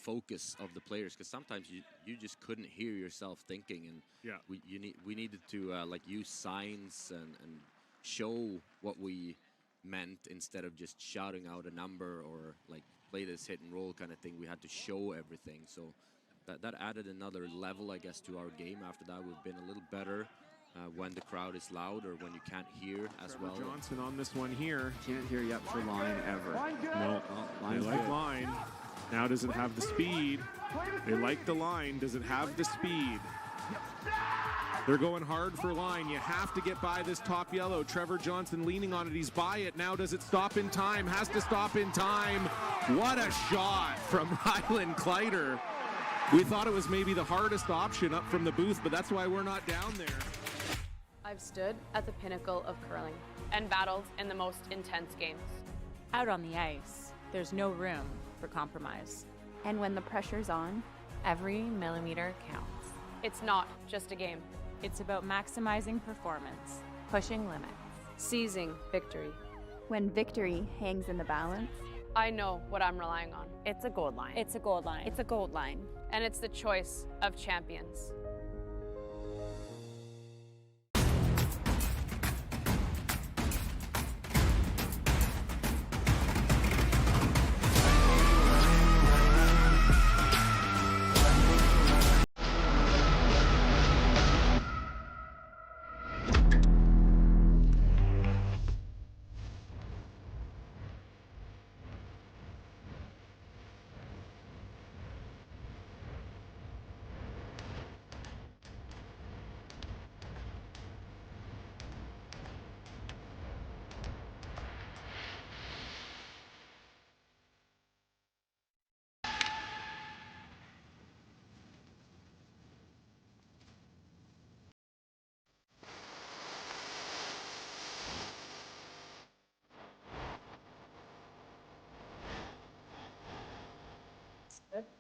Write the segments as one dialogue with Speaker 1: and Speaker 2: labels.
Speaker 1: focus of the players, because sometimes you just couldn't hear yourself thinking, and we needed to like use signs and show what we meant instead of just shouting out a number or like play this hit and roll kind of thing. We had to show everything, so that added another level, I guess, to our game. After that, we've been a little better when the crowd is loud or when you can't hear as well.
Speaker 2: Johnson on this one here.
Speaker 3: Can't hear yet for Line ever.
Speaker 2: No, they like Line. Now does it have the speed? They like the Line. Does it have the speed? They're going hard for Line. You have to get by this top yellow. Trevor Johnson leaning on it. He's by it. Now does it stop in time? Has to stop in time. What a shot from Ryland Kleider. We thought it was maybe the hardest option up from the booth, but that's why we're not down there.
Speaker 4: I've stood at the pinnacle of curling and battled in the most intense games.
Speaker 5: Out on the ice, there's no room for compromise.
Speaker 6: And when the pressure's on, every millimeter counts.
Speaker 4: It's not just a game.
Speaker 5: It's about maximizing performance,
Speaker 6: Pushing limits.
Speaker 4: Seizing victory.
Speaker 6: When victory hangs in the balance,
Speaker 4: I know what I'm relying on.
Speaker 7: It's a gold line.
Speaker 5: it's a gold line.
Speaker 7: It's a gold line.
Speaker 4: And it's the choice of champions.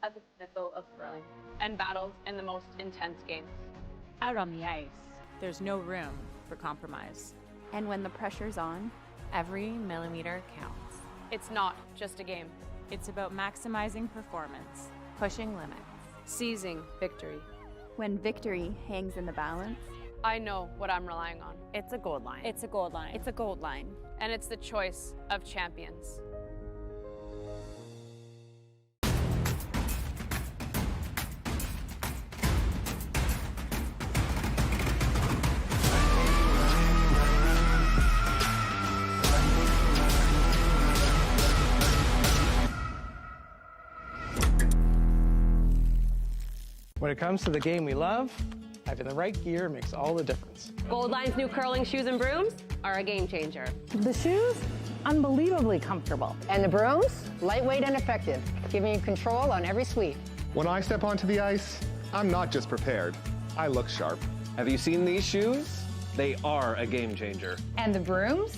Speaker 4: At the pinnacle of curling and battled in the most intense games.
Speaker 5: Out on the ice, there's no room for compromise.
Speaker 6: and when the pressure's on, every millimeter counts.
Speaker 4: It's not just a game.
Speaker 5: It's about maximizing performance,
Speaker 6: Pushing limits.
Speaker 4: Seizing victory.
Speaker 6: When victory hangs in the balance,
Speaker 4: I know what I'm relying on.
Speaker 7: It's a gold line.
Speaker 5: it's a gold line.
Speaker 7: It's a gold line.
Speaker 4: And it's the choice of champions.
Speaker 8: When it comes to the game we love, having the right gear makes all the difference.
Speaker 9: Gold Line's new curling shoes and brooms are a game changer.
Speaker 10: The shoes, unbelievably comfortable.
Speaker 9: And the brooms, lightweight and effective, giving you control on every sweep.
Speaker 11: When I step onto the ice, I'm not just prepared, I look sharp.
Speaker 12: Have you seen these shoes? They are a game changer.
Speaker 10: And the brooms,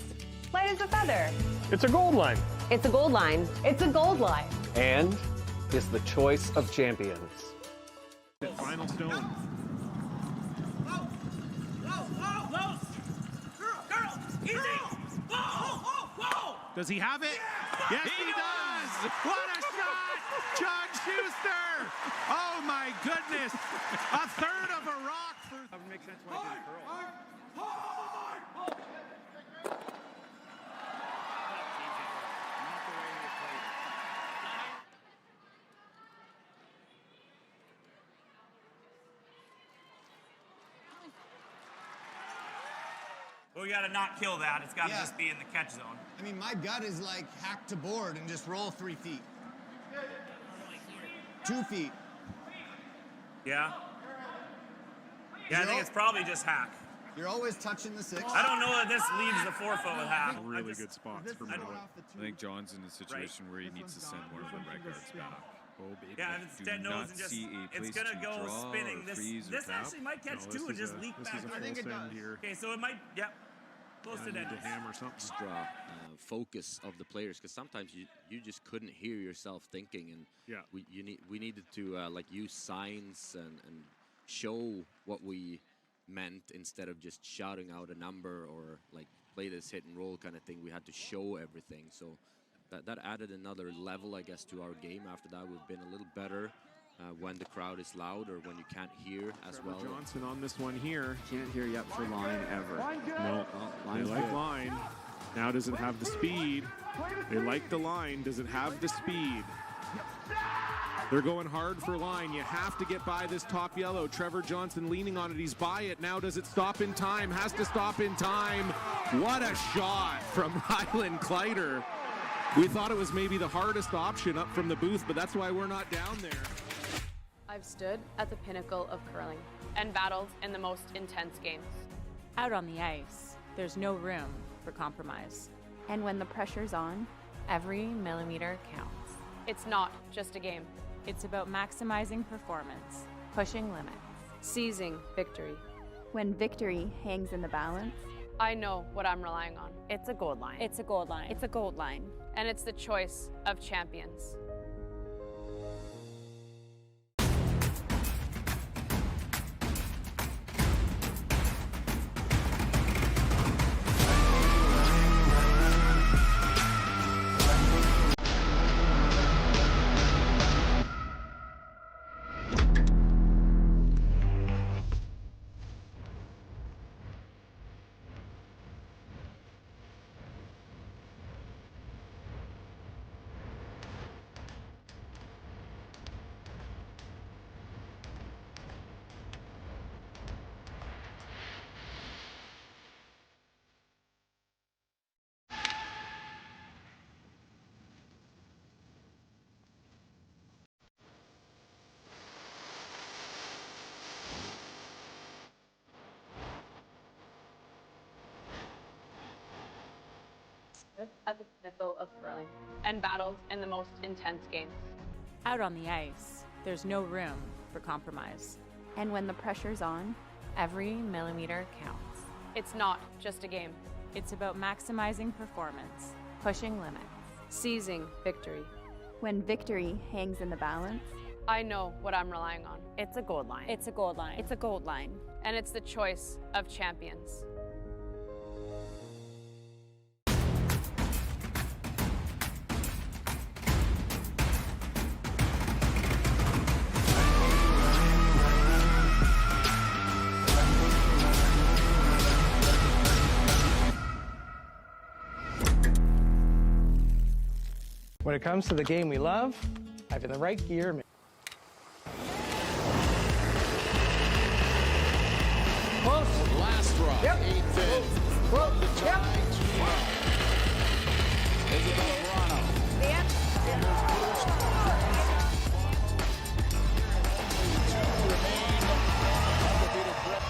Speaker 10: light as a feather.
Speaker 8: It's a gold line.
Speaker 9: It's a gold line.
Speaker 10: It's a gold line.
Speaker 12: And is the choice of champions.
Speaker 2: Final stone. Does he have it? Yes, he does! What a shot! John Schuster! Oh my goodness! A third of a rock for... That would make sense why he didn't curl.
Speaker 13: Well, we got to not kill that. It's got to just be in the catch zone.
Speaker 14: I mean, my gut is like hack to board and just roll 3 feet. 2 feet.
Speaker 13: Yeah? Yeah, I think it's probably just hack.
Speaker 14: You're always touching the 6.
Speaker 13: I don't know that this leaves the 4-foot with hack.
Speaker 2: Really good spots for Miller.
Speaker 15: I think John's in a situation where he needs to send one of the red guards back.
Speaker 2: Oh, baby.
Speaker 13: Yeah, if it's dead nose and just, it's going to go spinning. This actually might catch two and just leak back.
Speaker 2: I think it does.
Speaker 13: Okay, so it might, close to dead.
Speaker 2: Hammer something.
Speaker 1: Extra focus of the players, because sometimes you just couldn't hear yourself thinking, and we needed to like use signs and show what we meant instead of just shouting out a number or like play this hit and roll kind of thing. We had to show everything, so that added another level, I guess, to our game. After that, we've been a little better when the crowd is loud or when you can't hear as well.
Speaker 2: Johnson on this one here.
Speaker 3: Can't hear yet for line ever.
Speaker 2: No, they like line. Now does it have the speed? They like the line. Does it have the speed? They're going hard for line. You have to get by this top yellow. Trevor Johnson leaning on it. He's by it. Now does it stop in time? Has to stop in time. What a shot from Ryland Kleider. We thought it was maybe the hardest option up from the booth, but that's why we're not down there.
Speaker 4: I've stood at the pinnacle of curling and battled in the most intense games.
Speaker 5: Out on the ice, there's no room for compromise.
Speaker 6: And when the pressure's on, every millimeter counts.
Speaker 4: It's not just a game.
Speaker 5: It's about maximizing performance,
Speaker 6: Pushing limits.
Speaker 4: Seizing victory.
Speaker 10: When victory hangs in the balance,
Speaker 4: I know what I'm relying on.
Speaker 5: It's a gold line. It's a gold line.
Speaker 10: it's a gold line.
Speaker 4: And it's the choice of champions. At the pinnacle of curling and battled in the most intense games.
Speaker 5: Out on the ice, there's no room for compromise.
Speaker 6: And when the pressure's on, every millimeter counts.
Speaker 4: It's not just a game.
Speaker 5: It's about maximizing performance,
Speaker 6: Pushing limits.
Speaker 4: Seizing victory.
Speaker 10: When victory hangs in the balance,
Speaker 4: I know what I'm relying on.
Speaker 5: it's a gold line.
Speaker 10: it's a gold line. it's a gold line.
Speaker 4: And it's the choice of champions.
Speaker 8: When it comes to the game we love, I've in the right gear.
Speaker 7: Close. Last drop.
Speaker 8: Yep.
Speaker 7: 8th in.
Speaker 8: Close.
Speaker 7: The tie to Isabel Brano.
Speaker 10: Yep.
Speaker 7: Two remain. Undefeated Brit.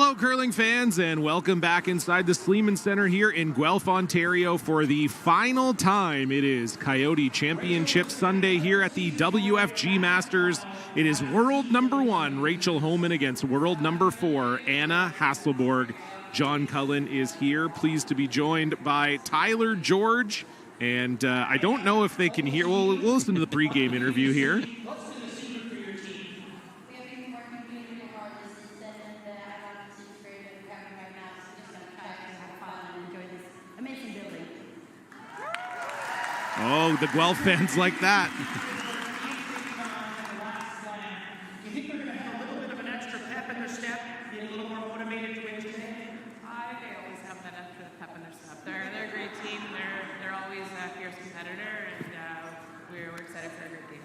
Speaker 2: Hello, curling fans, and welcome back inside the Sleeman Center here in Guelph, Ontario for the final time. It is Coyote Championship Sunday here at the WFG Masters. It is world number 1, Rachel Homan, against world number 4, Anna Hasselborg. John Cullen is here, pleased to be joined by Tyler George. And I don't know if they can hear. We'll listen to the pregame interview here. Oh, the Guelph fans like that.
Speaker 16: Do you think they're going to have a little bit of an extra pep in their step, be a little more motivated to win today?
Speaker 4: They always have that extra pep in their step. They're a great team. They're always a fierce competitor, and we're excited for a great game.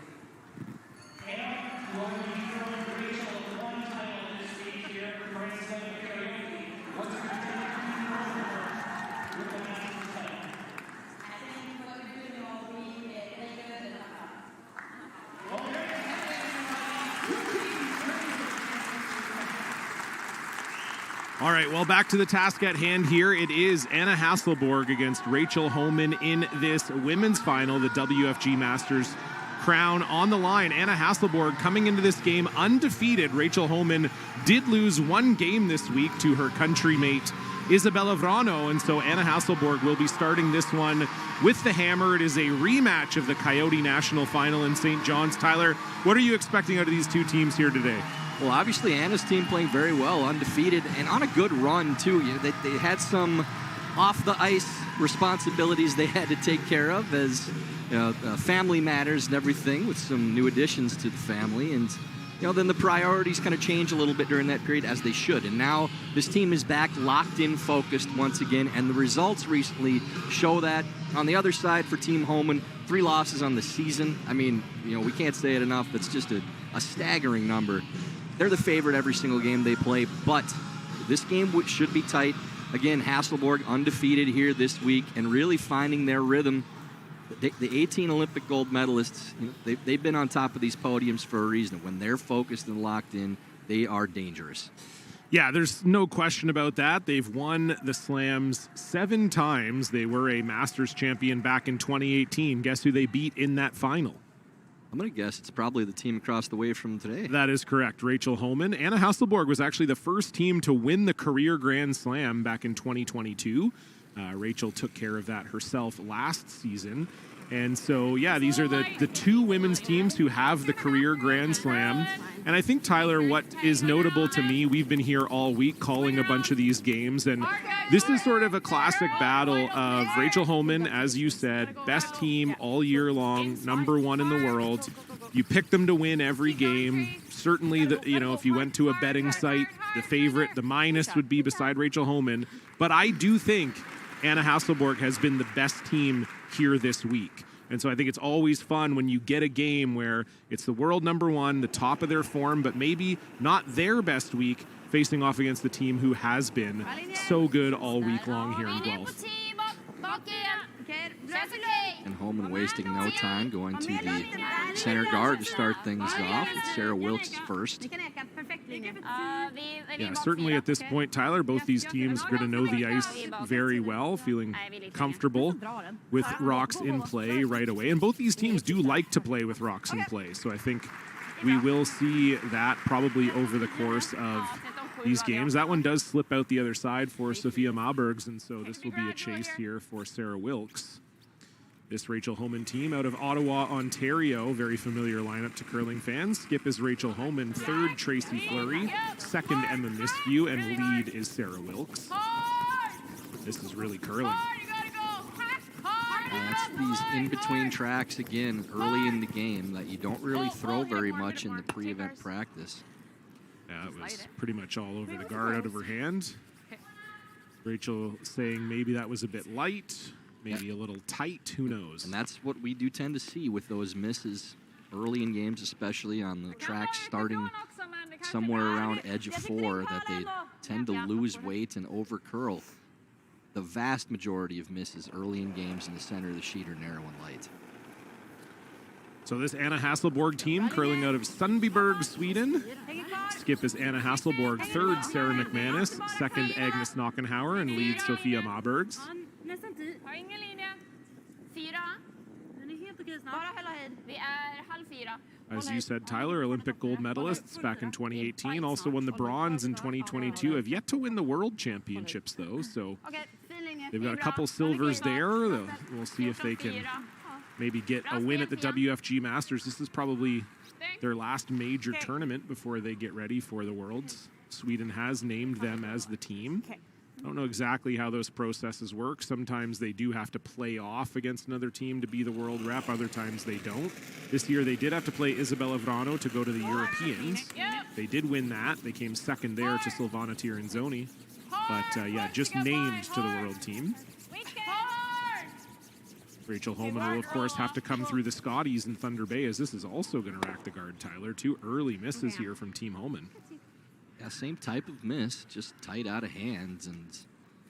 Speaker 2: All right, well, back to the task at hand here. It is Anna Hasselborg against Rachel Homan in this women's final, the WFG Masters crown on the line. Anna Hasselborg coming into this game undefeated. Rachel Homan did lose one game this week to her country mate, Isabella Vrano, and so Anna Hasselborg will be starting this one with the hammer. It is a rematch of the Coyote National Final in St. John's. Tyler, what are you expecting out of these two teams here today?
Speaker 17: Well, obviously, Anna's team playing very well, undefeated, and on a good run, too. They had some off-the-ice responsibilities they had to take care of as family matters and everything, with some new additions to the family. And, then the priorities kind of change a little bit during that period, as they should. And now this team is back, locked in, focused once again, and the results recently show that. On the other side for Team Homan, 3 losses on the season. I mean, we can't say it enough. It's just a staggering number. They're the favorite every single game they play, but this game should be tight. Again, Hasselborg undefeated here this week and really finding their rhythm. The 18 Olympic gold medalists, they've been on top of these podiums for a reason. When they're focused and locked in, they are dangerous.
Speaker 2: Yeah, there's no question about that. They've won the Slams 7 times. They were a Masters champion back in 2018. Guess who they beat in that final?
Speaker 17: I'm going to guess it's probably the team across the way from today.
Speaker 2: That is correct, Rachel Homan. Anna Hasselborg was actually the first team to win the career Grand Slam back in 2022. Rachel took care of that herself last season. And so, yeah, these are the 2 women's teams who have the career Grand Slam. And I think, Tyler, what is notable to me, we've been here all week calling a bunch of these games, and this is sort of a classic battle of Rachel Homan, as you said, best team all year long, number 1 in the world. You pick them to win every game. Certainly, if you went to a betting site, the favorite, the minus would be beside Rachel Homan. But I do think Anna Hasselborg has been the best team here this week. And so I think it's always fun when you get a game where it's the world number 1, the top of their form, but maybe not their best week, facing off against the team who has been so good all week long here in Guelph.
Speaker 17: And Homan wasting no time, going to the center guard to start things off. It's Sarah Wilkes first.
Speaker 2: Yeah, certainly at this point, Tyler, both these teams are going to know the ice very well, feeling comfortable with rocks in play right away. And both these teams do like to play with rocks in play. So I think we will see that probably over the course of these games. That one does slip out the other side for Sophia Malbergs, and so this will be a chase here for Sarah Wilkes. This Rachel Homan team out of Ottawa, Ontario, very familiar lineup to curling fans. Skip is Rachel Homan, 3rd Tracy Fleury, 2nd Emma Miskew, and lead is Sarah Wilkes. This is really curling.
Speaker 17: That's these in-between tracks again early in the game that you don't really throw very much in the pre-event practice.
Speaker 2: Yeah, it was pretty much all over the guard out of her hand. Rachel saying maybe that was a bit light, maybe a little tight, who knows.
Speaker 17: And that's what we do tend to see with those misses early in games, especially on the tracks starting somewhere around edge of 4, that they tend to lose weight and over curl. The vast majority of misses early in games in the center of the sheet are narrow and light.
Speaker 2: So this Anna Hasselborg team curling out of Sundbyberg, Sweden. Skip is Anna Hasselborg, third Sarah McManus, second Agnes Knockenhauer, and lead Sofia Mabergs. As you said, Tyler, Olympic gold medalists back in 2018, also won the bronze in 2022. Have yet to win the World Championships, though, so they've got a couple silvers there. We'll see if they can maybe get a win at the WFG Masters. This is probably their last major tournament before they get ready for the Worlds. Sweden has named them as the team. I don't know exactly how those processes work. Sometimes they do have to play off against another team to be the world rep. Other times they don't. This year they did have to play Isabella Vrano to go to the Europeans. They did win that. They came second there to Silvana Tirinzoni. But yeah, just named to the world team. Rachel Homan will, of course, have to come through the Scotties in Thunder Bay, as this is also going to rack the guard, Tyler. 2 early misses here from Team Homan.
Speaker 17: Yeah, same type of miss, just tight out of hands, and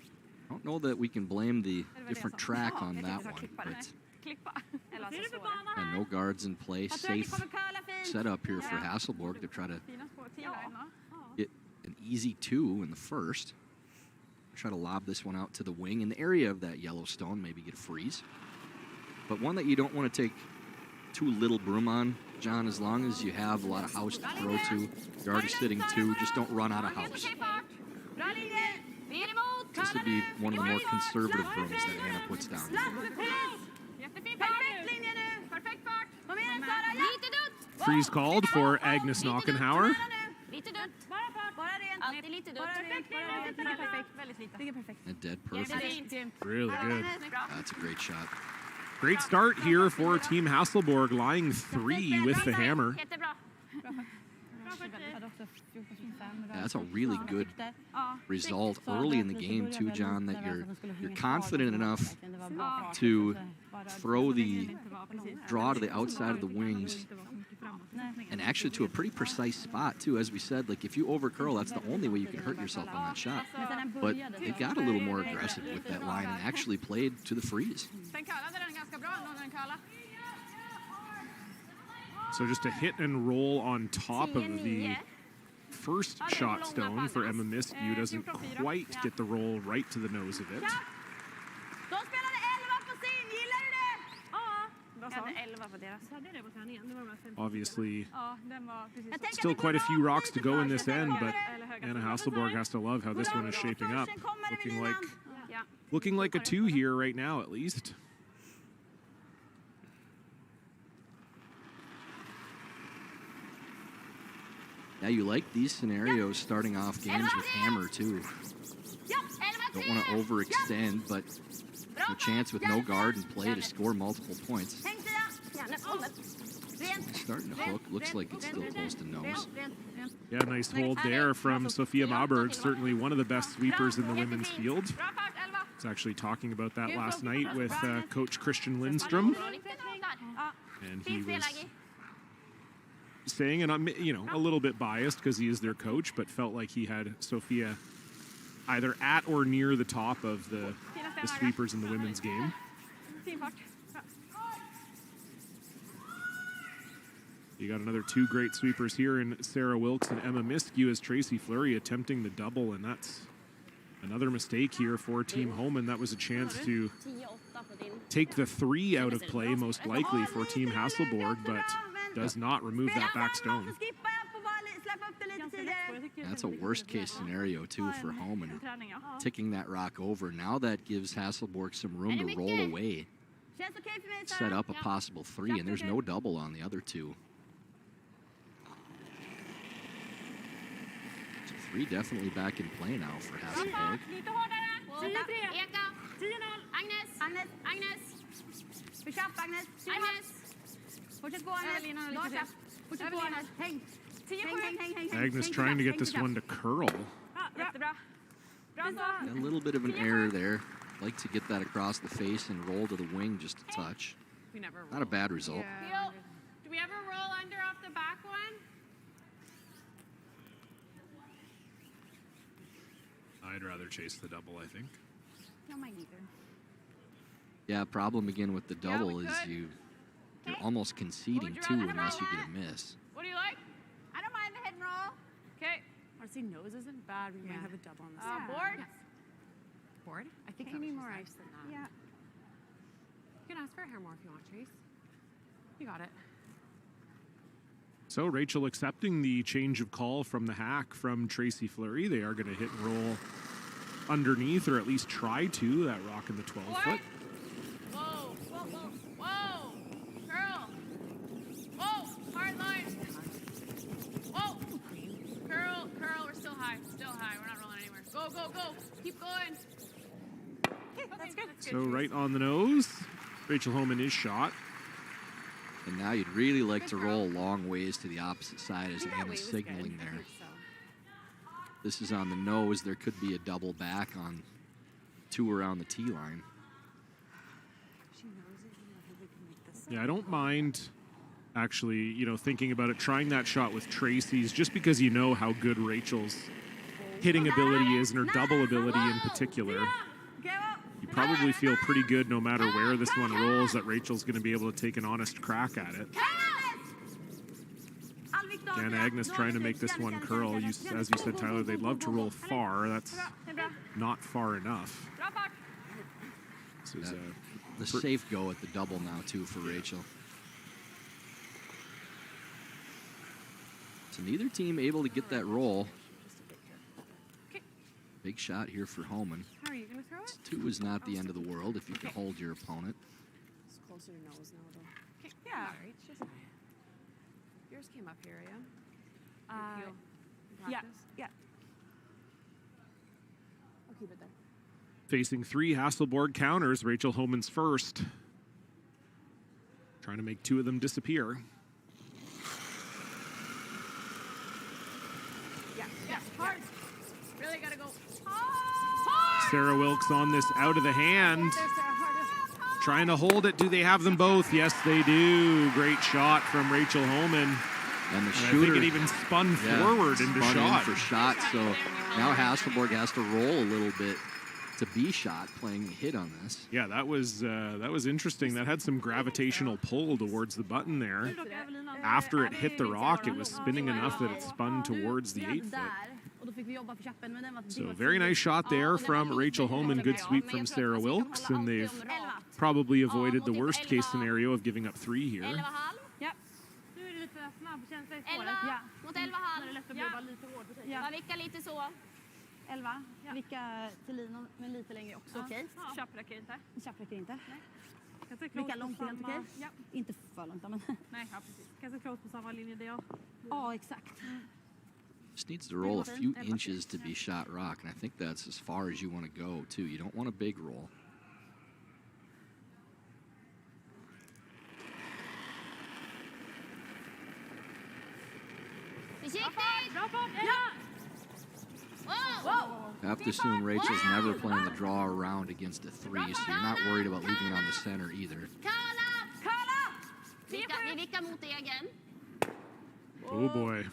Speaker 17: I don't know that we can blame the different track on that one. But and no guards in place, safe setup here for Hasselborg to try to get an easy 2 in the first. Try to lob this one out to the wing in the area of that Yellowstone, maybe get a freeze. But one that you don't want to take too little broom on, John, as long as you have a lot of house to throw to. You're already sitting 2, just don't run out of house. This would be one of the more conservative brooms that Anna puts down.
Speaker 2: Freeze called for Agnes Knockenhauer.
Speaker 17: And dead perfect.
Speaker 2: Really good.
Speaker 17: That's a great shot.
Speaker 2: Great start here for Team Hasselborg, lying 3 with the hammer.
Speaker 17: That's a really good result early in the game too, John, that you're confident enough to throw the draw to the outside of the wings and actually to a pretty precise spot too. As we said, like if you overcurl, that's the only way you can hurt yourself on that shot. But they got a little more aggressive with that line and actually played to the freeze.
Speaker 2: So just a hit and roll on top of the first shot stone for Emma Miskew. Doesn't quite get the roll right to the nose of it. Obviously, still quite a few rocks to go in this end, but Anna Hasselborg has to love how this one is shaping up. Looking like a 2 here right now, at least.
Speaker 17: Yeah, you like these scenarios starting off games with hammer too. Don't want to overextend, but a chance with no guard and play to score multiple points. Starting to hook, looks like it's still close to nose.
Speaker 2: Yeah, nice hold there from Sofia Maberg, certainly one of the best sweepers in the women's field. I was actually talking about that last night with Coach Christian Lindstrom, and he was saying, and I'm a little bit biased because he is their coach, but felt like he had Sofia either at or near the top of the sweepers in the women's game. You got another 2 great sweepers here in Sarah Wilkes and Emma Miskew as Tracy Fleury attempting the double, and that's another mistake here for Team Homan. That was a chance to take the 3 out of play, most likely for Team Hasselborg, but does not remove that back stone.
Speaker 17: That's a worst case scenario too for Homan, ticking that rock over. Now that gives Hasselborg some room to roll away, set up a possible 3, and there's no double on the other 2. So 3 definitely back in play now for Hasselborg.
Speaker 2: Agnes trying to get this one to curl.
Speaker 17: A little bit of an error there. Like to get that across the face and roll to the wing just a touch. Not a bad result.
Speaker 4: Yeah. Do we ever roll under off the back one?
Speaker 2: I'd rather chase the double, I think.
Speaker 10: No, mine either.
Speaker 17: Yeah, problem again with the double is you you're almost conceding two unless you get a miss.
Speaker 4: What do you like?
Speaker 10: I don't mind the hit and roll.
Speaker 4: Okay.
Speaker 18: Honestly, nose isn't bad. We might have a double on this.
Speaker 4: Board?
Speaker 18: Yes. Board? I think
Speaker 10: Okay.
Speaker 18: you need more ice than that.
Speaker 10: Yeah.
Speaker 18: You can ask for a hair more if you want, Chase. You got it.
Speaker 2: So Rachel accepting the change of call from the hack from Tracy Fleury. They are going to hit and roll underneath, or at least try to, that rock in the 12-foot.
Speaker 4: Whoa, whoa, whoa, whoa. Curl. Whoa, hard line. Whoa. Curl, curl, we're still high. Still high, we're not rolling anywhere. Go, go, go. Keep going.
Speaker 18: Okay, that's good.
Speaker 2: So right on the nose, Rachel Homan is shot.
Speaker 17: And now you'd really like to roll long ways to the opposite side as Anna's signaling there. This is on the nose. There could be a double back on two around the tee line.
Speaker 2: Yeah, I don't mind actually, you know, thinking about it, trying that shot with Tracy's, just because you know how good Rachel's hitting ability is and her double ability in particular. You probably feel pretty good no matter where this one rolls that Rachel's going to be able to take an honest crack at it. Again, Agnes trying to make this one curl. As you said, Tyler, they'd love to roll far. That's not far enough. This is
Speaker 17: the safe go at the double now, too, for Rachel. So neither team able to get that roll. Big shot here for Homan.
Speaker 18: How are you going to throw it?
Speaker 17: Two is not the end of the world if you can hold your opponent.
Speaker 18: It's closer to nose now, though. Okay. Yeah. Yours came up here, yeah? Yeah. Yeah. I'll keep it there.
Speaker 2: Facing three Hasselborg counters, Rachel Homan's first. Trying to make two of them disappear.
Speaker 4: Yeah, yeah, hard. Really gotta go.
Speaker 2: Sarah Wilkes on this out of the hand. Trying to hold it. Do they have them both? Yes, they do. Great shot from Rachel Homan.
Speaker 17: And the
Speaker 2: I
Speaker 17: shooter
Speaker 2: think it even spun forward into
Speaker 17: spun
Speaker 2: shot.
Speaker 17: in for shot. So now Hasselborg has to roll a little bit to be shot, playing the hit on this.
Speaker 2: Yeah, that was interesting. That had some gravitational pull towards the button there. After it hit the rock, it was spinning enough that it spun towards the 8-foot. So very nice shot there from Rachel Homan. Good sweep from Sarah Wilkes, and they've probably avoided the worst case scenario of giving up 3 here.
Speaker 10: Mot 11,5. Ja, vicka lite så. 11. Vicka till linan, men lite längre också. Okej.
Speaker 4: Chapp räcker inte.
Speaker 10: Chapp räcker inte. Vicka långt är helt okej. Ja. Inte för långt, men...
Speaker 4: Nej, ja, precis. Kanske close på samma linje där.
Speaker 10: Ja, exakt.
Speaker 17: Just needs to roll a few inches to be shot rock, and I think that's as far as you want to go, too. You don't want a big roll. I have to assume Rachel's never playing the draw around against a 3, so you're not worried about leaving it on the center either.
Speaker 2: Oh boy.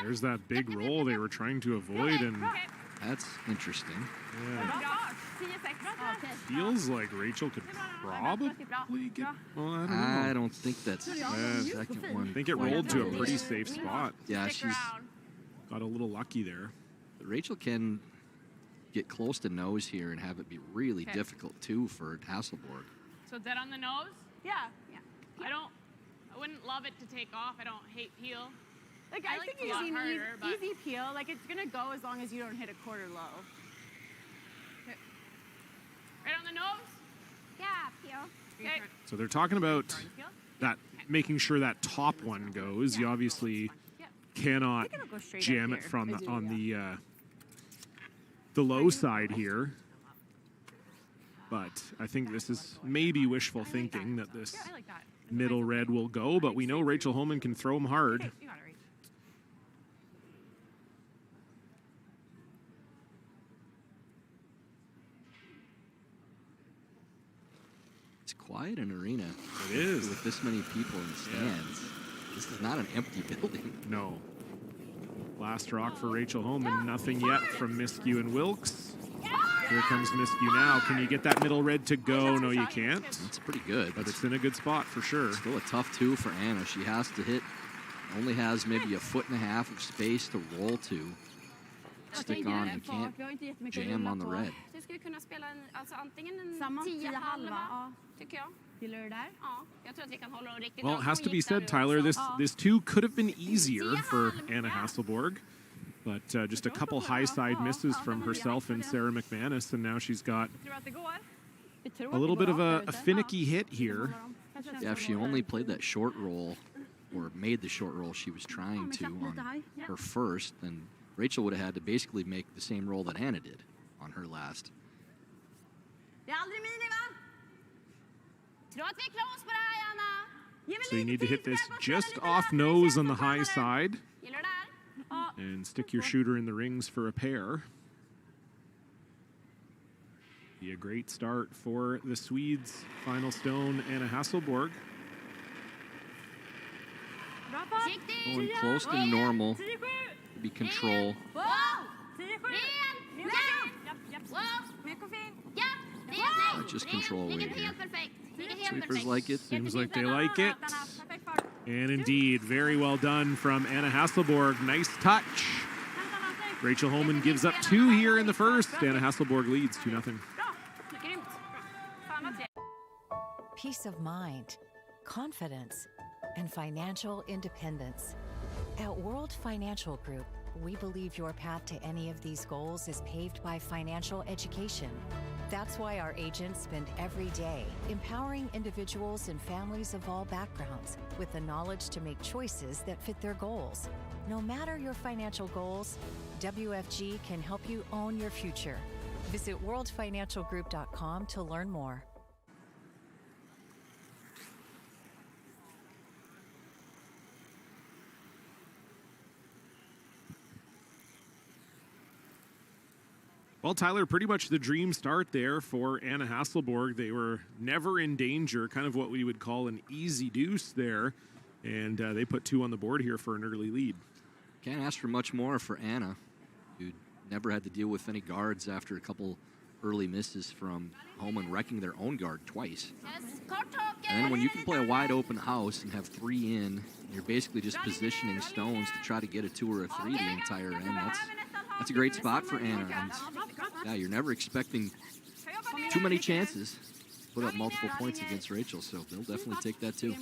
Speaker 2: There's that big roll they were trying to avoid, and
Speaker 17: that's interesting.
Speaker 2: Yeah. Feels like Rachel could probably get. Well, I don't know.
Speaker 17: I don't think that's the second one.
Speaker 2: I think it rolled to a pretty safe spot.
Speaker 17: Yeah, she's
Speaker 2: got a little lucky there.
Speaker 17: But Rachel can get close to nose here and have it be really difficult too for Hasselborg.
Speaker 4: So dead on the nose?
Speaker 10: Yeah. Yeah.
Speaker 4: I wouldn't love it to take off. I don't hate peel.
Speaker 10: Like I think it's an easy peel. Like it's gonna go as long as you don't hit a quarter low.
Speaker 4: Okay. Right on the nose?
Speaker 10: Yeah, peel.
Speaker 4: Okay.
Speaker 2: So they're talking about that, making sure that top one goes. You obviously cannot jam it from on the low side here. But I think this is maybe wishful thinking that this middle red will go, but we know Rachel Homan can throw them hard.
Speaker 17: It's quite an arena.
Speaker 2: It is.
Speaker 17: With this many people in the stands. This is not an empty building.
Speaker 2: No. Last rock for Rachel Homan. Nothing yet from Miskew and Wilkes. Here comes Miscue now. Can you get that middle red to go? No, you can't.
Speaker 17: That's pretty good.
Speaker 2: But it's in a good spot for sure.
Speaker 17: Still a tough 2 for Anna. She has to hit, only has maybe a 1.5 feet of space to roll to. Stick on and can't jam on the red.
Speaker 10: Du skulle kunna spela antingen en 10 halva, tycker jag. Gillar du det där? Ja, jag tror att vi kan hålla dem riktigt.
Speaker 2: Well, it has to be said, Tyler, this 2 could have been easier for Anna Hasselborg. But just a couple high side misses from herself and Sarah McManus, and now she's got a little bit of a finicky hit here.
Speaker 17: Yeah, if she only played that short roll, or made the short roll she was trying to on her first, then Rachel would have had to basically make the same roll that Anna did on her last.
Speaker 2: So you need to hit this just off nose on the high side and stick your shooter in the rings for a pair. Be a great start for the Swedes' final stone, Anna Hasselborg.
Speaker 17: Going close to normal. Be control. Just control weight here. Sweepers like it.
Speaker 2: Seems like they like it. And indeed, very well done from Anna Hasselborg. Nice touch. Rachel Homan gives up 2 here in the first. Anna Hasselborg leads 2-0.
Speaker 19: Peace of mind, confidence, and financial independence. At World Financial Group, we believe your path to any of these goals is paved by financial education. That's why our agents spend every day empowering individuals and families of all backgrounds with the knowledge to make choices that fit their goals. No matter your financial goals, WFG can help you own your future. Visit worldfinancialgroup.com to learn more.
Speaker 2: Well, Tyler, pretty much the dream start there for Anna Hasselborg. They were never in danger, kind of what we would call an easy deuce there. And they put 2 on the board here for an early lead.
Speaker 17: Can't ask for much more for Anna, who never had to deal with any guards after a couple early misses from Homan wrecking their own guard twice. And then when you can play a wide open house and have 3 in, you're basically just positioning stones to try to get a 2 or a 3 the entire end. That's a great spot for Anna. And yeah, you're never expecting too many chances to put up multiple points against Rachel, so they'll definitely take that too.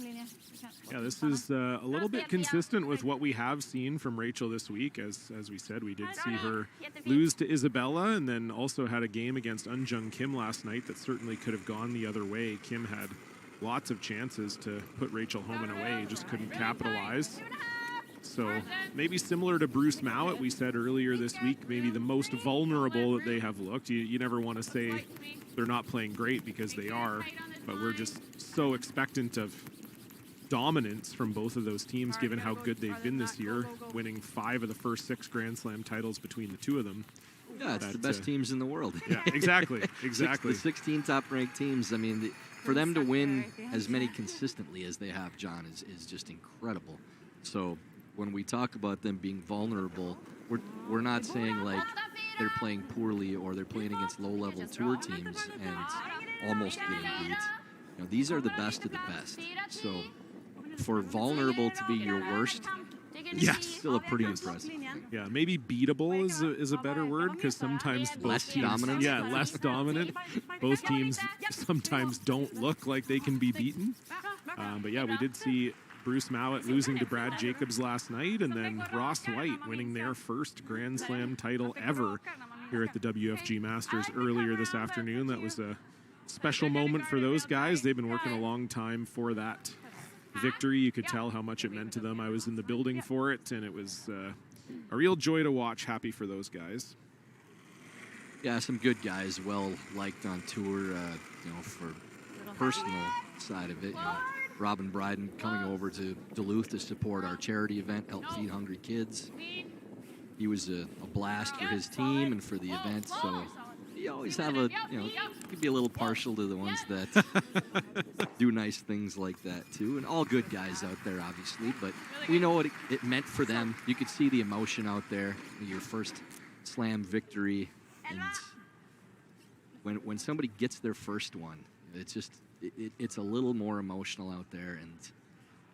Speaker 2: Yeah, this is a little bit consistent with what we have seen from Rachel this week. As we said, we did see her lose to Isabella and then also had a game against Unjung Kim last night that certainly could have gone the other way. Kim had lots of chances to put Rachel Homan away, just couldn't capitalize. So maybe similar to Bruce Mowat, we said earlier this week, maybe the most vulnerable that they have looked. You never want to say they're not playing great because they are, but we're just so expectant of dominance from both of those teams given how good they've been this year, winning 5 of the first 6 Grand Slam titles between the 2 of them.
Speaker 17: Yeah, it's the best teams in the world.
Speaker 2: Yeah, exactly, exactly.
Speaker 17: The 16 top-ranked teams, I mean, for them to win as many consistently as they have, John, is just incredible. So when we talk about them being vulnerable, we're not saying like they're playing poorly or they're playing against low-level tour teams and almost getting beat. You know, these are the best of the best. So for vulnerable to be your worst,
Speaker 2: yes,
Speaker 17: still a pretty impressive thing.
Speaker 2: Yeah, maybe beatable is a better word because sometimes both
Speaker 17: less
Speaker 2: teams,
Speaker 17: dominant.
Speaker 2: Yeah, less dominant. Both teams sometimes don't look like they can be beaten. But yeah, we did see Bruce Mowat losing to Brad Jacobs last night, and then Ross White winning their first Grand Slam title ever here at the WFG Masters earlier this afternoon. That was a special moment for those guys. They've been working a long time for that victory. You could tell how much it meant to them. I was in the building for it, and it was a real joy to watch. Happy for those guys.
Speaker 17: Yeah, some good guys, well liked on tour. You know, for personal side of it, you know, Robin Bryden coming over to Duluth to support our charity event, Help Feed Hungry Kids. He was a blast for his team and for the event, so you always have you could be a little partial to the ones that do nice things like that too. And all good guys out there, obviously, but we know what it meant for them. You could see the emotion out there, your first slam victory, and when somebody gets their first one, it's just it's a little more emotional out there, and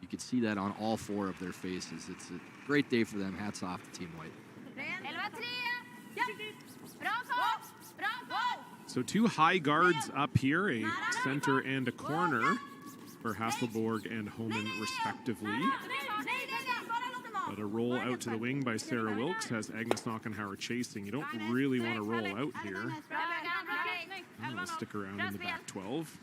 Speaker 17: you can see that on all 4 of their faces. It's a great day for them. Hats off to Team White.
Speaker 2: So 2 high guards up here, a center and a corner for Hasselborg and Homan respectively. But a roll out to the wing by Sarah Wilkes has Agnes Knockenhauer chasing. You don't really want to roll out here. And we'll stick around in the back 12.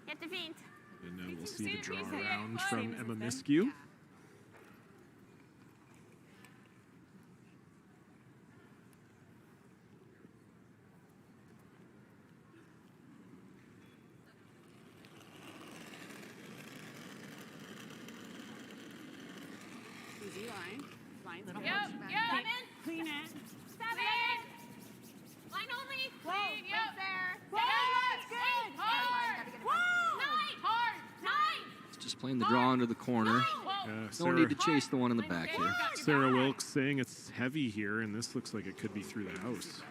Speaker 2: And then we'll see the draw around from Emma Miskew.
Speaker 4: Easy line. Line's good.
Speaker 10: Clean it.
Speaker 4: 7. Line only.
Speaker 10: Clean.
Speaker 4: Yep. There.
Speaker 10: Whoa, that's good.
Speaker 4: Hard. Whoa. 9. Hard. 9.
Speaker 17: It's just playing the draw into the corner. No need to chase the one in the back here.
Speaker 2: Sarah Wilkes saying it's heavy here, and this looks like it could be through the house.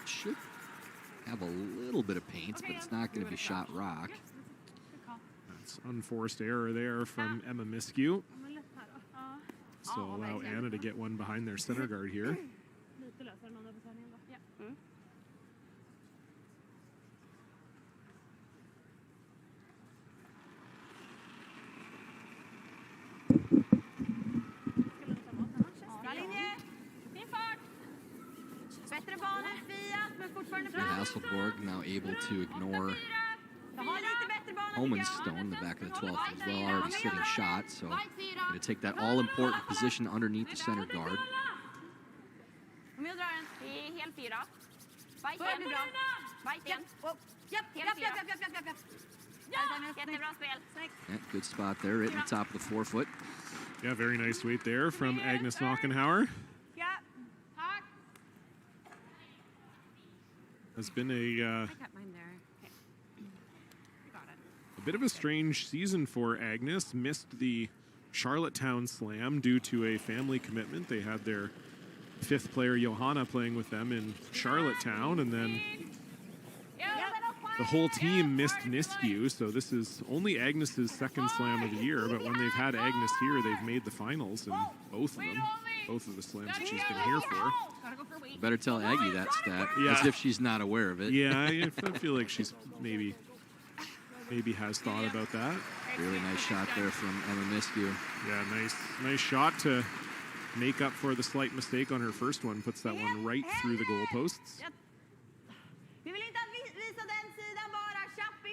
Speaker 17: Should have a little bit of paint, but it's not going to be shot rock.
Speaker 2: That's unforced error there from Emma Miskew. So allow Anna to get one behind their center guard here.
Speaker 17: Hasselborg now able to ignore Homan's stone, the back of the 12th as well, already sitting shot, so going to take that all-important position underneath the center guard. Yeah, good spot there, right in the top of the 4-foot.
Speaker 2: Yeah, very nice weight there from Agnes Knockenhauer. Has been a bit of a strange season for Agnes. Missed the Charlottetown Slam due to a family commitment. They had their 5th player, Johanna, playing with them in Charlottetown, and then the whole team missed Nisku, so this is only Agnes's 2nd Slam of the year, but when they've had Agnes here, they've made the finals in both of them, both of the slams that she's been here for.
Speaker 17: Better tell Aggie that stat, as if she's not aware of it.
Speaker 2: Yeah, I feel like she's maybe has thought about that.
Speaker 17: Really nice shot there from Emma Miskew.
Speaker 2: Yeah, nice shot to make up for the slight mistake on her first one. Puts that one right through the goalposts.
Speaker 10: Vi vill inte att vi visar den sidan bara. Tjapp,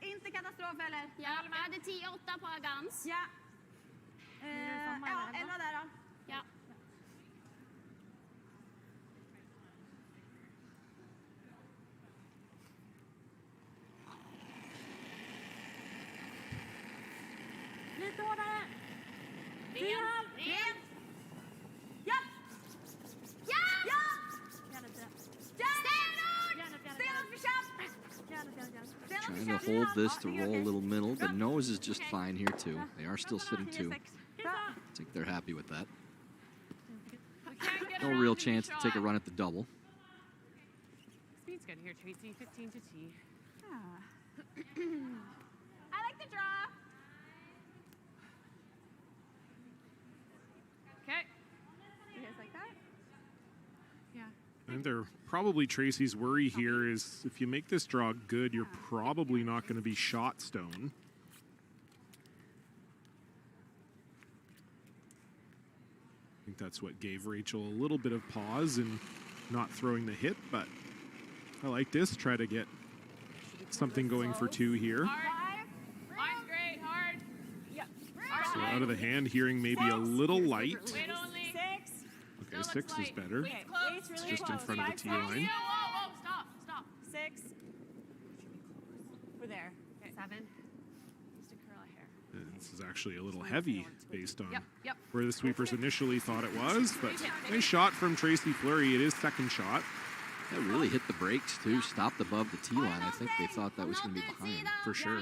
Speaker 10: inte katastrof eller?
Speaker 4: Ja, vi hade 10-8 på Agans.
Speaker 10: Ja. Ja, 11 där då.
Speaker 4: Ja.
Speaker 10: Lite hårdare.
Speaker 4: Ren.
Speaker 10: Ja. Ja. Ja.
Speaker 17: Trying to hold this to roll a little middle. The nose is just fine here, too. They are still sitting 2. I think they're happy with that. No real chance to take a run at the double.
Speaker 18: Speed's good here, Tracy. 15 to T.
Speaker 10: I like the draw.
Speaker 18: Okay.
Speaker 10: You guys like that?
Speaker 18: Yeah.
Speaker 2: And they're probably Tracy's worry here is if you make this draw good, you're probably not going to be shot stone. I think that's what gave Rachel a little bit of pause in not throwing the hit, but I like this. Try to get something going for 2 here.
Speaker 4: Line's great, hard.
Speaker 10: Yep.
Speaker 2: So out of the hand, hearing maybe a little light.
Speaker 4: Wait only.
Speaker 10: 6.
Speaker 2: Okay, 6 is better.
Speaker 10: Okay,
Speaker 2: It's just in front of the tee line.
Speaker 4: Whoa, stop.
Speaker 10: 6. We're there.
Speaker 18: Okay. 7. Just a curl of hair.
Speaker 2: And this is actually a little heavy based on
Speaker 18: Yep.
Speaker 2: where the sweepers initially thought it was, but nice shot from Tracy Fleury. It is 2nd shot.
Speaker 17: That really hit the brakes, too. Stopped above the tee line. I think they thought that was going to be behind.
Speaker 2: For sure.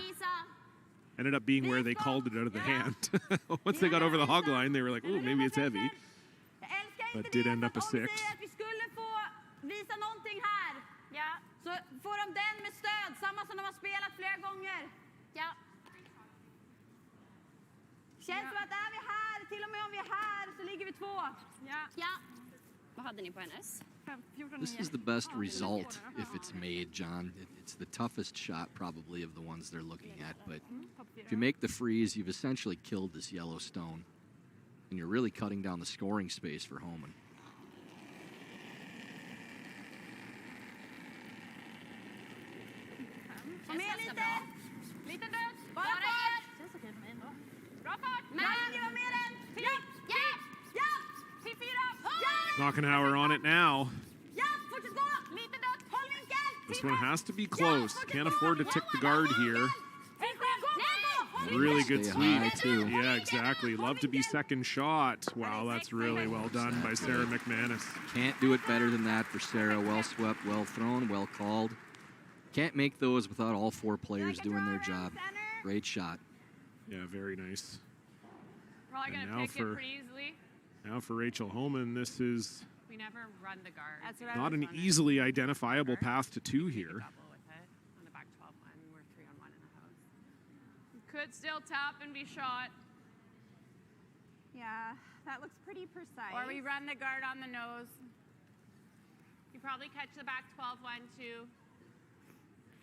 Speaker 2: Ended up being where they called it out of the hand. Once they got over the hog line, they were like, oh, maybe it's heavy. But did end up a 6.
Speaker 10: Vi skulle få visa någonting får de den med stöd, samma som de har spelat flera gånger.
Speaker 4: Ja.
Speaker 10: Känns som att är vi här, till och med om vi är här, så ligger vi 2.
Speaker 4: Ja. Vad hade ni på hennes?
Speaker 17: This is the best result if it's made, John. It's the toughest shot probably of the ones they're looking at, but if you make the freeze, you've essentially killed this yellow stone, and you're really cutting down the scoring space for Homan.
Speaker 10: Kom med lite.
Speaker 4: Lite död.
Speaker 10: Bara fart.
Speaker 4: Känns okej för mig ändå. Bra fart.
Speaker 10: Men ni var med den. Ja.
Speaker 4: P4.
Speaker 2: Knockenhauer on it now.
Speaker 10: Ja, fortsätt gå. Lite död. Håll vinkel.
Speaker 2: This one has to be close. Can't afford to tick the guard here. Really good sweep.
Speaker 17: Too.
Speaker 2: Yeah, exactly. Love to be second shot. Wow, that's really well done by Sarah McManus.
Speaker 17: Can't do it better than that for Sarah. Well swept, well thrown, well called. Can't make those without all 4 players doing their job. Great shot.
Speaker 2: Yeah, very nice.
Speaker 4: Probably
Speaker 2: And
Speaker 4: gonna
Speaker 2: now
Speaker 4: pick
Speaker 2: for-
Speaker 4: it pretty easily.
Speaker 2: Now for Rachel Homan, this is
Speaker 4: We never run the guard. That's what
Speaker 2: not an easily identifiable path to 2 here.
Speaker 4: On the back 12 one, we're 3-on-1 in the house. Could still tap and be shot.
Speaker 10: Yeah, that looks pretty precise.
Speaker 4: Or we run the guard on the nose. You probably catch the back 12 one too.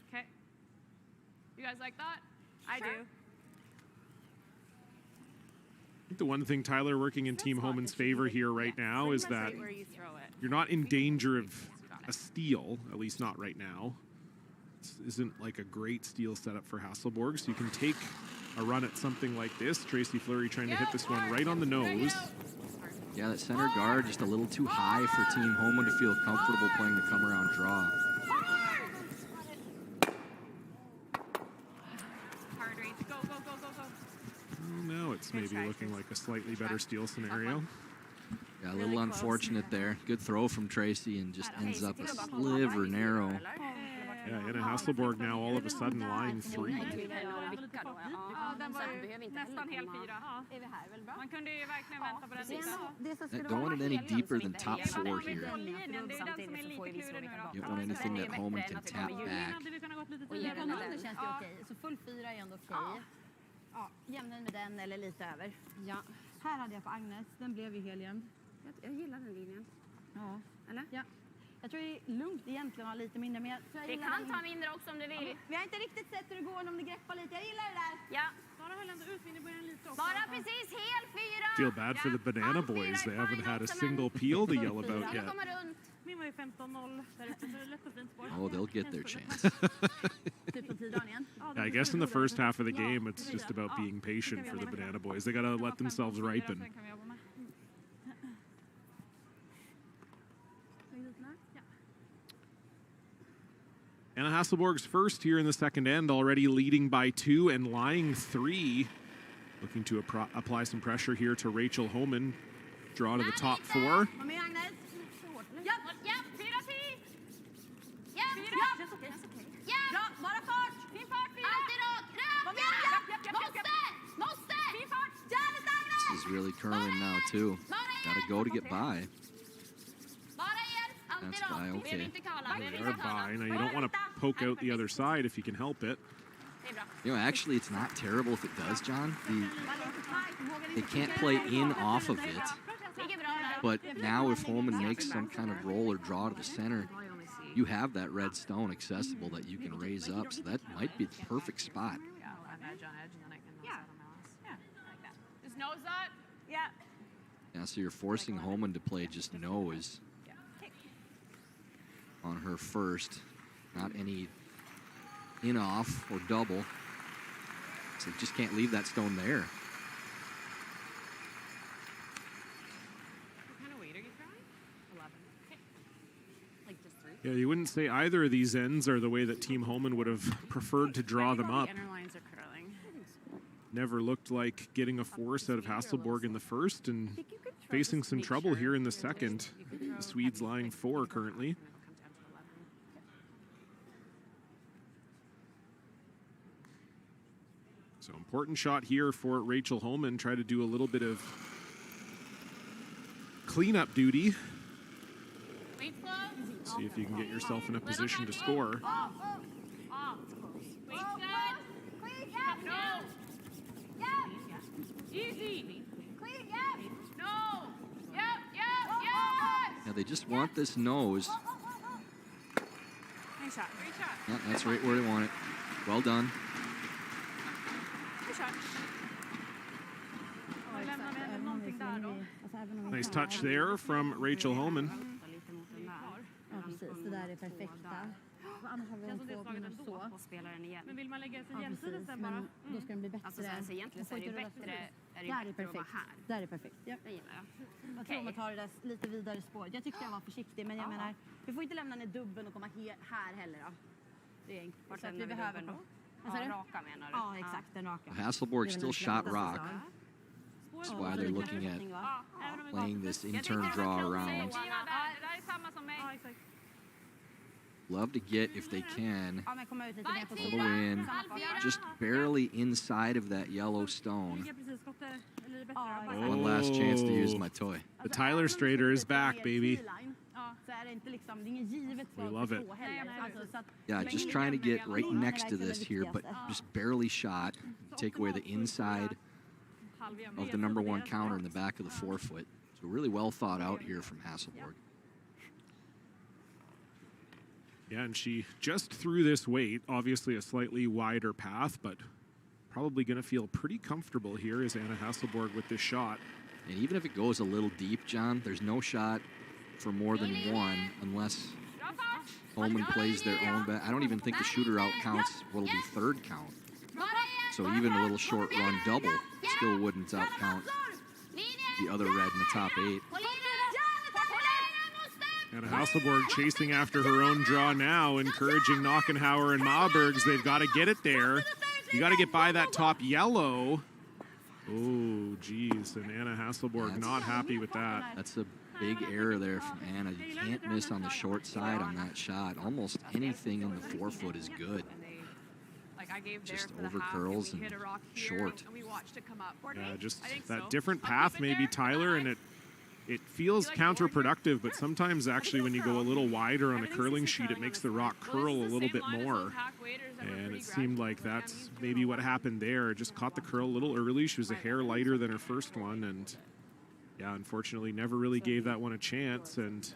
Speaker 4: Okay. You guys like that?
Speaker 10: I do.
Speaker 2: I think the one thing, Tyler, working in Team Homan's favor here right now is that
Speaker 4: Where you throw it.
Speaker 2: you're not in danger of a steal, at least not right now. This isn't like a great steal setup for Hasselborg, so you can take a run at something like this. Tracy Fleury trying to hit this one right on the nose.
Speaker 17: Yeah, that center guard just a little too high for Team Homan to feel comfortable playing the come-around draw.
Speaker 4: Hard race. Go, go, go, go, go.
Speaker 2: Now it's maybe looking like a slightly better steal scenario.
Speaker 17: Yeah, a little unfortunate there. Good throw from Tracy and just ends up a sliver narrow.
Speaker 2: Yeah, Anna Hasselborg now all of a sudden line 3.
Speaker 4: Ja, den var ju nästan hel 4.
Speaker 10: Är vi här väl bra?
Speaker 4: Man kunde ju verkligen vänta på den sidan.
Speaker 17: Don't want it any deeper than top 4 here.
Speaker 4: Det är den som är lite klurig nu då.
Speaker 17: You don't want anything that Homan can tap back.
Speaker 10: Och genom den känns det okej. Så full 4 är ändå okej. Ja, jämnen med den eller lite över. Ja. Här hade jag på Agnes. Den blev ju heljämn.
Speaker 4: Jag gillar den linjen.
Speaker 10: Ja.
Speaker 4: Eller?
Speaker 10: Ja. Jag tror det är lugnt egentligen att ha lite mindre. Men
Speaker 4: Det kan ta mindre också om du vill.
Speaker 10: Vi har inte riktigt sett hur det går om det greppar lite. Jag gillar det där.
Speaker 4: Ja.
Speaker 18: Bara höll ändå ut i början lite också.
Speaker 4: Bara precis hel 4.
Speaker 2: Feel bad for the Banana Boys. They haven't had a single peel to yell about yet.
Speaker 18: Min var ju 15-0 därefter, så det är lätt och fint spår.
Speaker 17: Oh, they'll get their chance.
Speaker 2: Yeah, I guess in the first half of the game, it's just about being patient for the Banana Boys. They got to let themselves ripen. Anna Hasselborg's first here in the second end, already leading by 2 and lying 3. Looking to apply some pressure here to Rachel Homan. Draw to the top 4.
Speaker 10: Kom med Agnes.
Speaker 4: Ja, 4-10. Ja, 4. Ja,
Speaker 10: bra. Bara fart.
Speaker 4: Fin fart, 4. Alltid rak.
Speaker 10: Kom igen.
Speaker 4: Måste. Fin fart.
Speaker 10: Jävligt Agnes.
Speaker 17: This is really curling now, too. Gotta go to get by. That's by okay.
Speaker 2: They're by. Now, you don't want to poke out the other side if you can help it.
Speaker 17: You know, actually, it's not terrible if it does, John. They can't play in off of it. But now if Homan makes some kind of roll or draw to the center, you have that red stone accessible that you can raise up. So that might be the perfect spot.
Speaker 4: Just nose that. Yeah.
Speaker 17: Yeah, so you're forcing Homan to play just nose on her first. Not any in-off or double. So you just can't leave that stone there.
Speaker 4: What kind of weight are you throwing? 11. Okay. Like just 3?
Speaker 2: Yeah, you wouldn't say either of these ends are the way that Team Homan would have preferred to draw them up.
Speaker 4: The inner lines are curling.
Speaker 2: Never looked like getting a force out of Hasselborg in the first and facing some trouble here in the second. The Swedes lying 4 currently. So important shot here for Rachel Homan. Try to do a little bit of cleanup duty. See if you can get yourself in a position to score.
Speaker 4: Off. It's close. Wait, set.
Speaker 10: Clean,
Speaker 4: No.
Speaker 10: Yep.
Speaker 4: Easy.
Speaker 10: Clean, yep.
Speaker 4: No. Yep. Yes.
Speaker 17: Yeah, they just want this nose.
Speaker 4: Great shot.
Speaker 17: Yeah, that's right where they want it. Well done.
Speaker 4: Good shot.
Speaker 2: Nice touch there from Rachel Homan.
Speaker 10: Ja, precis. Det där är perfekta. Annars har vi hållit på med så.
Speaker 18: Spelaren igen.
Speaker 4: Men vill man lägga sig
Speaker 10: Ja,
Speaker 4: jämsides
Speaker 10: precis.
Speaker 4: sen bara?
Speaker 10: Men då ska den bli bättre.
Speaker 18: Alltså egentligen så är det ju bättre,
Speaker 10: Där är perfekt. Där är perfekt. Ja.
Speaker 18: Det gillar jag.
Speaker 10: Jag tror man tar det där lite vidare spår. Jag tyckte jag var försiktig, men jag menar, vi får inte lämna ner dubben och komma här heller då. Det är enkelt.
Speaker 18: Vart
Speaker 10: Så att
Speaker 18: lämnar
Speaker 10: vi
Speaker 18: vi
Speaker 10: behöver
Speaker 18: dubben då?
Speaker 10: Alltså,
Speaker 18: Ja, raka menar du?
Speaker 10: Ja, exakt. Den raka.
Speaker 17: Hasselborg still shot rock. That's why they're looking at playing this in-turn draw around.
Speaker 4: Det där är samma som mig.
Speaker 17: Love to get, if they can,
Speaker 10: Ja, men komma ut lite mer på
Speaker 17: all the way in, just barely inside of that yellow stone. One last chance to use my toy.
Speaker 2: The Tyler Strader is back, baby.
Speaker 10: Så är det inte liksom, det är ingen givet
Speaker 2: We
Speaker 10: slag
Speaker 2: love
Speaker 10: för
Speaker 2: it.
Speaker 10: två heller. Alltså, så att,
Speaker 17: Yeah, just trying to get right next to this here, but just barely shot. Take away the inside of the number one counter in the back of the forefoot. So really well thought out here from Hasselborg.
Speaker 2: Yeah, and she just threw this weight, obviously a slightly wider path, but probably going to feel pretty comfortable here as Anna Hasselborg with this shot.
Speaker 17: And even if it goes a little deep, John, there's no shot for more than one unless Homan plays their own bet. I don't even think the shooter out counts what'll be third count. So even a little short run double still wouldn't out count the other red in the top 8.
Speaker 2: Anna Hasselborg chasing after her own draw now, encouraging Knockenhauer and Maubergs. They've got to get it there. You got to get by that top yellow. Oh, geez, and Anna Hasselborg not happy with that.
Speaker 17: That's a big error there from Anna. You can't miss on the short side on that shot. Almost anything in the forefoot is good. Just over curls and short.
Speaker 2: Yeah, just that different path maybe, Tyler, and it feels counterproductive, but sometimes actually when you go a little wider on a curling sheet, it makes the rock curl a little bit more. And it seemed like that's maybe what happened there. Just caught the curl a little early. She was a hair lighter than her first one, and yeah, unfortunately never really gave that one a chance. And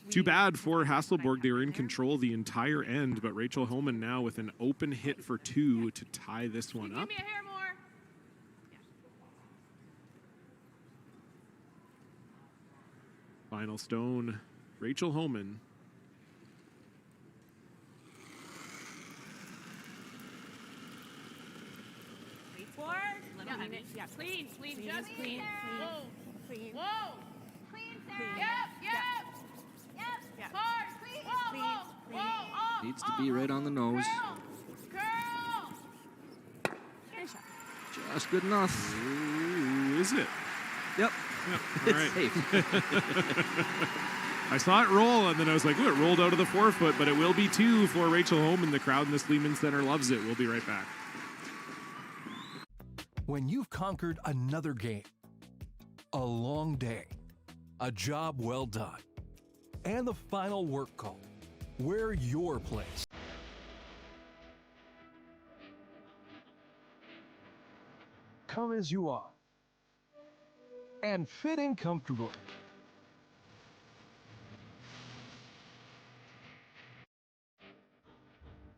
Speaker 2: too bad for Hasselborg. They were in control the entire end, but Rachel Homan now with an open hit for 2 to tie this one up. Final stone, Rachel Homan.
Speaker 4: Yeah, clean, just clean. Whoa.
Speaker 10: Clean.
Speaker 4: Whoa.
Speaker 10: Clean,
Speaker 4: Yep. Hard. Whoa.
Speaker 17: Needs to be right on the nose.
Speaker 4: Curl.
Speaker 17: Just good enough.
Speaker 2: Ooh, is it?
Speaker 17: Yep.
Speaker 2: All right. I saw it roll, and then I was like, ooh, it rolled out of the forefoot, but it will be 2 for Rachel Homan. The crowd in the Sleeman Center loves it. We'll be right back.
Speaker 20: When you've conquered another game, a long day, a job well done, and the final work call, we're your place. Come as you are and fit in comfortably.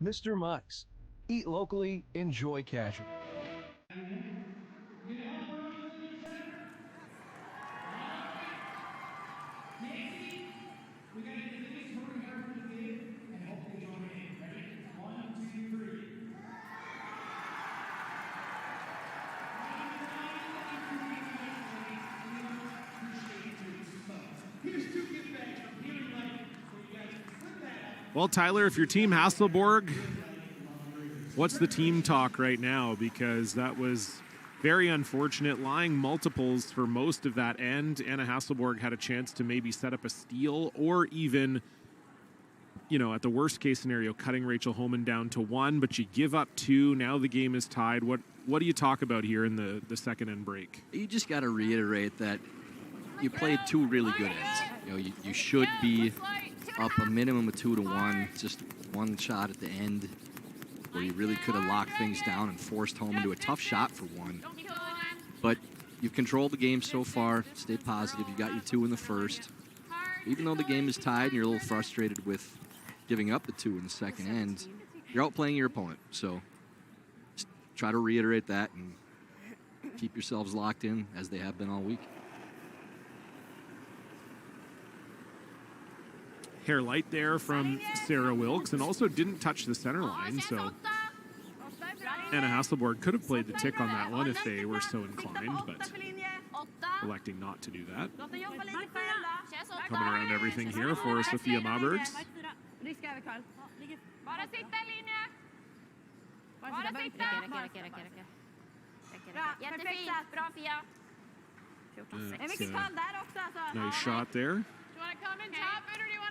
Speaker 20: Mr. Mike's. Eat locally, enjoy casual.
Speaker 2: Well, Tyler, if you're Team Hasselborg, what's the team talk right now? Because that was very unfortunate. Lying multiples for most of that end. Anna Hasselborg had a chance to maybe set up a steal or even, you know, at the worst case scenario, cutting Rachel Homan down to 1, but you give up 2. Now the game is tied. What do you talk about here in the second end break?
Speaker 17: You just got to reiterate that you played 2 really good ends. You know, you should be up a minimum of 2-1. Just one shot at the end where you really could have locked things down and forced Homan to a tough shot for one. But you've controlled the game so far. Stay positive. You got your 2 in the first. Even though the game is tied and you're a little frustrated with giving up the 2 in the second end, you're outplaying your opponent. So just try to reiterate that and keep yourselves locked in as they have been all week.
Speaker 2: Hair light there from Sarah Wilkes, and also didn't touch the center line, so Anna Hasselborg could have played the tick on that one if they were so inclined, but electing not to do that. Coming around everything here for Sofia Mabergs. Nice shot there.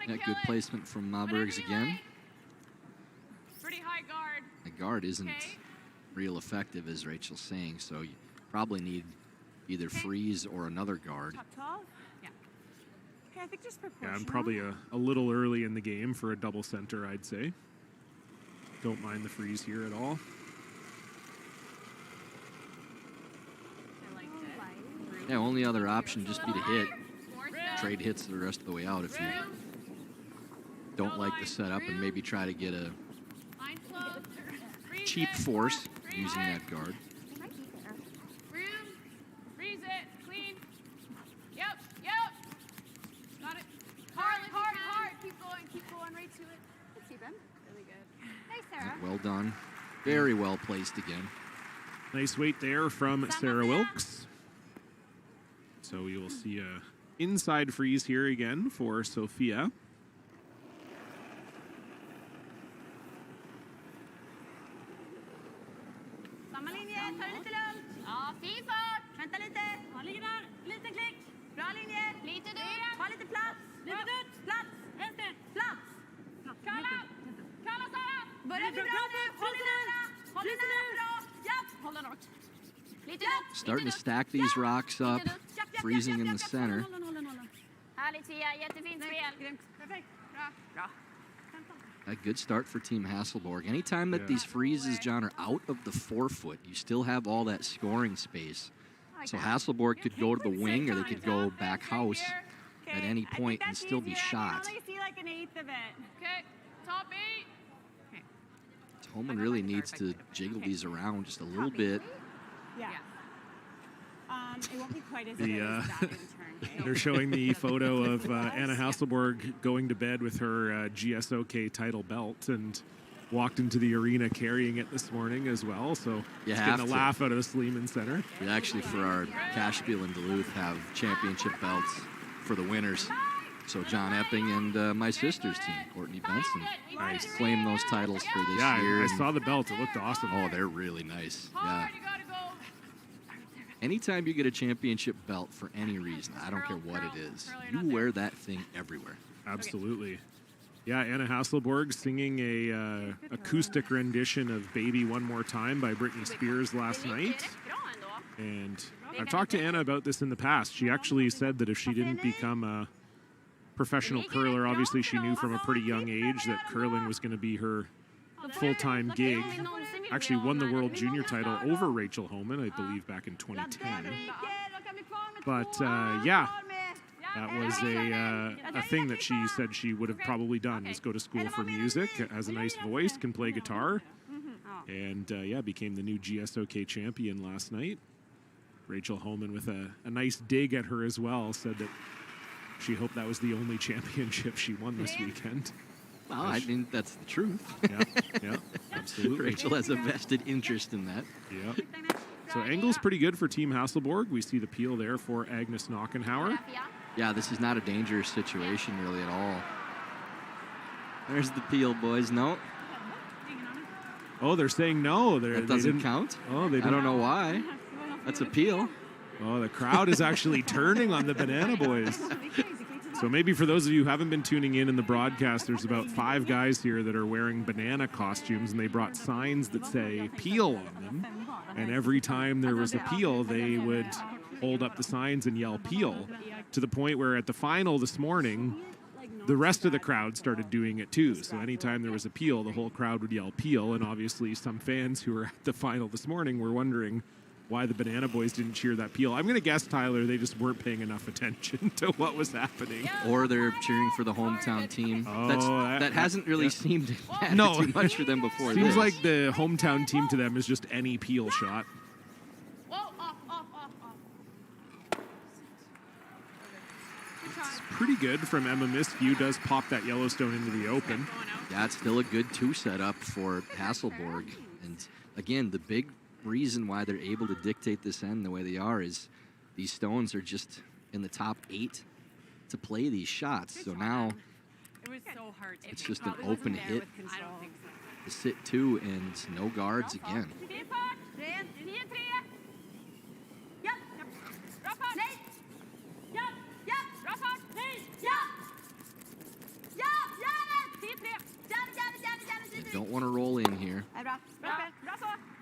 Speaker 17: Yeah, good placement from Mabergs again.
Speaker 4: Pretty high guard.
Speaker 17: The guard isn't real effective, as Rachel's saying, so you probably need either freeze or another guard.
Speaker 18: Top 12? Yeah. Okay, I think just proportional.
Speaker 2: Yeah, I'm probably a little early in the game for a double center, I'd say. Don't mind the freeze here at all.
Speaker 17: Yeah, only other option just be to hit. Trade hits the rest of the way out if you don't like the setup, and maybe try to get a cheap force using that guard.
Speaker 4: Freeze it. Clean. Yep. Got it. Hard. Keep going right to it. Good see, Ben. Really good. Hey, Sarah.
Speaker 17: Well done. Very well placed again.
Speaker 2: Nice weight there from Sarah Wilkes. So we will see a inside freeze here again for Sofia.
Speaker 10: Samma linje, ta det lite lugnt.
Speaker 4: Ja, fin fart.
Speaker 10: Vänta lite. Ja, ligger där. Liten klick. Bra linje.
Speaker 4: Lite dutt.
Speaker 10: Ta lite plats. Lite dutt. Plats. Vänster. Plats.
Speaker 4: Kalla Sara.
Speaker 10: Börjar bli bra nu. Håll dig nära. Håll dig nära. Bra. Japp.
Speaker 4: Håll den hårt. Lite dutt.
Speaker 17: Starting to stack these rocks up, freezing in the center.
Speaker 4: Härligt, Fia. Jättefint spel.
Speaker 10: Perfekt.
Speaker 4: Bra.
Speaker 17: A good start for Team Hasselborg. Anytime that these freezes, John, are out of the 4-foot, you still have all that scoring space. So Hasselborg could go to the wing, or they could go back house at any point and still be shot.
Speaker 10: See like an eighth of it.
Speaker 4: Okay, top 8.
Speaker 17: Homan really needs to jiggle these around just a little bit.
Speaker 18: Yeah. It won't be quite as good as that in turn.
Speaker 2: They're showing the photo of Anna Hasselborg going to bed with her GSOK title belt, and walked into the arena carrying it this morning as well. So it's getting a laugh out of the Sleeman Center.
Speaker 17: We actually, for our cash spiel in Duluth, have championship belts for the winners. So John Epping and my sister's team, Courtney Benson, claimed those titles for this year.
Speaker 2: I saw the belt. It looked awesome.
Speaker 17: Oh, they're really nice. Yeah. Anytime you get a championship belt for any reason, I don't care what it is, you wear that thing everywhere.
Speaker 2: Absolutely. Yeah, Anna Hasselborg singing a acoustic rendition of Baby One More Time by Britney Spears last night. And I've talked to Anna about this in the past. She actually said that if she didn't become a professional curler, obviously she knew from a pretty young age that curling was going to be her full-time gig. Actually won the World Junior title over Rachel Homan, I believe, back in 2010. But yeah, that was a thing that she said she would have probably done, was go to school for music, has a nice voice, can play guitar, and yeah, became the new GSOK champion last night. Rachel Homan with a nice dig at her as well, said that she hoped that was the only championship she won this weekend.
Speaker 17: Well, I mean, that's the truth.
Speaker 2: Yeah, absolutely.
Speaker 17: Rachel has a vested interest in that.
Speaker 2: Yeah. So angle's pretty good for Team Hasselborg. We see the peel there for Agnes Knockenhauer.
Speaker 17: Yeah, this is not a dangerous situation really at all. There's the peel, boys. No.
Speaker 2: Oh, they're saying no.
Speaker 17: That doesn't count?
Speaker 2: Oh, they
Speaker 17: I don't know why. That's a peel.
Speaker 2: Oh, the crowd is actually turning on the Banana Boys. So maybe for those of you who haven't been tuning in the broadcast, there's about 5 guys here that are wearing banana costumes, and they brought signs that say peel on them. And every time there was a peel, they would hold up the signs and yell peel, to the point where at the final this morning, the rest of the crowd started doing it too. So anytime there was a peel, the whole crowd would yell peel. And obviously some fans who were at the final this morning were wondering why the Banana Boys didn't cheer that peel. I'm going to guess, Tyler, they just weren't paying enough attention to what was happening.
Speaker 17: Or they're cheering for the hometown team. That hasn't really seemed to matter too much for them before
Speaker 2: Seems
Speaker 17: this.
Speaker 2: like the hometown team to them is just any peel shot. It's pretty good from Emma Miskew. Does pop that Yellowstone into the open.
Speaker 17: Yeah, it's still a good 2 setup for Hasselborg. And again, the big reason why they're able to dictate this end the way they are is these stones are just in the top 8 to play these shots. So now
Speaker 18: It was so hard.
Speaker 17: it's just an open hit to sit 2 and no guards again. They don't want to roll in here.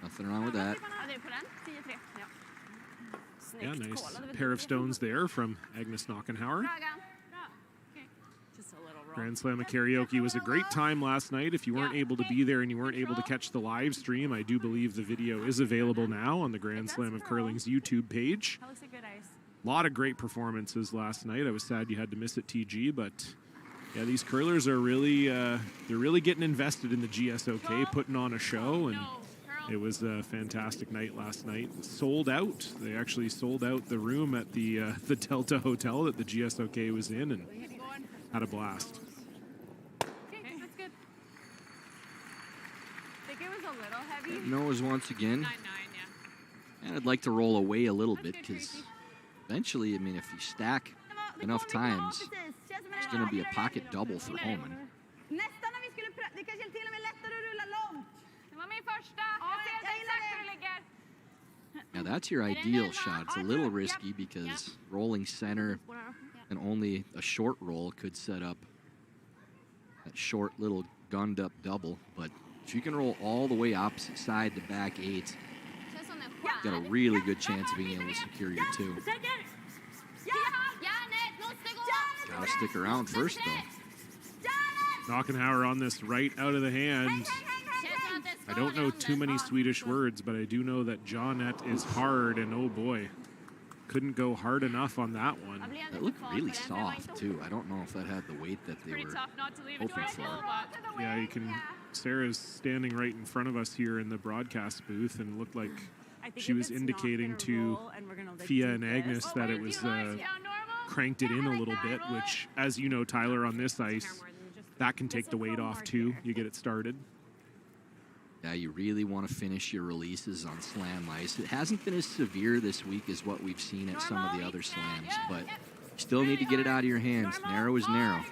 Speaker 17: Nothing wrong with that.
Speaker 2: Yeah, nice pair of stones there from Agnes Knockenhauer. Grand Slam of Karaoke was a great time last night. If you weren't able to be there and you weren't able to catch the live stream, I do believe the video is available now on the Grand Slam of Curling's YouTube page. A lot of great performances last night. I was sad you had to miss it, TG, but yeah, these curlers are really, they're really getting invested in the GSOK, putting on a show, and it was a fantastic night last night. Sold out. They actually sold out the room at the Delta Hotel that the GSOK was in, and had a blast.
Speaker 18: Okay, that's good. I think it was a little heavy.
Speaker 17: Noah's once again.
Speaker 18: 9-9, yeah.
Speaker 17: And I'd like to roll away a little bit because eventually, I mean, if you stack enough times, it's going to be a pocket double for Homan. Now that's your ideal shot. It's a little risky because rolling center and only a short roll could set up that short little gunned up double. But if you can roll all the way opposite side to back 8, you've got a really good chance of being able to secure your 2. Gotta stick around first though.
Speaker 2: Knockenhauer on this right out of the hand. I don't know too many Swedish words, but I do know that Johnette is hard, and oh boy, couldn't go hard enough on that one.
Speaker 17: That looked really soft too. I don't know if that had the weight that they were hoping for.
Speaker 2: Yeah, you can. Sarah's standing right in front of us here in the broadcast booth, and looked like she was indicating to Fia and Agnes that it was cranked it in a little bit, which, as you know, Tyler, on this ice, that can take the weight off too. You get it started.
Speaker 17: Yeah, you really want to finish your releases on slam ice. It hasn't been as severe this week as what we've seen at some of the other slams, but you still need to get it out of your hands. Narrow is narrow.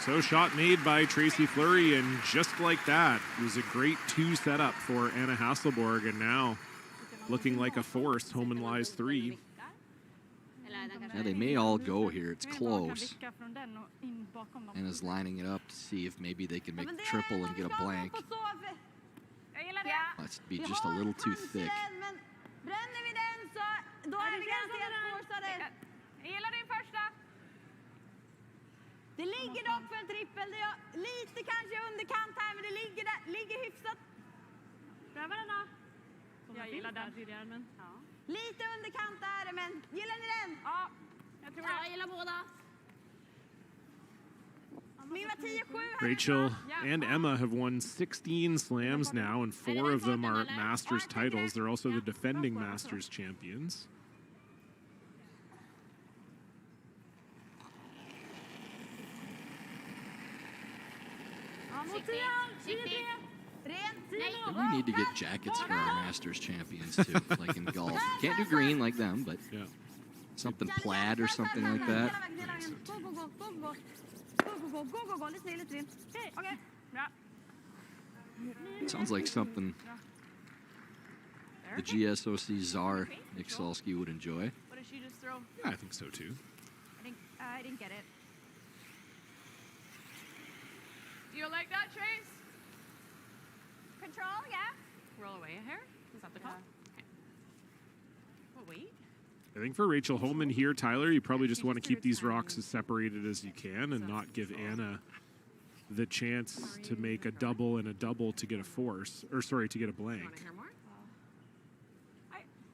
Speaker 2: So shot made by Tracy Fleury, and just like that, it was a great 2 setup for Anna Hasselborg, and now looking like a force. Homan lies 3.
Speaker 17: Yeah, they may all go here. It's close. Anna's lining it up to see if maybe they can make a triple and get a blank. Must be just a little too thick.
Speaker 10: Det ligger dock för en trippel. Det är lite kanske underkant här, men det ligger hyfsat. Pröva den då. Jag gillar den tidigare, men ja. Lite underkant är det, men gillar ni den? Ja, jag tror jag gillar båda.
Speaker 2: Rachel and Emma have won 16 slams now, and 4 of them are Masters titles. They're also the defending Masters champions.
Speaker 17: We need to get jackets for our Masters champions too, like in golf. Can't do green like them, but something plaid or something like that. Sounds like something the GSOC czar Nick Salsky would enjoy.
Speaker 4: What did she just throw?
Speaker 2: Yeah, I think so too.
Speaker 10: I didn't get it.
Speaker 4: Do you like that, Trace?
Speaker 10: Control, yeah.
Speaker 18: roll away a hair? Is that the call? Okay. What weight?
Speaker 2: I think for Rachel Homan here, Tyler, you probably just want to keep these rocks as separated as you can and not give Anna the chance to make a double and a double to get a force, or sorry, to get a blank.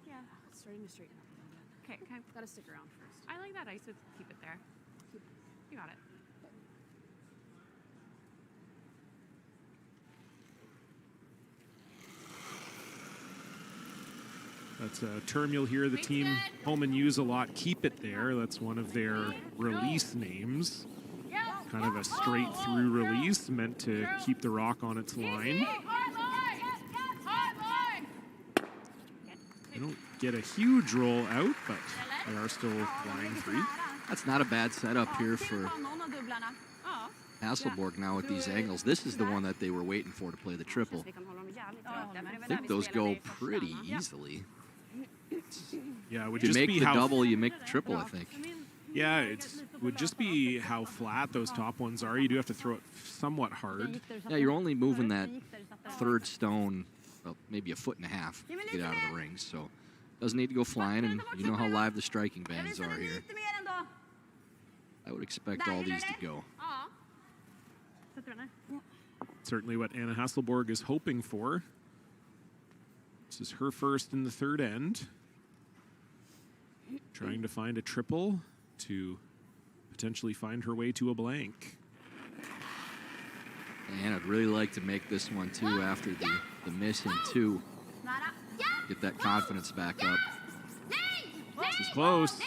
Speaker 18: Yeah, it's starting to straighten up a little bit. Okay, okay. Got to stick around first. I like that ice, so keep it there. You got it.
Speaker 2: That's a term you'll hear the team Homan use a lot. Keep it there. That's one of their release names. Kind of a straight through release meant to keep the rock on its line. They don't get a huge roll out, but they are still flying free.
Speaker 17: That's not a bad setup here for Hasselborg now with these angles. This is the one that they were waiting for to play the triple. I think those go pretty easily.
Speaker 2: Yeah, it would
Speaker 17: you
Speaker 2: just
Speaker 17: make
Speaker 2: be
Speaker 17: the
Speaker 2: how
Speaker 17: double, you make the triple, I think.
Speaker 2: Yeah, it would just be how flat those top ones are. You do have to throw it somewhat hard.
Speaker 17: Yeah, you're only moving that third stone maybe a foot and a half to get out of the rings, so doesn't need to go flying, and you know how live the striking bands are here. I would expect all these to go.
Speaker 2: Certainly what Anna Hasselborg is hoping for. This is her first in the third end. Trying to find a triple to potentially find her way to a blank.
Speaker 17: And I'd really like to make this one too after the miss in two. Get that confidence back up.
Speaker 2: This is close.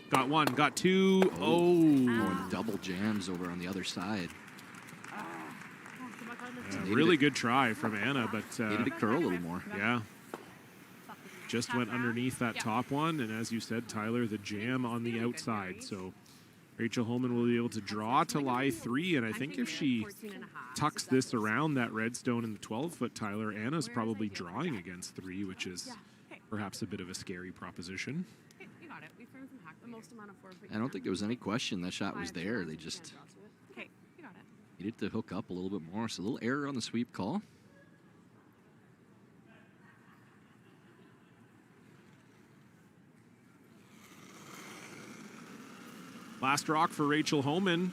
Speaker 2: Got one, got two. Oh.
Speaker 17: And double jams over on the other side.
Speaker 2: Really good try from Anna, but
Speaker 17: needed to curl a little more.
Speaker 2: Yeah. Just went underneath that top one, and as you said, Tyler, the jam on the outside. So Rachel Homan will be able to draw to lie three, and I think if she tucks this around that redstone in the 12-foot, Tyler, Anna's probably drawing against three, which is perhaps a bit of a scary proposition.
Speaker 17: I don't think there was any question that shot was there. They just needed to hook up a little bit more. So a little error on the sweep call.
Speaker 2: Last rock for Rachel Homan.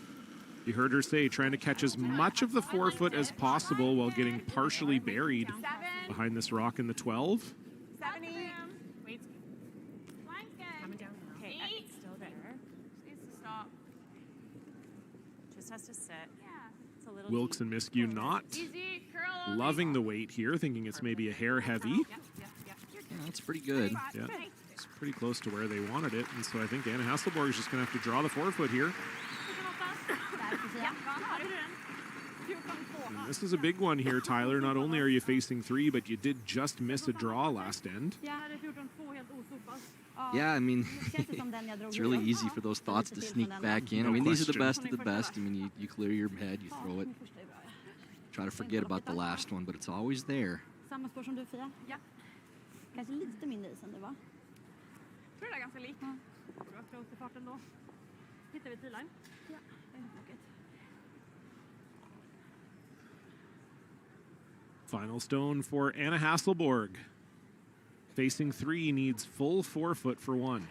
Speaker 2: You heard her say, trying to catch as much of the 4-foot as possible while getting partially buried behind this rock in the 12.
Speaker 10: 70.
Speaker 18: Wait. Coming down now. Okay, it's still there.
Speaker 4: Just needs to stop.
Speaker 18: Just has to sit.
Speaker 4: Yeah.
Speaker 18: It's a little
Speaker 2: Wilkes and Miskew not
Speaker 4: Easy, curl.
Speaker 2: loving the weight here, thinking it's maybe a hair heavy.
Speaker 17: Yeah, that's pretty good.
Speaker 2: Yeah, it's pretty close to where they wanted it, and so I think Anna Hasselborg is just going to have to draw the 4-foot here. And this is a big one here, Tyler. Not only are you facing three, but you did just miss a draw last end.
Speaker 17: Yeah, I mean, it's really easy for those thoughts to sneak back in. I mean, these are the best of the best. I mean, you clear your head, you throw it. Try to forget about the last one, but it's always there.
Speaker 10: Samma spår som du, Fia? Ja. Kanske lite mindre is än det, va?
Speaker 4: Jag tror det är ganska likt.
Speaker 18: Bra close i farten då. Hittar vi T-line?
Speaker 10: Ja, det är upplocket.
Speaker 2: Final stone for Anna Hasselborg. Facing three, needs full 4-foot for one.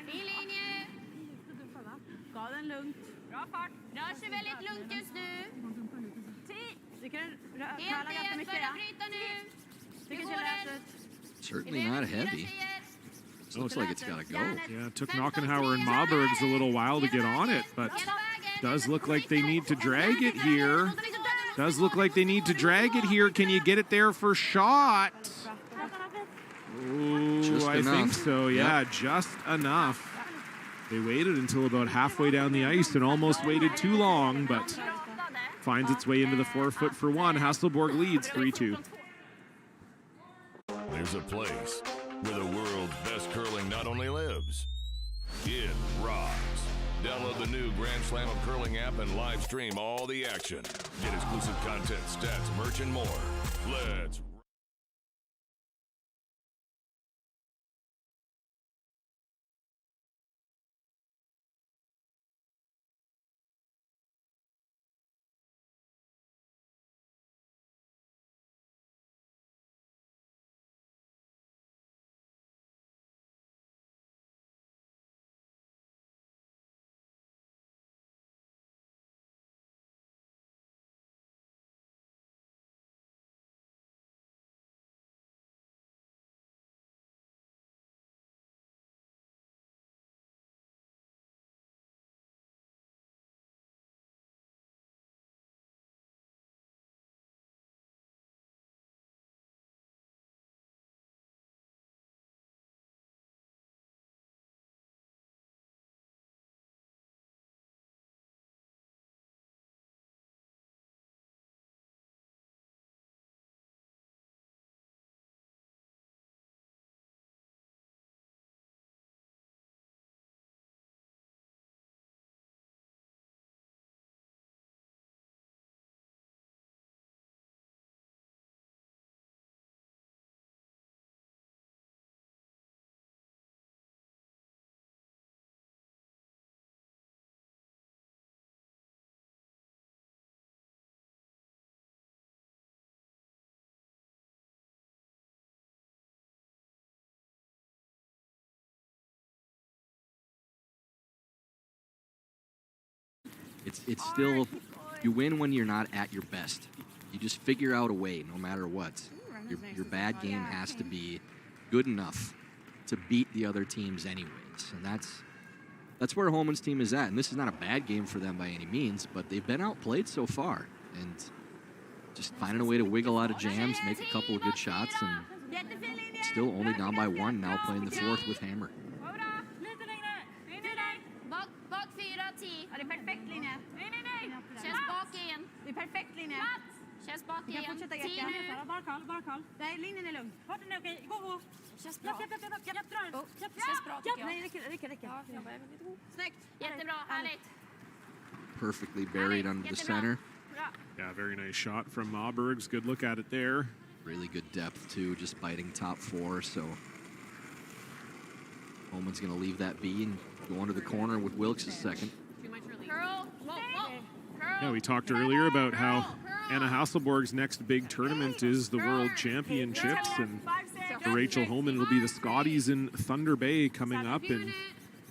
Speaker 4: Fin linje.
Speaker 10: Ta den lugnt.
Speaker 4: Bra fart. Rör sig väldigt lugnt just nu.
Speaker 10: Du kan röra
Speaker 4: Helt
Speaker 10: ganska
Speaker 4: rätt,
Speaker 10: mycket.
Speaker 4: börja bryta nu.
Speaker 10: Tycker känner
Speaker 17: Certainly not heavy. Looks like it's got to go.
Speaker 2: Yeah, it took Knockenhauer and Mabergs a little while to get on it, but does look like they need to drag it here. Does look like they need to drag it here. Can you get it there for shot? Ooh, I think so. Yeah, just enough. They waited until about halfway down the ice and almost waited too long, but finds its way into the 4-foot for one. Hasselborg leads 3-2.
Speaker 21: There's a place where the world's best curling not only lives, it rocks. Download the new Grand Slam of Curling app and live stream all the action. Get exclusive content, stats, merch, and more. Let's
Speaker 17: It's still, you win when you're not at your best. You just figure out a way, no matter what. Your bad game has to be good enough to beat the other teams anyways. And that's where Homan's team is at. And this is not a bad game for them by any means, but they've been outplayed so far. And just finding a way to wiggle out of jams, make a couple of good shots, and still only down by 1, now playing the 4th with Hammer.
Speaker 4: Bak 4-10.
Speaker 10: Ja, det är perfekt linje.
Speaker 4: Nej. Känns bak igen.
Speaker 10: Det är perfekt linje.
Speaker 4: Känns bak
Speaker 10: Du kan
Speaker 4: igen.
Speaker 10: fortsätta
Speaker 4: 10
Speaker 10: Eka.
Speaker 4: nu.
Speaker 10: Bara kall. Nej, linjen är lugn. Vart är den? Okej, gå.
Speaker 4: Känns bra.
Speaker 10: Känns bra tycker jag. Nej, räcker.
Speaker 4: Ja, snyggt. Jättebra, härligt.
Speaker 17: Perfectly buried under the center.
Speaker 2: Yeah, very nice shot from Mabergs. Good look at it there.
Speaker 17: Really good depth, too, just biting top 4, so Homan's going to leave that be and go into the corner with Wilkes' second.
Speaker 4: Curl. Whoa. Curl.
Speaker 2: Yeah, we talked earlier about how Anna Hasselborg's next big tournament is the World Championships, and for Rachel Homan, it'll be the Scotties in Thunder Bay coming up in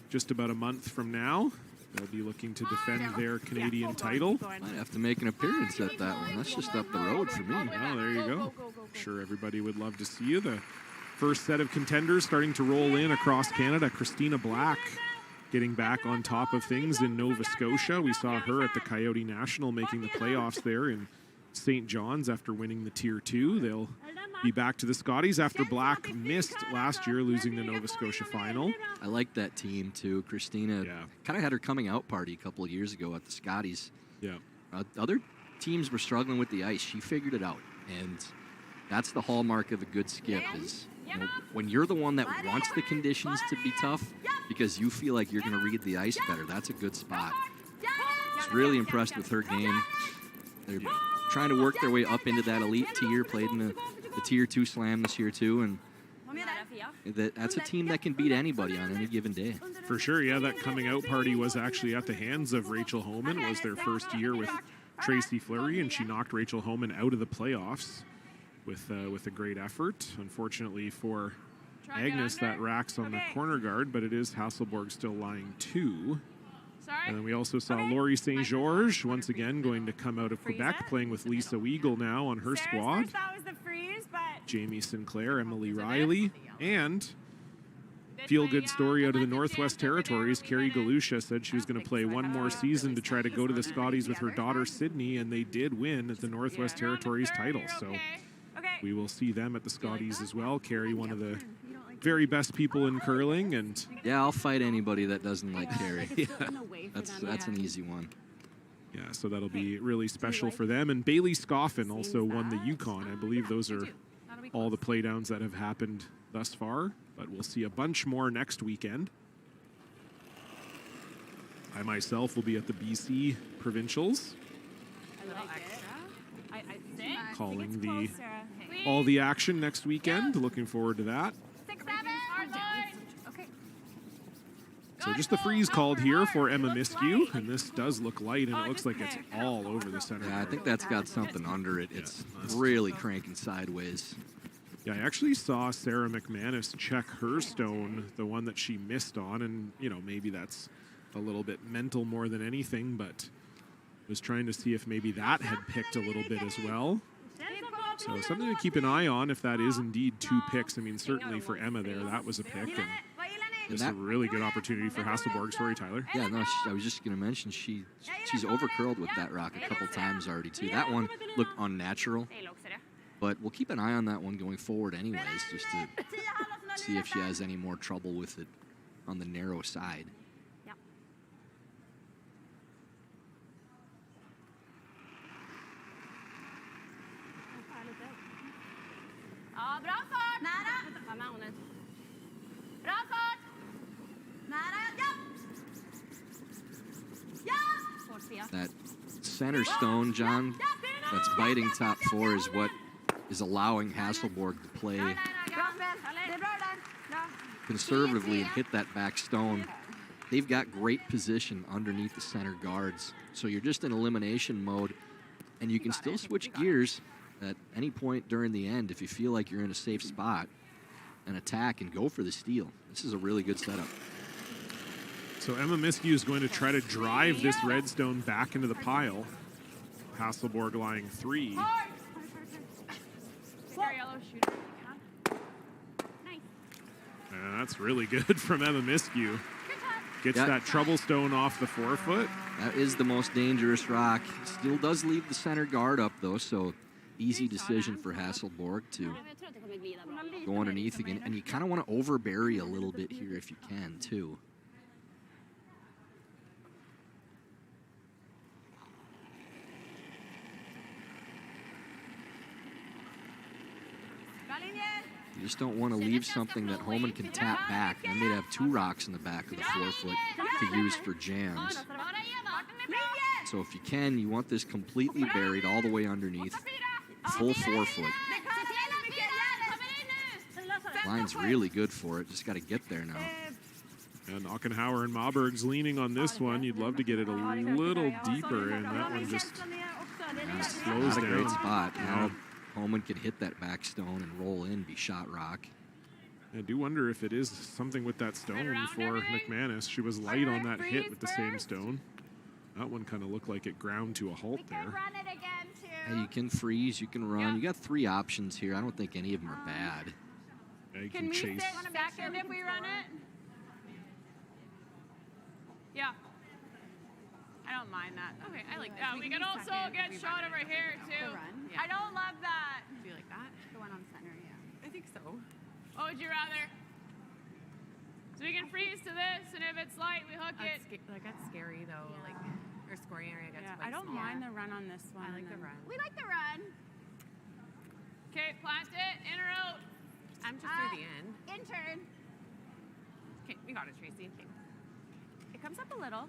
Speaker 2: just about a month from now. They'll be looking to defend their Canadian title.
Speaker 17: Might have to make an appearance at that one. That's just up the road for me.
Speaker 2: Oh, there you go. I'm sure everybody would love to see you. The first set of contenders starting to roll in across Canada. Christina Black getting back on top of things in Nova Scotia. We saw her at the Coyote National making the playoffs there in St. John's after winning the Tier 2. They'll be back to the Scotties after Black missed last year, losing the Nova Scotia final.
Speaker 17: I like that team, too. Christina kind of had her coming out party a couple of years ago at the Scotties.
Speaker 2: Yeah.
Speaker 17: Other teams were struggling with the ice. She figured it out, and that's the hallmark of a good skip is when you're the one that wants the conditions to be tough because you feel like you're going to read the ice better. That's a good spot. I was really impressed with her game. They're trying to work their way up into that elite tier, played in the Tier 2 Slam this year, too, and that's a team that can beat anybody on any given day.
Speaker 2: For sure, yeah, that coming out party was actually at the hands of Rachel Homan. It was their first year with Tracy Fleury, and she knocked Rachel Homan out of the playoffs with a great effort. Unfortunately for Agnes, that racks on the corner guard, but it is Hasselborg still lying 2. And then we also saw Laurie St. George once again going to come out of Quebec, playing with Lisa Weagle now on her squad. Jamie Sinclair, Emily Riley, and feel-good story out of the Northwest Territories. Carrie Galusha said she was going to play one more season to try to go to the Scotties with her daughter Sydney, and they did win at the Northwest Territories title. So we will see them at the Scotties as well. Carrie, one of the very best people in curling, and
Speaker 17: yeah, I'll fight anybody that doesn't like Carrie. That's an easy one.
Speaker 2: Yeah, so that'll be really special for them. And Bailey Scoffin also won the Yukon. I believe those are all the playdowns that have happened thus far, but we'll see a bunch more next weekend. I myself will be at the BC Provincials, calling all the action next weekend. Looking forward to that. So just the freeze called here for Emma Miskew, and this does look light, and it looks like it's all over the center.
Speaker 17: Yeah, I think that's got something under it. It's really cranking sideways.
Speaker 2: Yeah, I actually saw Sarah McManus check her stone, the one that she missed on, and, you know, maybe that's a little bit mental more than anything, but was trying to see if maybe that had picked a little bit as well. So something to keep an eye on if that is indeed 2 picks. I mean, certainly for Emma there, that was a pick, and it's a really good opportunity for Hasselborg. Sorry, Tyler.
Speaker 17: Yeah, no, I was just going to mention she's over-curled with that rock a couple times already, too. That one looked unnatural, but we'll keep an eye on that one going forward anyways, just to see if she has any more trouble with it on the narrow side.
Speaker 4: Ja, bra fart! Nära! Bra fart! Nära, ja!
Speaker 17: That center stone, John, that's biting top 4 is what is allowing Hasselborg to play conservatively and hit that back stone. They've got great position underneath the center guards. So you're just in elimination mode, and you can still switch gears at any point during the end if you feel like you're in a safe spot and attack and go for the steal. This is a really good setup.
Speaker 2: So Emma Miskew is going to try to drive this redstone back into the pile. Hasselborg lying 3. And that's really good from Emma Miskew. Gets that trouble stone off the 4-foot.
Speaker 17: That is the most dangerous rock. Still does leave the center guard up, though, so easy decision for Hasselborg to go underneath again. And you kind of want to overbury a little bit here if you can, too. You just don't want to leave something that Homan can tap back. Then they'd have 2 rocks in the back of the 4-foot to use for jams. So if you can, you want this completely buried all the way underneath. Full 4-foot. Line's really good for it. Just got to get there now.
Speaker 2: And Ockenhauer and Maberg's leaning on this one. You'd love to get it a little deeper, and that one just slows down.
Speaker 17: Not a great spot. Now Homan can hit that back stone and roll in, be shot rock.
Speaker 2: I do wonder if it is something with that stone for McManus. She was light on that hit with the same stone. That one kind of looked like it ground to a halt there.
Speaker 17: Hey, you can freeze, you can run. You got 3 options here. I don't think any of them are bad.
Speaker 2: Yeah, you
Speaker 4: can
Speaker 2: chase.
Speaker 4: Can we second if we run it? Yeah. I don't mind that. Okay, I like that. We can also get shot over here, too. I don't love that.
Speaker 18: Do you like that? The one on center, yeah. I think so.
Speaker 4: What would you rather? So we can freeze to this, and if it's light, we hook it.
Speaker 18: That gets scary, though. Like, our scoring area gets
Speaker 4: I don't mind
Speaker 18: the run on this one. I like the run.
Speaker 4: We like the run. Okay, plant it, in or out?
Speaker 18: I'm just through the end.
Speaker 4: Intern.
Speaker 18: Okay, we got it, Tracy. Okay. It comes up a little.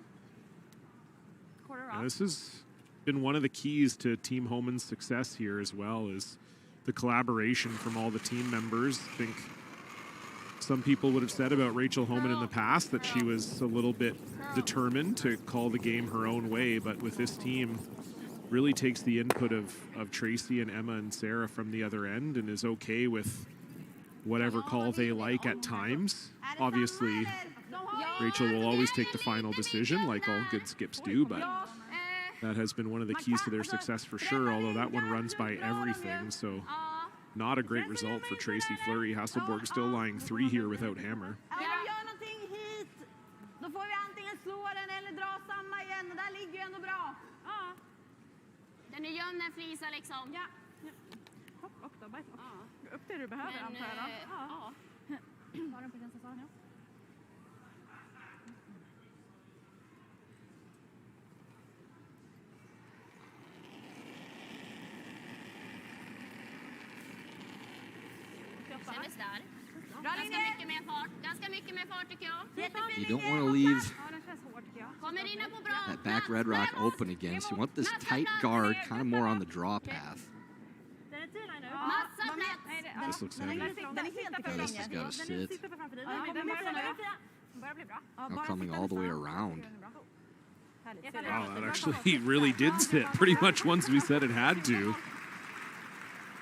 Speaker 18: Quarter off.
Speaker 2: This has been one of the keys to Team Homan's success here as well, is the collaboration from all the team members. I think some people would have said about Rachel Homan in the past that she was a little bit determined to call the game her own way, but with this team, really takes the input of Tracy and Emma and Sarah from the other end and is okay with whatever call they like at times. Obviously, Rachel will always take the final decision, like all good skips do, but that has been one of the keys to their success for sure, although that one runs by everything, so not a great result for Tracy Fleury. Hasselborg still lying 3 here without hammer.
Speaker 4: Den är gömd, den flisar liksom.
Speaker 10: Ja. Hopp upp då, bajs upp. Upp det du behöver, antar jag. Ja. Var den på den säsongen, ja.
Speaker 4: Kändes där. Ganska mycket mer fart tycker jag.
Speaker 17: You don't want to leave that back red rock open again, so you want this tight guard kind of more on the draw path.
Speaker 2: This looks heavy.
Speaker 17: Yeah, this has got to sit. Now coming all the way around.
Speaker 2: Wow, that actually really did sit pretty much once we said it had to.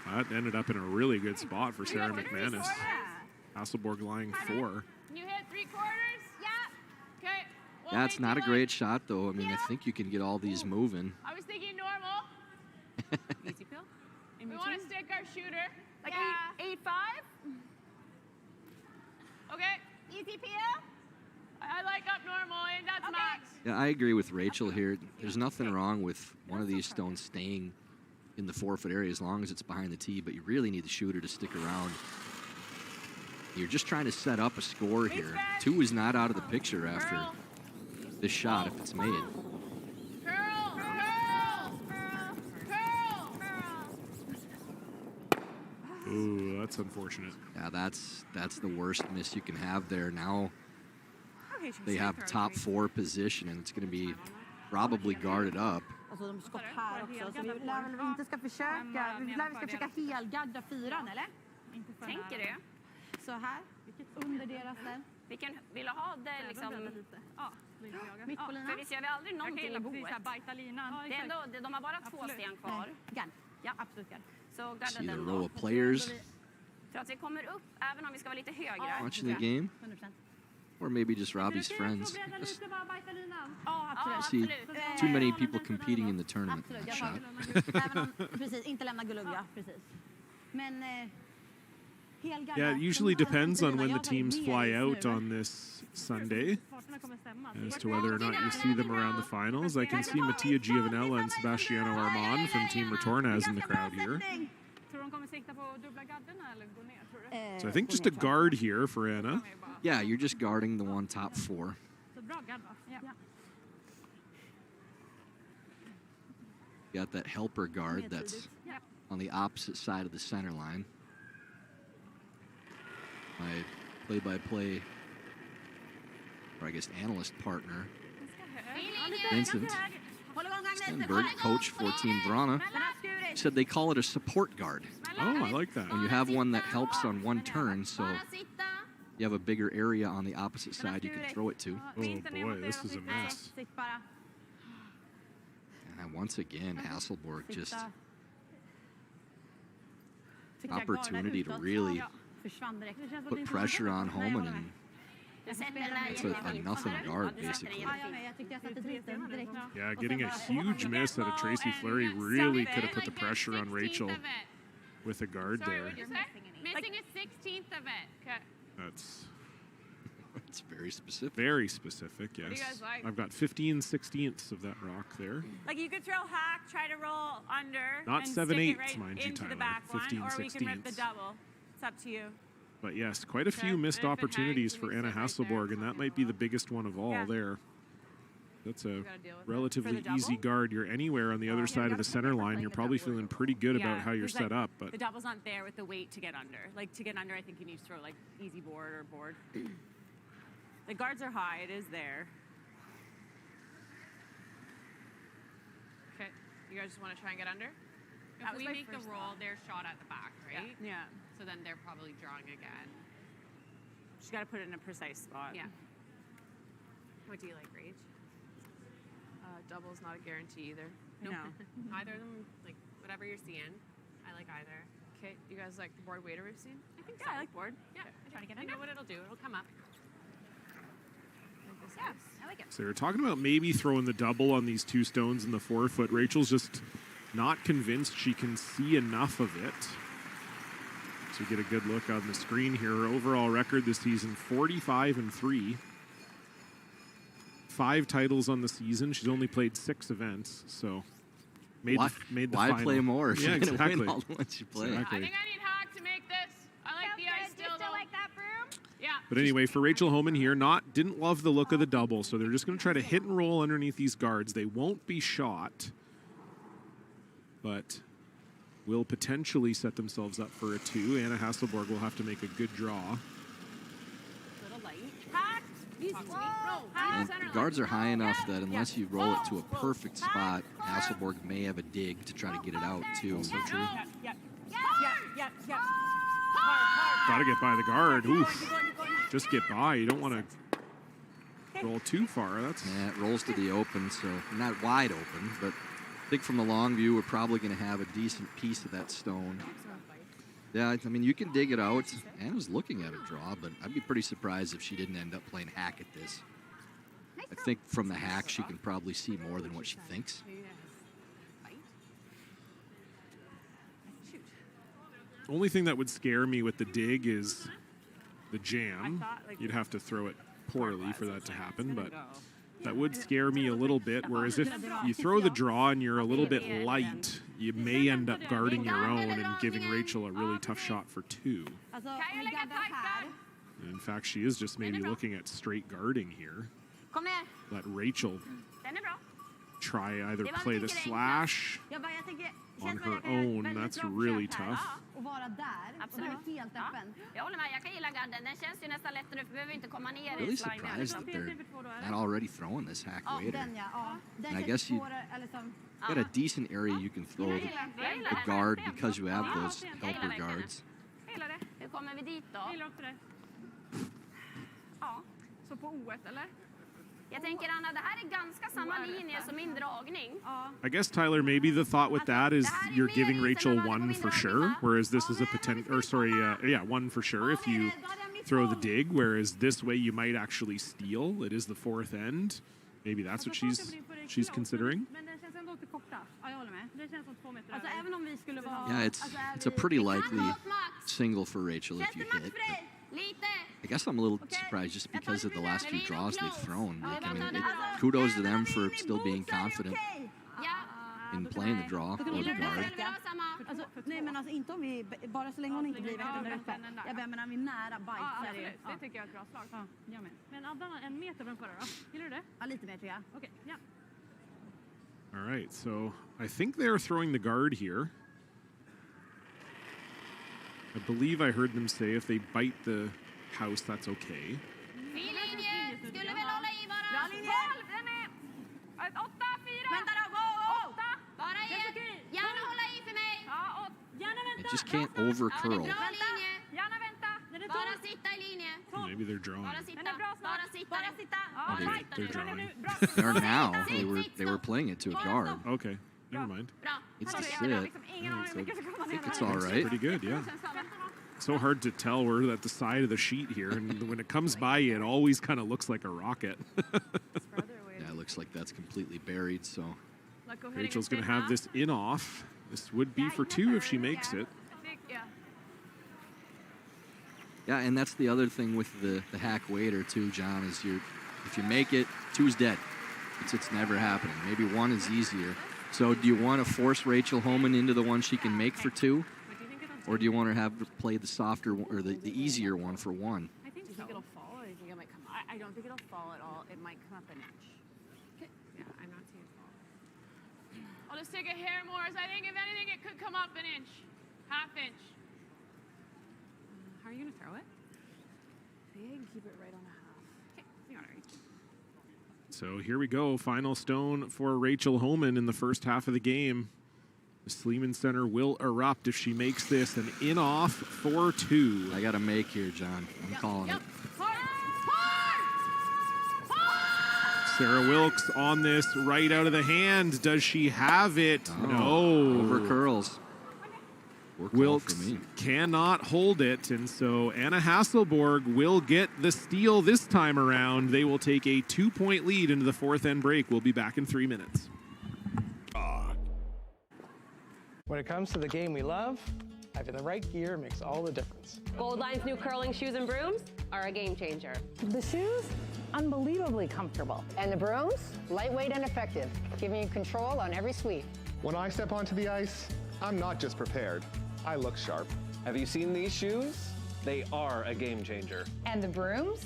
Speaker 2: That ended up in a really good spot for Sarah McManus. Hasselborg lying 4.
Speaker 4: Can you hit 3/4? Yeah. Okay.
Speaker 17: That's not a great shot, though. I mean, I think you can get all these moving.
Speaker 4: I was thinking normal.
Speaker 18: Easy peel?
Speaker 4: We want to stick our shooter. Like 8-5? Okay. Easy peel? I like up normal, and that's max.
Speaker 17: Yeah, I agree with Rachel here. There's nothing wrong with one of these stones staying in the 4-foot area as long as it's behind the tee, but you really need the shooter to stick around. You're just trying to set up a score here. 2 is not out of the picture after this shot if it's made.
Speaker 2: Ooh, that's unfortunate.
Speaker 17: Yeah, that's the worst miss you can have there. Now they have top 4 position, and it's going to be probably guarded up.
Speaker 10: Alltså de skott här också, så vi lär väl inte ska försöka, vi lär ska försöka helgadda 4:an, eller?
Speaker 4: Tänker det.
Speaker 10: Så här, under deras där.
Speaker 4: Vilken vill ha det liksom?
Speaker 10: Ja, mitt på linan.
Speaker 4: För vi ser väl aldrig någonting i boet. Det är ändå, de har bara 2 sten kvar.
Speaker 10: Gard. Ja, absolut gard.
Speaker 4: Så gadda
Speaker 17: See the
Speaker 4: den
Speaker 17: row
Speaker 4: då.
Speaker 17: of players.
Speaker 4: För att vi kommer upp, även om vi ska vara lite högre.
Speaker 17: Watching the game.
Speaker 10: 100%.
Speaker 17: Or maybe just Robbie's friends. Just
Speaker 10: Ja, absolut.
Speaker 17: see too many people competing in the tournament.
Speaker 10: Absolut, jag
Speaker 17: Shot.
Speaker 10: Även om, precis, inte lämna Gulugga, precis. Men helgarda,
Speaker 2: Yeah, it usually depends on when the teams fly out on this Sunday as to whether or not you see them around the finals. I can see Mattia Giovanella and Sebastiano Armand from Team Retornaz in the crowd here. So I think just a guard here for Anna.
Speaker 17: Yeah, you're just guarding the one top 4. You got that helper guard that's on the opposite side of the center line. My play-by-play, or I guess analyst partner, Vincent Stenberg, coach for Team Vrana, said they call it a support guard.
Speaker 2: Oh, I like that.
Speaker 17: When you have one that helps on one turn, so you have a bigger area on the opposite side you can throw it to.
Speaker 2: Oh boy, this is a mess.
Speaker 17: And once again, Hasselborg just opportunity to really put pressure on Homan, and it's a nothing guard, basically.
Speaker 2: Yeah, getting a huge miss out of Tracy Fleury really could have put the pressure on Rachel with a guard there.
Speaker 4: Missing a 16th of it. Okay.
Speaker 2: That's
Speaker 17: very specific.
Speaker 2: Very specific, yes.
Speaker 4: What do you guys like?
Speaker 2: I've got 15/16ths of that rock there.
Speaker 10: Like you could throw hack, try to roll under,
Speaker 2: Not
Speaker 10: and
Speaker 2: 7/8,
Speaker 10: stick it right
Speaker 2: mind you,
Speaker 10: into the
Speaker 2: Tyler.
Speaker 10: back one,
Speaker 2: 15
Speaker 10: or we can rip the
Speaker 2: 16ths.
Speaker 10: double. It's up to you.
Speaker 2: But yes, quite a few missed opportunities for Anna Hasselborg, and that might be the biggest one of all there. That's a relatively easy guard. You're anywhere on the other side of the center line. You're probably feeling pretty good about how you're set up. But
Speaker 18: the double's not there with the weight to get under. Like to get under, I think you need to throw like easy board or board. The guards are high. It is there.
Speaker 4: Okay. You guys just want to try and get under? If we make the roll, they're shot at the back, right?
Speaker 18: Yeah.
Speaker 4: So then they're probably drawing again.
Speaker 18: She's got to put it in a precise spot.
Speaker 4: Yeah. What do you like, Rage? Double's not a guarantee either.
Speaker 18: No.
Speaker 4: Either of them, like whatever you're seeing. I like either. Okay. You guys like the board waiter we've seen? I think so.
Speaker 18: I like board.
Speaker 4: Yeah.
Speaker 18: Try to get
Speaker 4: I
Speaker 18: under.
Speaker 4: know what it'll do. It'll come up.
Speaker 18: Yeah, I like it.
Speaker 2: so we're talking about maybe throwing the double on these 2 stones in the 4-foot. Rachel's just not convinced she can see enough of it. So get a good look on the screen here. Her overall record this season, 45-3. 5 titles on the season. She's only played 6 events, so made the
Speaker 17: why
Speaker 2: final.
Speaker 17: play more if
Speaker 2: Yeah,
Speaker 17: you're gonna
Speaker 2: exactly.
Speaker 17: win all the ones you play?
Speaker 2: Exactly.
Speaker 4: I think I need hack to make this. I like the ice still.
Speaker 10: Still like that broom?
Speaker 4: Yeah.
Speaker 2: But anyway, for Rachel Homan here, didn't love the look of the double, so they're just going to try to hit and roll underneath these guards. They won't be shot, but will potentially set themselves up for a 2. Anna Hasselborg will have to make a good draw.
Speaker 18: Little light.
Speaker 10: Hack!
Speaker 17: And the guards are high enough that unless you roll it to a perfect spot, Hasselborg may have a dig to try to get it out, too.
Speaker 2: So true.
Speaker 18: Yep.
Speaker 2: Got to get by the guard. Oof. Just get by. You don't want to roll too far.
Speaker 17: Yeah, it rolls to the open, so not wide open, but I think from the long view, we're probably going to have a decent piece of that stone. Yeah, I mean, you can dig it out. Anna's looking at a draw, but I'd be pretty surprised if she didn't end up playing hack at this. I think from the hack, she can probably see more than what she thinks.
Speaker 2: Only thing that would scare me with the dig is the jam. You'd have to throw it poorly for that to happen, but that would scare me a little bit. Whereas if you throw the draw and you're a little bit light, you may end up guarding your own and giving Rachel a really tough shot for 2. In fact, she is just maybe looking at straight guarding here. Let Rachel try either play the slash on her own. That's really tough.
Speaker 17: Really surprised that they're not already throwing this hack waiter. And I guess you got a decent area you can throw the guard because you have those helper guards.
Speaker 4: Så på O1 eller? Jag tänker Anna, det här är ganska samma linje som min dragning.
Speaker 2: I guess, Tyler, maybe the thought with that is you're giving Rachel 1 for sure, whereas this is a potential, or sorry, 1 for sure if you throw the dig, whereas this way you might actually steal. It is the fourth end. Maybe that's what she's considering.
Speaker 17: Yeah, it's a pretty likely single for Rachel if you hit. I guess I'm a little surprised just because of the last few draws they've thrown. Like, I mean, kudos to them for still being confident in playing the draw or the guard.
Speaker 10: Alltså, nej men alltså inte om vi, bara så länge hon inte blir under uppe. Jag menar när vi är nära bite.
Speaker 4: Absolut, det tycker jag är ett bra slag.
Speaker 10: Ja, jag med.
Speaker 4: Men Adnan, en meter från förra då? Gillar du det?
Speaker 10: Ja, lite mer tror jag.
Speaker 4: Okej, ja.
Speaker 2: All right, so I think they're throwing the guard here. I believe I heard them say if they bite the house, that's okay.
Speaker 4: Fin linje! Skulle väl hålla i bara.
Speaker 10: Bra linje!
Speaker 4: 12, den är... 8, 4!
Speaker 10: Vänta då, go!
Speaker 4: 8! Bara en! Gärna hålla i för mig! Ja, gärna vänta!
Speaker 17: I just can't over curl.
Speaker 4: Bra linje! Gärna vänta! Bara sitta i linje!
Speaker 2: Maybe they're drawing.
Speaker 4: Bara sitta! Bara sitta! Bara sitta!
Speaker 2: Oh, they're drawing.
Speaker 17: Or now they were playing it to a guard.
Speaker 2: Okay, never mind.
Speaker 17: It's to sit.
Speaker 2: I
Speaker 17: think it's all right.
Speaker 2: Pretty good, yeah. So hard to tell. We're at the side of the sheet here, and when it comes by you, it always kind of looks like a rocket.
Speaker 17: Yeah, it looks like that's completely buried, so...
Speaker 2: Rachel's going to have this in off. This would be for 2 if she makes it.
Speaker 17: Yeah, and that's the other thing with the hack waiter too, John, is if you make it, 2's dead. It's never happening. Maybe 1 is easier. So do you want to force Rachel Homan into the one she can make for 2? Or do you want to have her play the softer or the easier one for 1?
Speaker 18: I think it'll fall, or do you think it might come up? I don't think it'll fall at all. It might come up an inch. Yeah, I'm not seeing it fall.
Speaker 4: I'll just take a hair more. I think if anything, it could come up an inch. Half inch.
Speaker 18: How are you going to throw it? I think I can keep it right on a half. Okay, you got it.
Speaker 2: So here we go. Final stone for Rachel Homan in the first half of the game. The Sleeman Center will erupt if she makes this an in-off for 2.
Speaker 17: I got to make here, John. I'm calling it.
Speaker 2: Sarah Wilkes on this right out of the hand. Does she have it?
Speaker 17: Oh,
Speaker 2: no.
Speaker 17: Over curls.
Speaker 2: Wilkes cannot hold it, and so Anna Hasselborg will get the steal this time around. They will take a 2-point lead into the fourth end break. We'll be back in 3 minutes.
Speaker 8: When it comes to the game we love, having the right gear makes all the difference.
Speaker 11: Gold Line's new curling shoes and brooms are a game changer.
Speaker 9: The shoes, unbelievably comfortable. And the brooms, lightweight and effective, giving you control on every sweep.
Speaker 22: When I step onto the ice, I'm not just prepared, I look sharp.
Speaker 12: Have you seen these shoes? They are a game changer.
Speaker 6: And the brooms?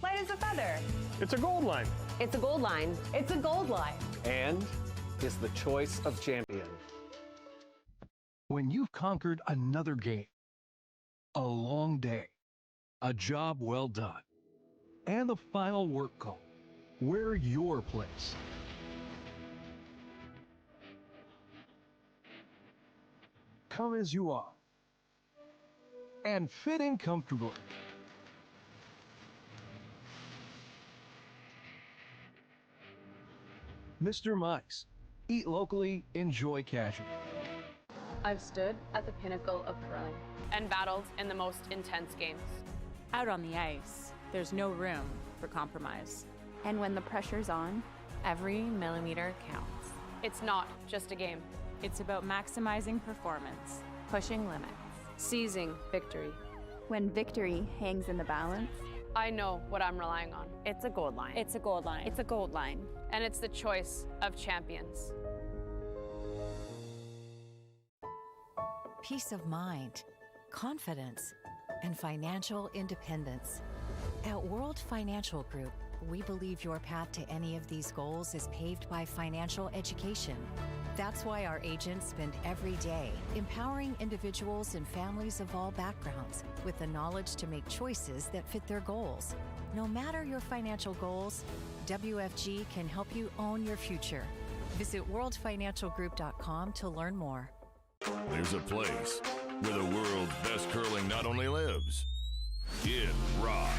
Speaker 6: Light as a feather.
Speaker 22: It's a Gold Line.
Speaker 11: It's a Gold Line.
Speaker 6: It's a Gold Line.
Speaker 12: And is the choice of champion.
Speaker 20: When you've conquered another game, a long day, a job well done, and the final work call, we're your place. Come as you are, and fit in comfortably. Mr. Mike's. Eat locally, enjoy casual.
Speaker 6: I've stood at the pinnacle of curling
Speaker 11: and battled in the most intense games.
Speaker 5: Out on the ice, there's no room for compromise.
Speaker 6: And when the pressure's on, every millimeter counts.
Speaker 11: It's not just a game.
Speaker 5: It's about maximizing performance,
Speaker 6: pushing limits,
Speaker 11: seizing victory.
Speaker 6: When victory hangs in the balance,
Speaker 11: I know what I'm relying on.
Speaker 6: It's a Gold Line.
Speaker 5: It's a Gold Line.
Speaker 6: It's a Gold Line.
Speaker 11: And it's the choice of champions.
Speaker 19: Peace of mind, confidence, and financial independence. At World Financial Group, we believe your path to any of these goals is paved by financial education. That's why our agents spend every day empowering individuals and families of all backgrounds with the knowledge to make choices that fit their goals. No matter your financial goals, WFG can help you own your future. Visit worldfinancialgroup.com to learn more.
Speaker 21: There's a place where the world's best curling not only lives, it rocks.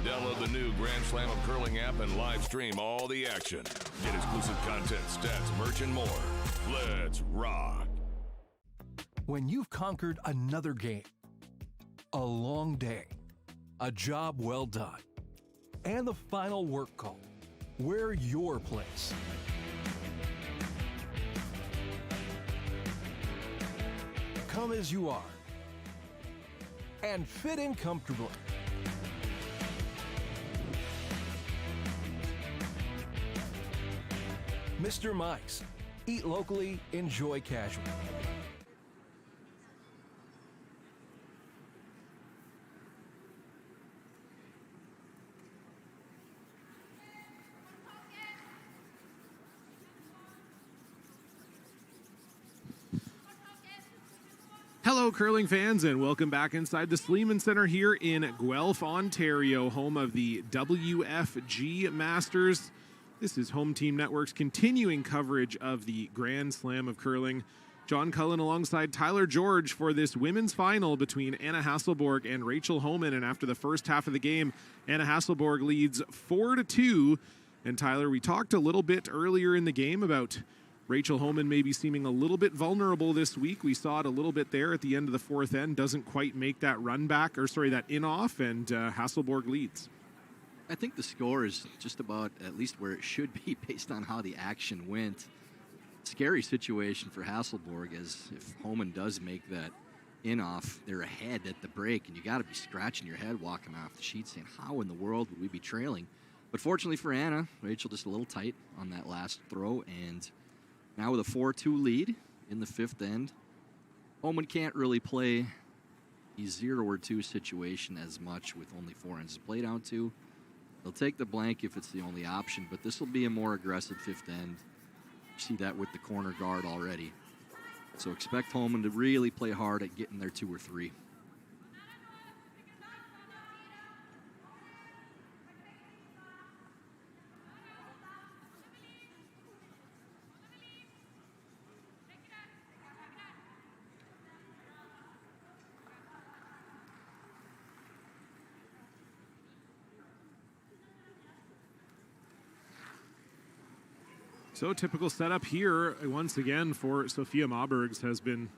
Speaker 21: Download the new Grand Slam of Curling app and live stream all the action. Get exclusive content, stats, merch, and more. Let's rock.
Speaker 20: When you've conquered another game, a long day, a job well done. And the final work call, where your place. Come as you are and fit in comfortably. Mr. Mike's. Eat locally, enjoy casual.
Speaker 2: Hello, curling fans, and welcome back inside the Sleeman Center here in Guelph, Ontario, home of the WFG Masters. This is Home Team Network's continuing coverage of the Grand Slam of Curling. John Cullen alongside Tyler George for this women's final between Anna Hasselborg and Rachel Homan. And after the first half of the game, Anna Hasselborg leads 4-2. And Tyler, we talked a little bit earlier in the game about Rachel Homan maybe seeming a little bit vulnerable this week. We saw it a little bit there at the end of the fourth end. Doesn't quite make that run back, that in off, and Hasselborg leads.
Speaker 17: I think the score is just about at least where it should be based on how the action went. Scary situation for Hasselborg, as if Homan does make that in off, they're ahead at the break, and you got to be scratching your head walking off the sheet saying, how in the world would we be trailing? But fortunately for Anna, Rachel just a little tight on that last throw, and now with a 4-2 lead in the fifth end, Homan can't really play the 0 or 2 situation as much with only 4 ends to play down to. They'll take the blank if it's the only option, but this will be a more aggressive fifth end. You see that with the corner guard already. So expect Homan to really play hard at getting their 2 or 3.
Speaker 2: So typical setup here once again for Sophia Maubergs has been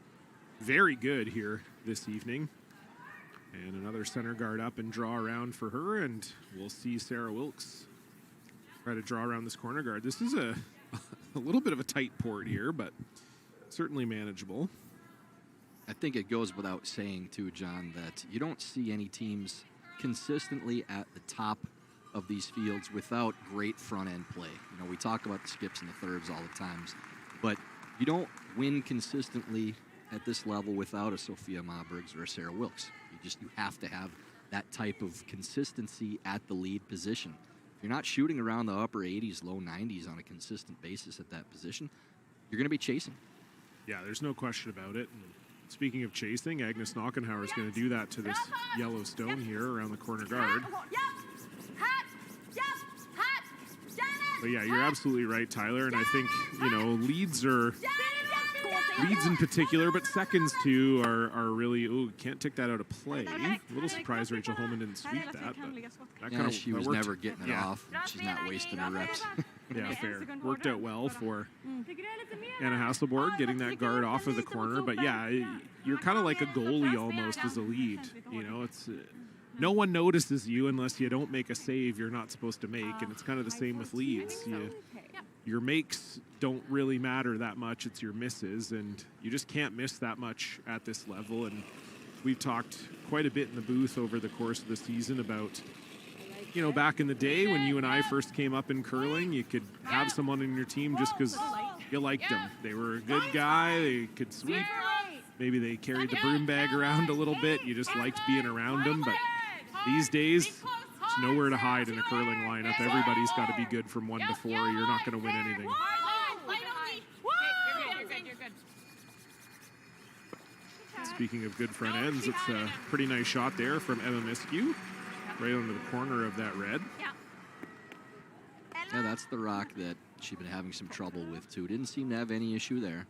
Speaker 2: very good here this evening. And another center guard up and draw around for her, and we'll see Sarah Wilkes try to draw around this corner guard. This is a little bit of a tight port here, but certainly manageable.
Speaker 17: I think it goes without saying too, John, that you don't see any teams consistently at the top of these fields without great front-end play. You know, we talk about the skips and the thirds all the times, but you don't win consistently at this level without a Sophia Maubergs or a Sarah Wilkes. You have to have that type of consistency at the lead position. If you're not shooting around the upper 80s, low 90s on a consistent basis at that position, you're going to be chasing.
Speaker 2: Yeah, there's no question about it. And speaking of chasing, Agnes Knockenhauer is going to do that to this yellow stone here around the corner guard. But yeah, you're absolutely right, Tyler. And I think, leads in particular, but seconds too are really, can't take that out of play. A little surprised Rachel Homan didn't sweep that, but that
Speaker 17: she was never getting it off. She's not wasting her reps.
Speaker 2: Yeah, fair. Worked out well for Anna Hasselborg getting that guard off of the corner. But yeah, you're kind of like a goalie almost as a lead. It's no one notices you unless you don't make a save you're not supposed to make, and it's kind of the same with leads. Your makes don't really matter that much. It's your misses, and you just can't miss that much at this level. And we've talked quite a bit in the booth over the course of the season about, back in the day when you and I first came up in curling, you could have someone in your team just because you liked them. They were a good guy, they could sweep. Maybe they carried the broom bag around a little bit. You just liked being around them, but these days, there's nowhere to hide in a curling lineup. Everybody's got to be good from 1 to 4. You're not going to win anything. Speaking of good front ends, it's a pretty nice shot there from Emma Miskew, right under the corner of that red.
Speaker 17: Yeah, that's the rock that she's been having some trouble with, too. Didn't seem to have any issue there.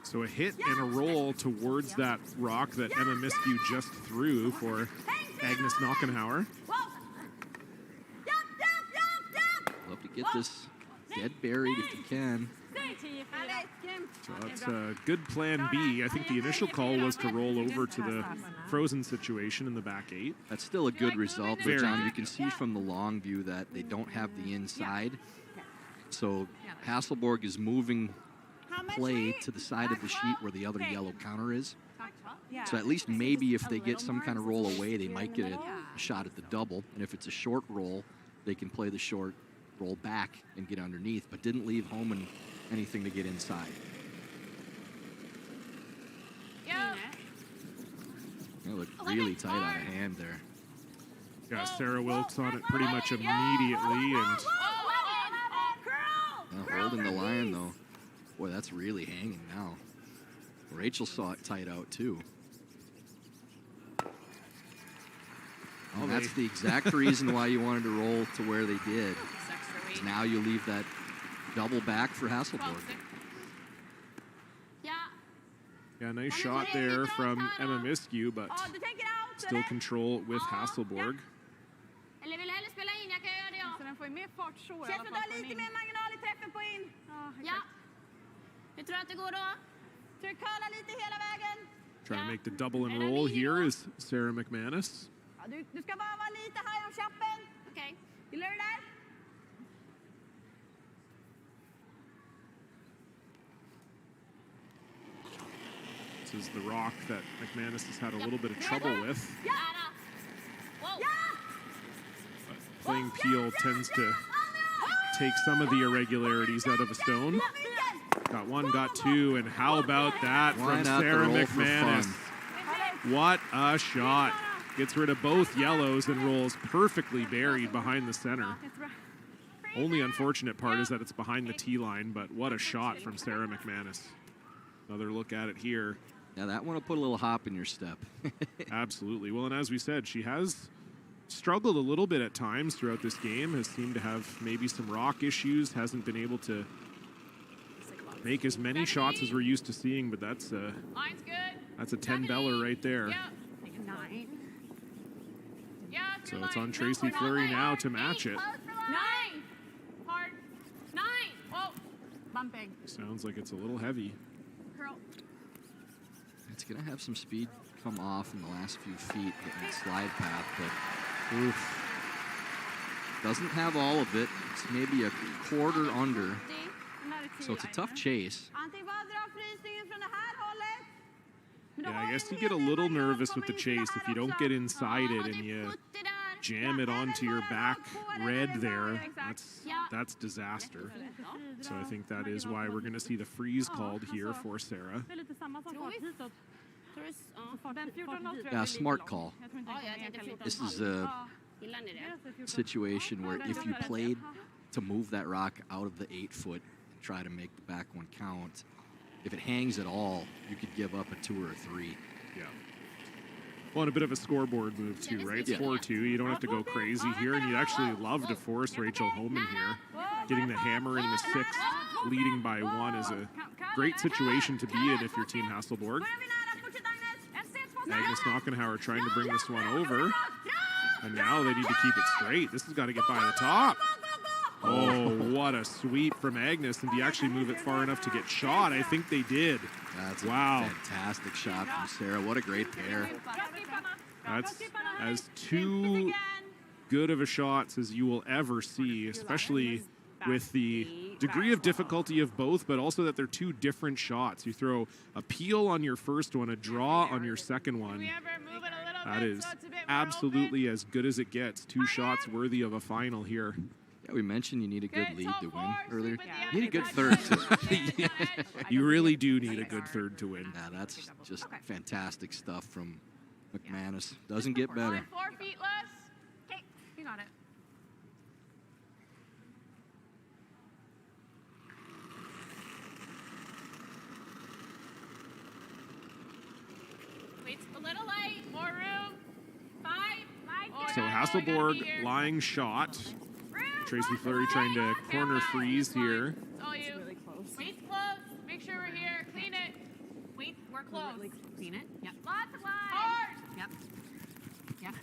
Speaker 2: So a hit and a roll towards that rock that Emma Miskew just threw for Agnes Knockenhauer.
Speaker 17: Love to get this dead buried if you can.
Speaker 2: So that's a good plan B. I think the initial call was to roll over to the frozen situation in the back 8.
Speaker 17: That's still a good result, but
Speaker 2: Very
Speaker 17: John,
Speaker 2: good.
Speaker 17: you can see from the long view that they don't have the inside. So Hasselborg is moving play to the side of the sheet where the other yellow counter is. So at least maybe if they get some kind of roll away, they might get a shot at the double. And if it's a short roll, they can play the short roll back and get underneath, but didn't leave Homan anything to get inside. They look really tight out of hand there.
Speaker 2: Got Sarah Wilkes on it pretty much immediately, and
Speaker 17: holding the line though. Boy, that's really hanging now. Rachel saw it tight out too. Oh, that's the exact reason why you wanted to roll to where they did. Now you leave that double back for Hasselborg.
Speaker 2: Yeah, nice shot there from Emma Miskew, but still control with Hasselborg.
Speaker 10: Eller vill hellre spela in, jag kan göra det. Så den får ju mer fart så i alla fall. Känns det att du har lite mer marginal i träffen på in? Ja. Hur tror du att det går då? Tror du curla lite hela vägen?
Speaker 2: Trying to make the double and roll here is Sarah McManus.
Speaker 10: Ja, du ska bara vara lite high on chappen. Okej. Gillar du det där?
Speaker 2: This is the rock that McManus has had a little bit of trouble with. Playing Peel tends to take some of the irregularities out of a stone. Got one, got two, and how about that from Sarah McManus? What a shot. Gets rid of both yellows and rolls perfectly buried behind the center. Only unfortunate part is that it's behind the tee line, but what a shot from Sarah McManus. Another look at it here.
Speaker 17: Yeah, that one will put a little hop in your step.
Speaker 2: Absolutely. Well, and as we said, she has struggled a little bit at times throughout this game, has seemed to have maybe some rock issues, hasn't been able to make as many shots as we're used to seeing, but that's a 10-beller right there. So it's on Tracy Fleury now to match it.
Speaker 10: 9. Hard. 9. Whoa. Bumping.
Speaker 2: Sounds like it's a little heavy.
Speaker 10: Curl.
Speaker 17: It's going to have some speed come off in the last few feet getting the slide path, but oof. Doesn't have all of it. It's maybe a quarter under. So it's a tough chase.
Speaker 2: Yeah, I guess you get a little nervous with the chase if you don't get inside it and you jam it onto your back red there. That's disaster. So I think that is why we're going to see the freeze called here for Sarah.
Speaker 17: Yeah, smart call. This is a situation where if you played to move that rock out of the 8-foot and try to make the back one count, if it hangs at all, you could give up a 2 or a 3.
Speaker 2: Yeah. Well, and a bit of a scoreboard move too, right? It's 4-2. You don't have to go crazy here, and you'd actually love to force Rachel Homan here. Getting the hammer in the 6th, leading by 1 is a great situation to be in if you're Team Hasselborg. Agnes Knockenhauer trying to bring this one over. And now they need to keep it straight. This has got to get by the top. Oh, what a sweep from Agnes. And do you actually move it far enough to get shot? I think they did.
Speaker 17: That's
Speaker 2: wow.
Speaker 17: A fantastic shot from Sarah. What a great pair.
Speaker 2: That's as two good of a shots as you will ever see, especially with the degree of difficulty of both, but also that they're two different shots. You throw a peel on your first one, a draw on your second one. That is absolutely as good as it gets. 2 shots worthy of a final here.
Speaker 17: Yeah, we mentioned you need a good lead to win earlier. You need a good third too.
Speaker 2: You really do need a good third to win.
Speaker 17: Yeah, that's just fantastic stuff from McManus. Doesn't get better.
Speaker 10: 4 feet less. Okay, you got it.
Speaker 4: Wait, a little light, more room. 5.
Speaker 2: So Hasselborg lying shot. Tracy Fleury trying to corner freeze here.
Speaker 4: It's all you. Wait's close. Make sure we're here. Clean it. Wait, we're close.
Speaker 18: Clean it. Yep.
Speaker 4: Lots of lines.
Speaker 18: Hard. Yep. Yep.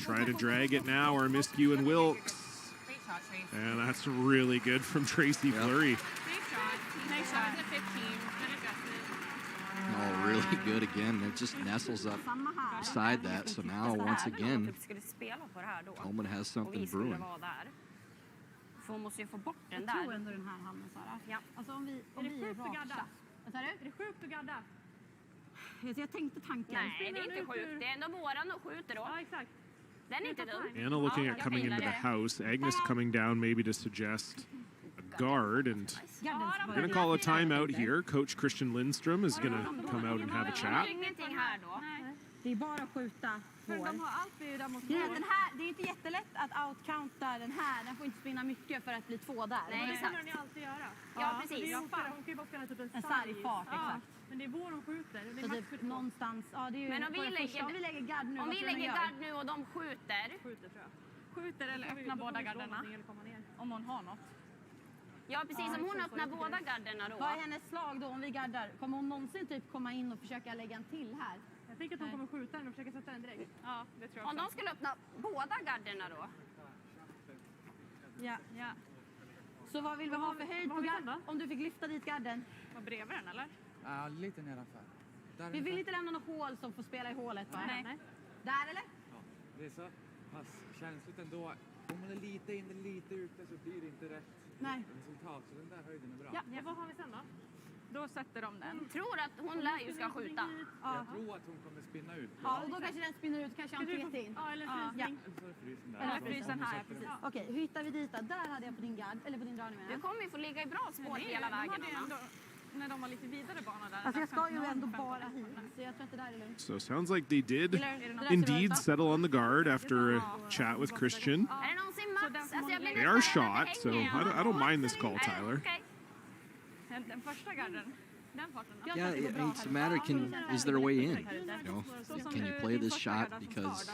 Speaker 2: Trying to drag it now are Miskew and Wilkes. And that's really good from Tracy Fleury.
Speaker 18: Nice shot. Nice shot. At 15.
Speaker 17: Oh, really good again. It just nestles up beside that. So now, once again, Homan has something brewing.
Speaker 11: För hon måste ju få bort den
Speaker 10: där. Jag tror ändå den här hamnar, Sara. Ja. Alltså om vi är det sjukt att gadda? Vad sa du? Är det sjukt att gadda? Jag tänkte tanken.
Speaker 11: Nej, det är inte sjukt. Det är ändå våran och skjuter då.
Speaker 10: Ja, exakt.
Speaker 11: Den är inte dum.
Speaker 2: Anna looking at coming into the house. Agnes coming down maybe to suggest a guard. And we're going to call a timeout here. Coach Christian Lindstrom is going to come out and have a chat.
Speaker 10: Det är bara att skjuta hål. Den här, det är inte jättelätt att outcounta den här. Den får inte spinna mycket för att bli 2 där.
Speaker 11: Nej, exakt.
Speaker 10: Det kan alltid göra.
Speaker 11: Ja, precis.
Speaker 10: Hon kan ju bara spela typ en sarg fart, exakt. Men det är vår de skjuter. Det är typ någonstans. Ja, det är ju
Speaker 11: men om vi lägger
Speaker 10: gard nu,
Speaker 11: om vi lägger gard nu och de skjuter.
Speaker 10: Skjuter eller öppnar båda garderna. Om hon har något.
Speaker 11: Ja, precis. Om hon öppnar båda garderna då.
Speaker 10: Vad är hennes slag då om vi gardar? Kommer hon någonsin typ komma in och försöka lägga en till här? Jag tänker att hon kommer skjuta den och försöka sätta den direkt. Ja, det tror jag.
Speaker 11: Om de skulle öppna båda garderna då?
Speaker 10: Ja. Så vad vill vi ha för höjd på garden? Om du fick lyfta dit garden?
Speaker 18: Var bredvid den eller?
Speaker 14: Ja, lite nedanför.
Speaker 10: Vi vill inte lämna något hål som får spela i hålet, va?
Speaker 18: Nej.
Speaker 10: Där eller?
Speaker 14: Ja, det är så pass känsligt ändå. Om man är lite inne, lite ute så blir det inte rätt resultat. Så den där höjden är bra.
Speaker 10: Ja, vad har vi sen då? Då sätter de den.
Speaker 11: Tror att hon lär ju ska skjuta.
Speaker 14: Ja. Jag tror att hon kommer spinna ut.
Speaker 10: Ja, och då kanske den spinner ut, kanske en in. Ja, eller frysning. Eller frysen här, precis. Okej, hur hittar vi dit då? Där hade jag på din gard, eller på din dragning.
Speaker 11: Du kommer ju få ligga i bra spår hela vägen.
Speaker 18: När de var lite vidare bana där.
Speaker 10: Alltså jag ska ju ändå bara hit, så jag tror inte där är lugnt.
Speaker 2: So sounds like they did indeed settle on the guard after a chat with Christian.
Speaker 11: Är det någonsin Mats?
Speaker 2: They are shot, so I don't mind this call, Tyler.
Speaker 18: Den första garden.
Speaker 17: Yeah, it's a matter. Is there a way in? Can you play this shot because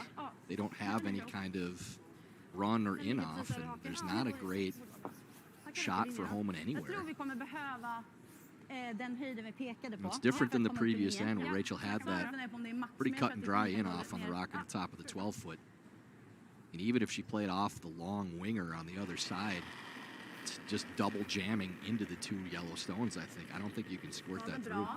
Speaker 17: they don't have any kind of run or in off, and there's not a great shot for Homan anywhere. It's different than the previous end where Rachel had that pretty cut and dry in off on the rock at the top of the 12-foot. And even if she played off the long winger on the other side, it's just double jamming into the 2 yellow stones, I think. I don't think you can squirt that through.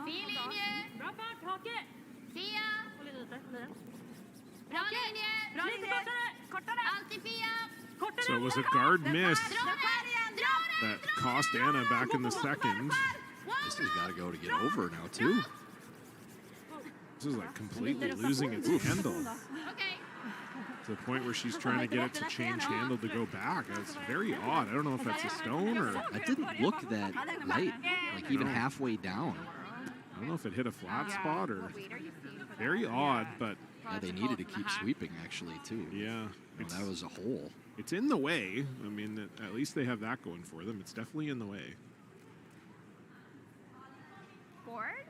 Speaker 2: So it was a guard miss that cost Anna back in the second.
Speaker 17: This has got to go to get over now, too.
Speaker 2: This is like completely losing its handle. To the point where she's trying to get it to change handle to go back. That's very odd. I don't know if that's a stone or...
Speaker 17: That didn't look that light, like even halfway down.
Speaker 2: I don't know if it hit a flat spot or... Very odd, but...
Speaker 17: Yeah, they needed to keep sweeping, actually, too.
Speaker 2: Yeah.
Speaker 17: That was a hole.
Speaker 2: It's in the way. I mean, at least they have that going for them. It's definitely in the way.
Speaker 18: Board?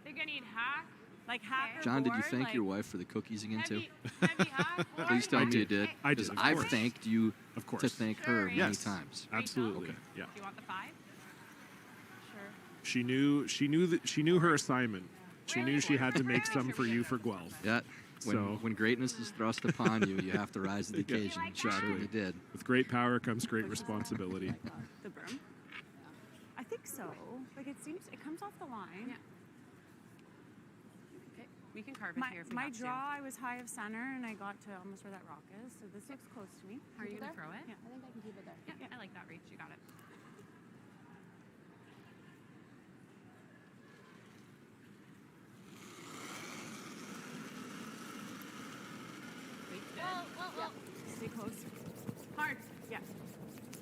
Speaker 18: They're going to need hack. Like hack.
Speaker 17: John, did you thank your wife for the cookies again, too? Please tell me you did. Because I've thanked you to thank her many times.
Speaker 2: Absolutely.
Speaker 17: Okay.
Speaker 2: Yeah.
Speaker 18: Do you want the 5?
Speaker 2: She
Speaker 18: Sure.
Speaker 2: knew her assignment. She knew she had to make some for you for Guelph.
Speaker 17: Yeah. When greatness is thrust upon you, you have to rise to the occasion. She certainly did.
Speaker 2: With great power comes great responsibility.
Speaker 18: The broom? I think so. Like it comes off the line. Yeah. Okay. We can carve it here if we have to. My draw, I was high of center and I got to almost where that rock is. So this looks close to me.
Speaker 4: Are you going to throw it?
Speaker 18: Yeah.
Speaker 10: I think I can keep it there.
Speaker 18: Yeah, I like that reach. You got it. Stay close. Hard. Yeah.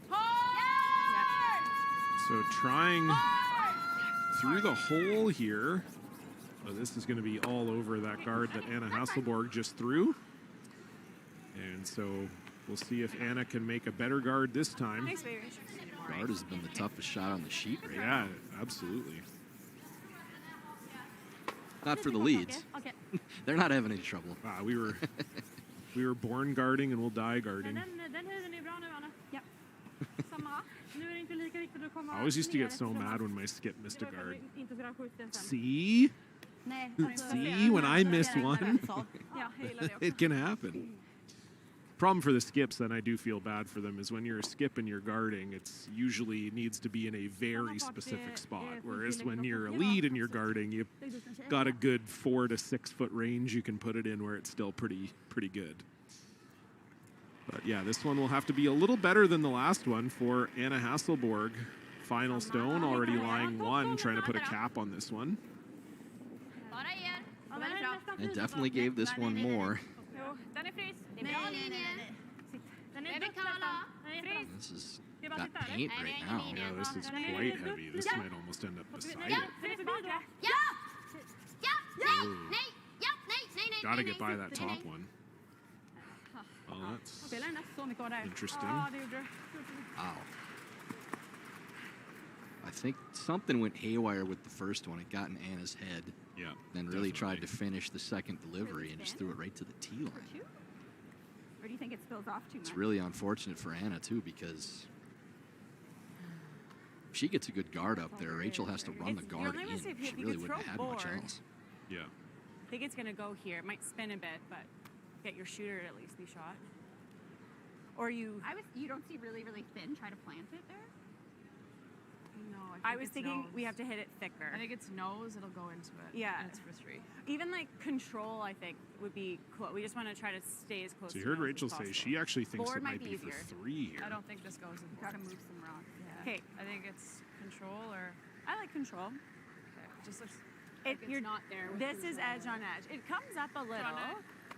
Speaker 18: Hard!
Speaker 2: So trying through the hole here. Oh, this is going to be all over that guard that Anna Hasselborg just threw. And so we'll see if Anna can make a better guard this time.
Speaker 18: Nice, baby.
Speaker 17: Guard has been the toughest shot on the sheet right
Speaker 2: now. Yeah, absolutely.
Speaker 17: Not for the leads.
Speaker 10: Okay.
Speaker 17: They're not having any trouble.
Speaker 2: We were born guarding and we'll die guarding.
Speaker 10: Den höjden är bra nu, Anna. Ja. Samma. Nu är det inte lika viktigt att komma.
Speaker 2: I always used to get so mad when my skip missed a guard. See? See, when I miss one, it can happen. Problem for the skips, then I do feel bad for them, is when you're a skip and you're guarding, it's usually needs to be in a very specific spot. Whereas when you're a lead and you're guarding, you've got a good 4 to 6 foot range you can put it in where it's still pretty good. But yeah, this one will have to be a little better than the last one for Anna Hasselborg. Final stone, already lying 1, trying to put a cap on this one.
Speaker 17: It definitely gave this one more. This is got paint right now.
Speaker 2: Yeah, this is quite heavy. This might almost end up beside it. Gotta get by that top one. Well, that's interesting.
Speaker 17: Wow. I think something went haywire with the first one. It got in Anna's head.
Speaker 2: Yeah.
Speaker 17: Then really tried to finish the second delivery and just threw it right to the tee line.
Speaker 10: Or do you think it spills off too much?
Speaker 17: It's really unfortunate for Anna, too, because if she gets a good guard up there, Rachel has to run the guard in. She really wouldn't have had much else.
Speaker 2: Yeah.
Speaker 18: I think it's going to go here. It might spin a bit, but get your shooter to at least be shot. Or you...
Speaker 10: You don't see really, really thin. Try to plant it there?
Speaker 4: No,
Speaker 18: I was thinking we have to hit it thicker.
Speaker 4: I think it's nose. It'll go into it.
Speaker 18: Yeah.
Speaker 4: And it's for 3.
Speaker 18: Even like control, I think, would be cool. We just want to try to stay as close
Speaker 2: So you
Speaker 18: to
Speaker 2: heard
Speaker 18: nose
Speaker 2: Rachel
Speaker 18: as
Speaker 2: say
Speaker 18: possible.
Speaker 2: she actually thinks
Speaker 18: Board
Speaker 2: it might be
Speaker 18: easier.
Speaker 2: for 3 here.
Speaker 4: I don't think this goes in the board.
Speaker 10: Gotta move some rocks.
Speaker 4: Yeah.
Speaker 18: Okay.
Speaker 4: I think it's control or...
Speaker 18: I like control.
Speaker 4: Okay. Just looks
Speaker 18: Like
Speaker 4: it's not there. With
Speaker 18: This is
Speaker 4: control.
Speaker 18: edge on edge. It comes up a little.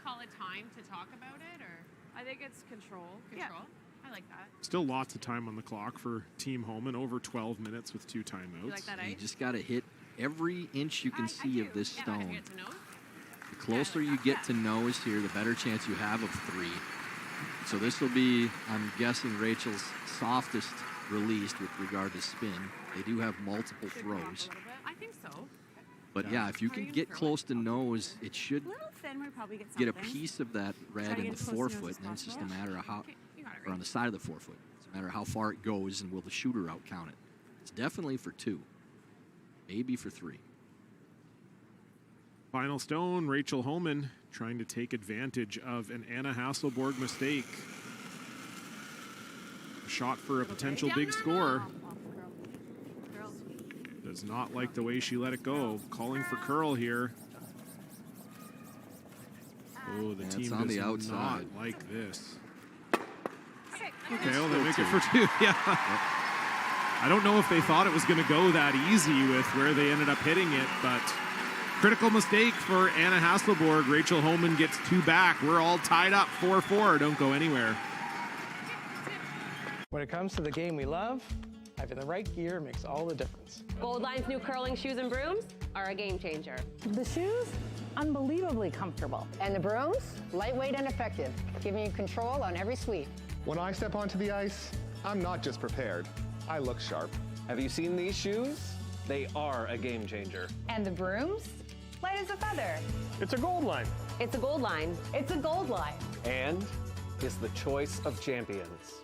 Speaker 4: Call it time to talk about it, or I think it's control. Control. Yeah. I like that.
Speaker 2: Still lots of time on the clock for Team Homan, over 12 minutes with 2 timeouts.
Speaker 4: You like that
Speaker 17: You just got to hit every inch you can see of this stone.
Speaker 4: Get to nose?
Speaker 17: The closer you get to nose here, the better chance you have of 3. So this will be, I'm guessing, Rachel's softest released with regard to spin. They do have multiple throws.
Speaker 4: I think so.
Speaker 17: But yeah, if you can get close to nose, it should
Speaker 18: A little thin would probably
Speaker 17: get a
Speaker 18: something.
Speaker 17: piece of that red
Speaker 18: Try to
Speaker 17: in
Speaker 18: get
Speaker 17: the
Speaker 18: as close to nose
Speaker 17: forefoot,
Speaker 18: as
Speaker 17: and then it's just a
Speaker 18: possible.
Speaker 17: matter of how,
Speaker 4: You got it
Speaker 17: or on the side of the forefoot. It's a matter of how far it goes, and will the shooter out count it? It's definitely for 2, maybe for 3.
Speaker 2: Final stone, Rachel Homan trying to take advantage of an Anna Hasselborg mistake. A shot for a potential big score. Does not like the way she let it go. Calling for curl here. Oh, the team
Speaker 17: on
Speaker 2: does
Speaker 17: the outside.
Speaker 2: not like this. Okay, well, they make it for 2. Yeah. I don't know if they thought it was going to go that easy with where they ended up hitting it, but critical mistake for Anna Hasselborg. Rachel Homan gets 2 back. We're all tied up 4-4. Don't go anywhere.
Speaker 8: When it comes to the game we love, having the right gear makes all the difference.
Speaker 11: Gold Line's new curling shoes and brooms are a game changer.
Speaker 9: The shoes, unbelievably comfortable. And the brooms, lightweight and effective, giving you control on every sweep.
Speaker 22: When I step onto the ice, I'm not just prepared. I look sharp.
Speaker 12: Have you seen these shoes? They are a game changer.
Speaker 5: And the brooms? Light as a feather.
Speaker 12: It's a Gold Line.
Speaker 11: It's a Gold Line.
Speaker 5: It's a gold line.
Speaker 12: And is the choice of champions.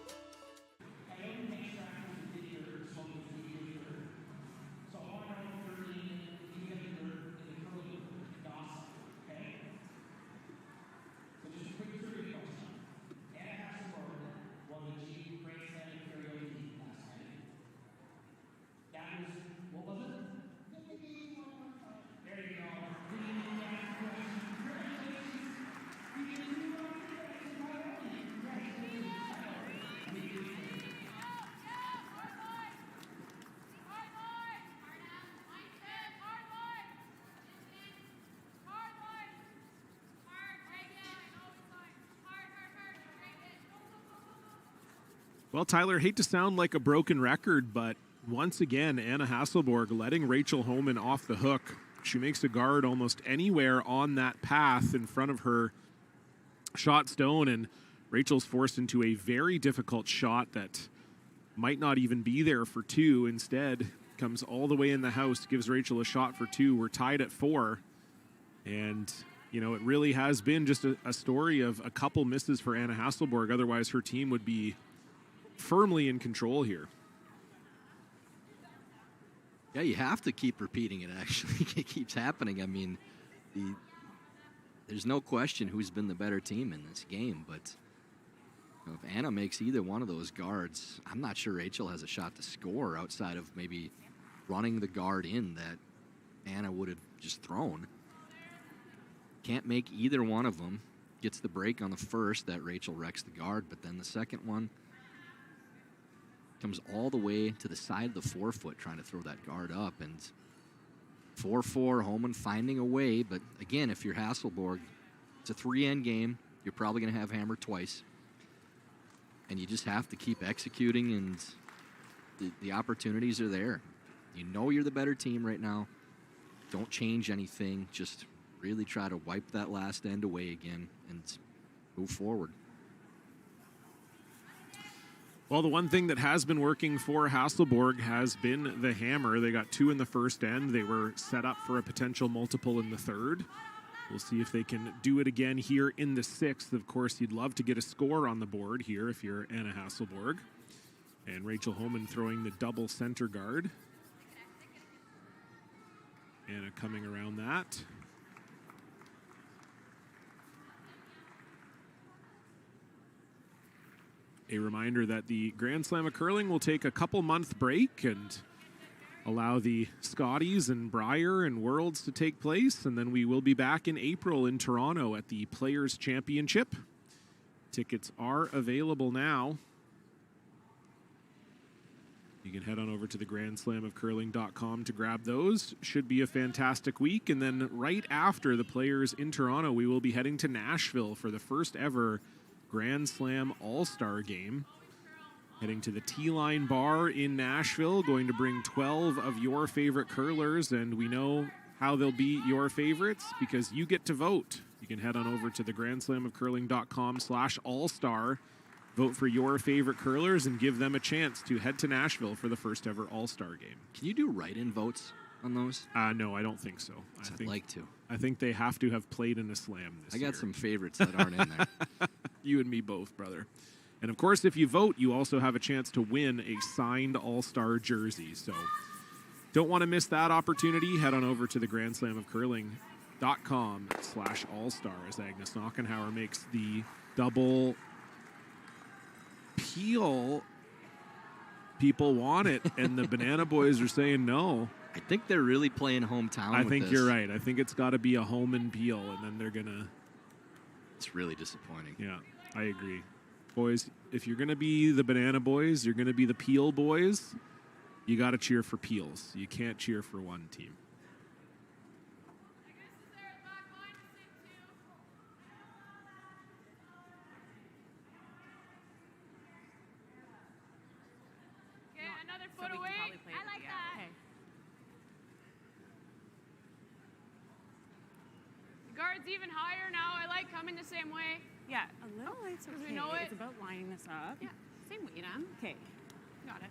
Speaker 2: Well, Tyler, hate to sound like a broken record, but once again, Anna Hasselborg letting Rachel Homan off the hook. She makes a guard almost anywhere on that path in front of her shot stone, and Rachel's forced into a very difficult shot that might not even be there for 2. Instead, comes all the way in the house, gives Rachel a shot for 2. We're tied at 4. And, you know, it really has been just a story of a couple misses for Anna Hasselborg. Otherwise, her team would be firmly in control here.
Speaker 17: Yeah, you have to keep repeating it, actually. It keeps happening. I mean, there's no question who's been the better team in this game, but if Anna makes either one of those guards, I'm not sure Rachel has a shot to score outside of maybe running the guard in that Anna would have just thrown. Can't make either one of them. Gets the break on the first that Rachel wrecks the guard, but then the second one comes all the way to the side of the forefoot trying to throw that guard up. And 4-4, Homan finding a way. But again, if you're Hasselborg, it's a 3-end game. You're probably going to have hammer twice. And you just have to keep executing, and the opportunities are there. You know you're the better team right now. Don't change anything. Just really try to wipe that last end away again and move forward.
Speaker 2: Well, the one thing that has been working for Hasselborg has been the hammer. They got 2 in the first end. They were set up for a potential multiple in the third. We'll see if they can do it again here in the 6th. Of course, you'd love to get a score on the board here if you're Anna Hasselborg. And Rachel Homan throwing the double center guard. Anna coming around that. A reminder that the Grand Slam of Curling will take a couple-month break and allow the Scotties and Brier and Worlds to take place, and then we will be back in April in Toronto at the Players' Championship. Tickets are available now. You can head on over to the grandslamofcurling.com to grab those. Should be a fantastic week. And then right after the Players in Toronto, we will be heading to Nashville for the first ever Grand Slam All-Star game. Heading to the T-Line Bar in Nashville, going to bring 12 of your favorite curlers, and we know how they'll be your favorites because you get to vote. You can head on over to the grandslamofcurling.com/all-star, vote for your favorite curlers, and give them a chance to head to Nashville for the first ever All-Star game.
Speaker 17: Can you do write-in votes on those?
Speaker 2: No, I don't think so.
Speaker 17: I'd like to.
Speaker 2: I think they have to have played in a slam this year.
Speaker 17: I got some favorites that aren't in there.
Speaker 2: You and me both, brother. And of course, if you vote, you also have a chance to win a signed All-Star jersey. So don't want to miss that opportunity. Head on over to the grandslamofcurling.com/all-star as Agnes Knockenhauer makes the double peel. People want it, and the Banana Boys are saying no.
Speaker 17: I think they're really playing hometown
Speaker 2: I
Speaker 17: with
Speaker 2: think
Speaker 17: this.
Speaker 2: you're right. I think it's got to be a Homan peel, and then they're going to...
Speaker 17: It's really disappointing.
Speaker 2: Yeah, I agree. Boys, if you're going to be the Banana Boys, you're going to be the Peel Boys, you got to cheer for Peels. You can't cheer for one team.
Speaker 4: Okay, another foot away. I like that.
Speaker 18: Okay.
Speaker 4: The guard's even higher now. I like coming the same way.
Speaker 18: Yeah, a little. It's
Speaker 4: Because
Speaker 18: okay.
Speaker 4: we know it.
Speaker 18: It's about lining this up.
Speaker 4: Yeah, same weight, Em.
Speaker 18: Okay.
Speaker 4: Got it.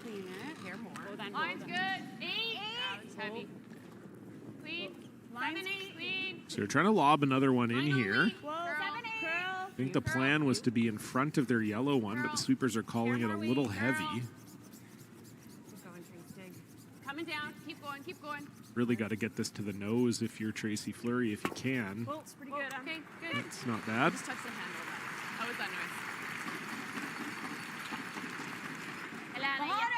Speaker 18: Clean it. Here, more.
Speaker 4: Line's good. 8. Yeah, it's heavy. Clean. Line's clean.
Speaker 2: So they're trying to lob another one in here.
Speaker 18: Whoa, 7-8.
Speaker 2: I think the plan was to be in front of their yellow one, but the sweepers are calling it a little heavy.
Speaker 18: Keep going, Trace.
Speaker 4: Coming down. Keep going. Keep going.
Speaker 2: Really got to get this to the nose if you're Tracy Fleury, if you can.
Speaker 4: Well, it's pretty good. Okay, good.
Speaker 2: It's not bad.
Speaker 4: Just touch the handle of that. How was that noise?
Speaker 10: Vad har du?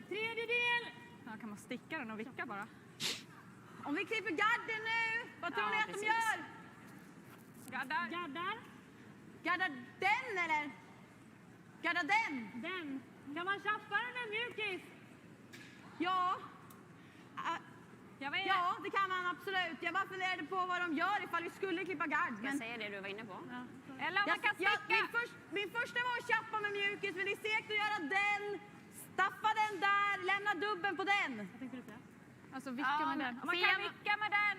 Speaker 10: Tredjedel.
Speaker 18: Ja, kan man sticka den och vicka bara?
Speaker 10: Om vi klipper gadden nu, vad tror ni att de gör?
Speaker 18: Gaddar.
Speaker 10: Gaddar den eller? Gaddar den?
Speaker 18: Den. Kan man chappa den en mjukis?
Speaker 10: Ja.
Speaker 18: Jag vet.
Speaker 10: Ja, det kan man absolut. Jag bara funderade på vad de gör ifall vi skulle klippa gard.
Speaker 11: Jag säger det du var inne på.
Speaker 18: Ja. Eller man kan sticka.
Speaker 10: Min första var att chappa med mjukis, men det är segt att göra den. Staffa den där, lämna dubben på den.
Speaker 18: Vad tänkte du säga?
Speaker 4: Alltså vicka med den.
Speaker 18: Man kan vicka med den.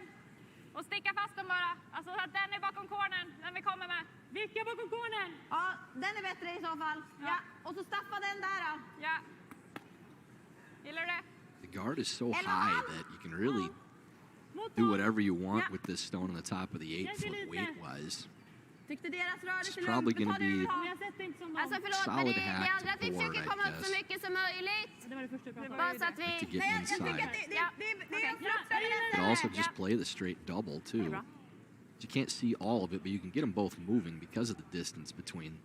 Speaker 18: Och sticka fast den bara. Alltså så att den är bakom kornen, den vi kommer med. Vicka bakom kornen.
Speaker 10: Ja, den är bättre i så fall. Ja. Och så staffa den där då.
Speaker 18: Ja. Gillar du det?
Speaker 17: The guard is so high that you can really do whatever you want with this stone on the top of the 8-foot weight-wise. It's probably going to be solid hack to board, I guess. Like to get inside. You could also just play the straight double, too. You can't see all of it, but you can get them both moving because of the distance between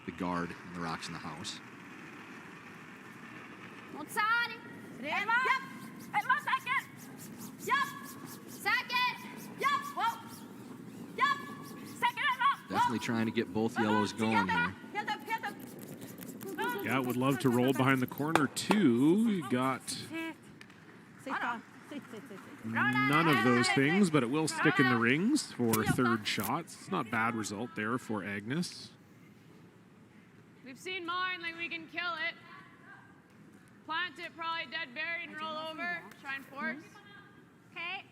Speaker 17: the guard and the rocks in the house. Definitely trying to get both yellows going here.
Speaker 2: Yeah, would love to roll behind the corner, too. You got none of those things, but it will stick in the rings for third shots. It's not a bad result there for Agnes.
Speaker 4: We've seen mine, like we can kill it. Plant it, probably dead buried, and roll over. Try and force. Okay.